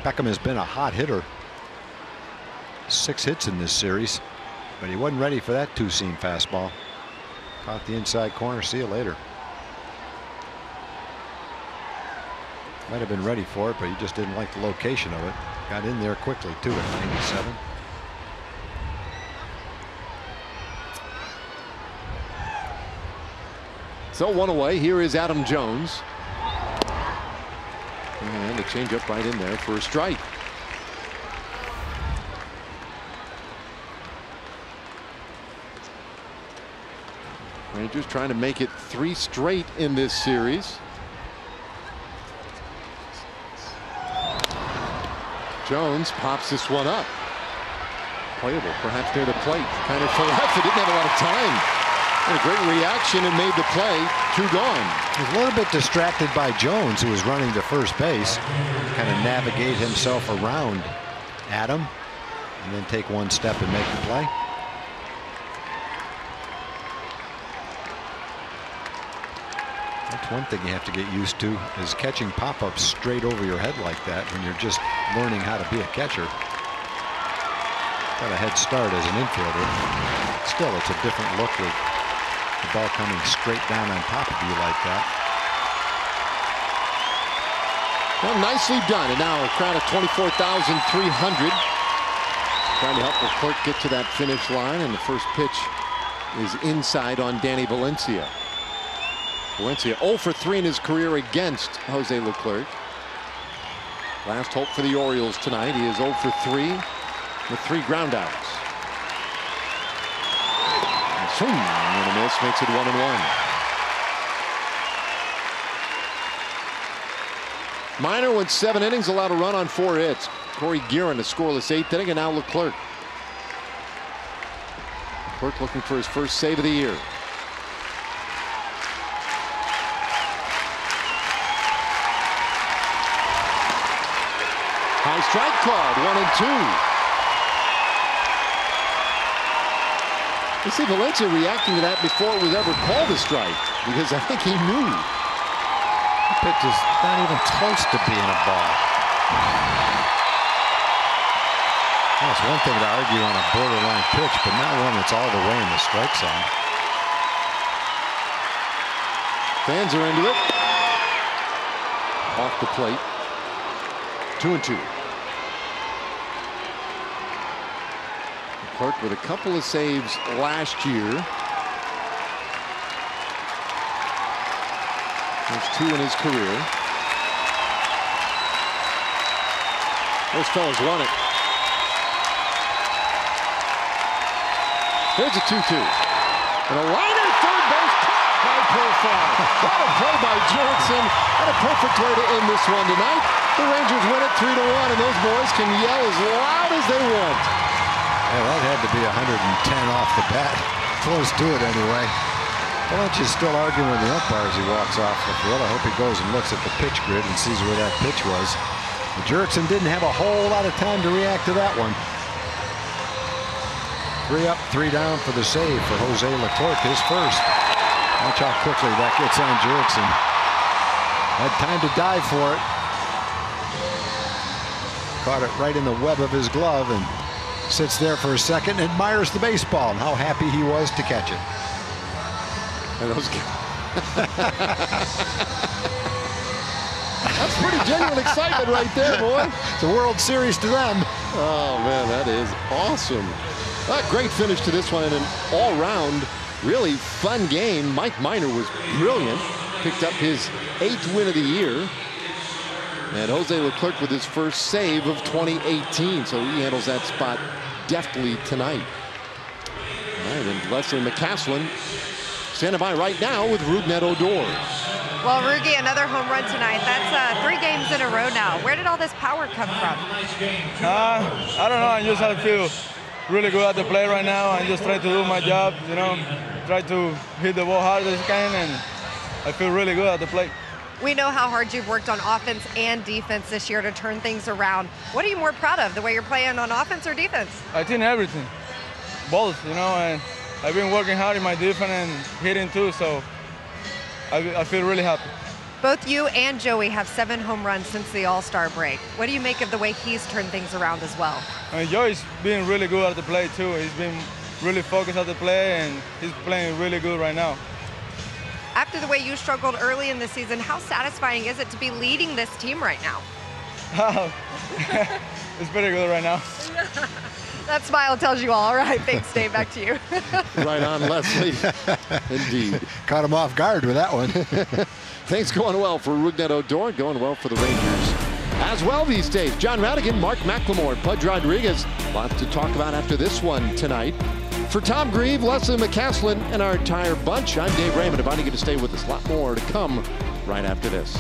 Beckham has been a hot hitter. 6 hits in this series, but he wasn't ready for that 2-seam fastball. Caught the inside corner. See you later. Might have been ready for it, but he just didn't like the location of it. Got in there quickly too at 97. So 1 away. Here is Adam Jones. And a changeup right in there for a strike. Rangers trying to make it 3 straight in this series. Jones pops this one up. Playable, perhaps near the plate. Kind of for left. It didn't have a lot of time. And a great reaction and made the play. 2 gone. He was a little bit distracted by Jones, who was running to first base. Kind of navigate himself around Adam, and then take 1 step and make the play. That's one thing you have to get used to, is catching pop-ups straight over your head like that when you're just learning how to be a catcher. Got a head start as an infielder. Still, it's a different look with the ball coming straight down on top of you like that. Well, nicely done. And now a crowd of 24,300 trying to help Leclerc get to that finish line. And the first pitch is inside on Danny Valencia. Valencia 0 for 3 in his career against Jose Leclerc. Last hope for the Orioles tonight. He is 0 for 3 with 3 groundouts. And a miss makes it 1-1. Minor went 7 innings, allowed a run on 4 hits. Corey Guerin, a scoreless 8th inning, and now Leclerc. Leclerc looking for his first save of the year. High strike called, 1-2. You see Valencia reacting to that before it was ever called a strike, because I think he knew. The pitch is not even close to being a ball. Well, it's one thing to argue on a borderline pitch, but not one that's all the way in the strike zone. Fans are into it. Off the plate. 2-2. Clark with a couple of saves last year. There's 2 in his career. Those fellas want it. Here's a 2-2. And a liner at third base. High profile. What a play by Jurickson. And a perfect way to end this one tonight. The Rangers win it 3-1, and those boys can yell as loud as they want. Yeah, that had to be 110 off the bat. Close to it anyway. Why don't you still arguing with the umpire as he walks off the field? I hope he goes and looks at the pitch grid and sees where that pitch was. But Jurickson didn't have a whole lot of time to react to that one. 3 up, 3 down for the save for Jose Leclerc, his first. Watch how quickly that gets on Jurickson. Had time to dive for it. Caught it right in the web of his glove and sits there for a second and admires the baseball and how happy he was to catch it. And those That's pretty genuine excitement right there, boy. It's a World Series to them. Oh, man, that is awesome. A great finish to this one, and an all-round, really fun game. Mike Minor was brilliant. Picked up his 8th win of the year. And Jose Leclerc with his first save of 2018, so he handles that spot deftly tonight. All right, and Leslie McCaslin standing by right now with Rougned Odor. Well, Rugi, another home run tonight. That's 3 games in a row now. Where did all this power come from? I don't know. I just have to feel really good at the plate right now. I just try to do my job, you know, try to hit the ball hard as I can, and I feel really good at the plate. We know how hard you've worked on offense and defense this year to turn things around. What are you more proud of, the way you're playing on offense or defense? I think everything, both, you know, and I've been working hard in my defense and hitting too, so I feel really happy. Both you and Joey have 7 home runs since the All-Star break. What do you make of the way he's turned things around as well? I mean, Joey's been really good at the plate too. He's been really focused at the play, and he's playing really good right now. After the way you struggled early in the season, how satisfying is it to be leading this team right now? It's pretty good right now. That smile tells you all. All right, thanks, Dave. Back to you. Right on, Leslie. Indeed. Caught him off guard with that one. Things going well for Rougned Odor, going well for the Rangers as well these days. John Radigan, Mark McLemore, Pudge Rodriguez. Lots to talk about after this one tonight. For Tom Grieve, Leslie McCaslin, and our entire bunch, I'm Dave Raymond. Inviting you to stay with us. A lot more to come right after this.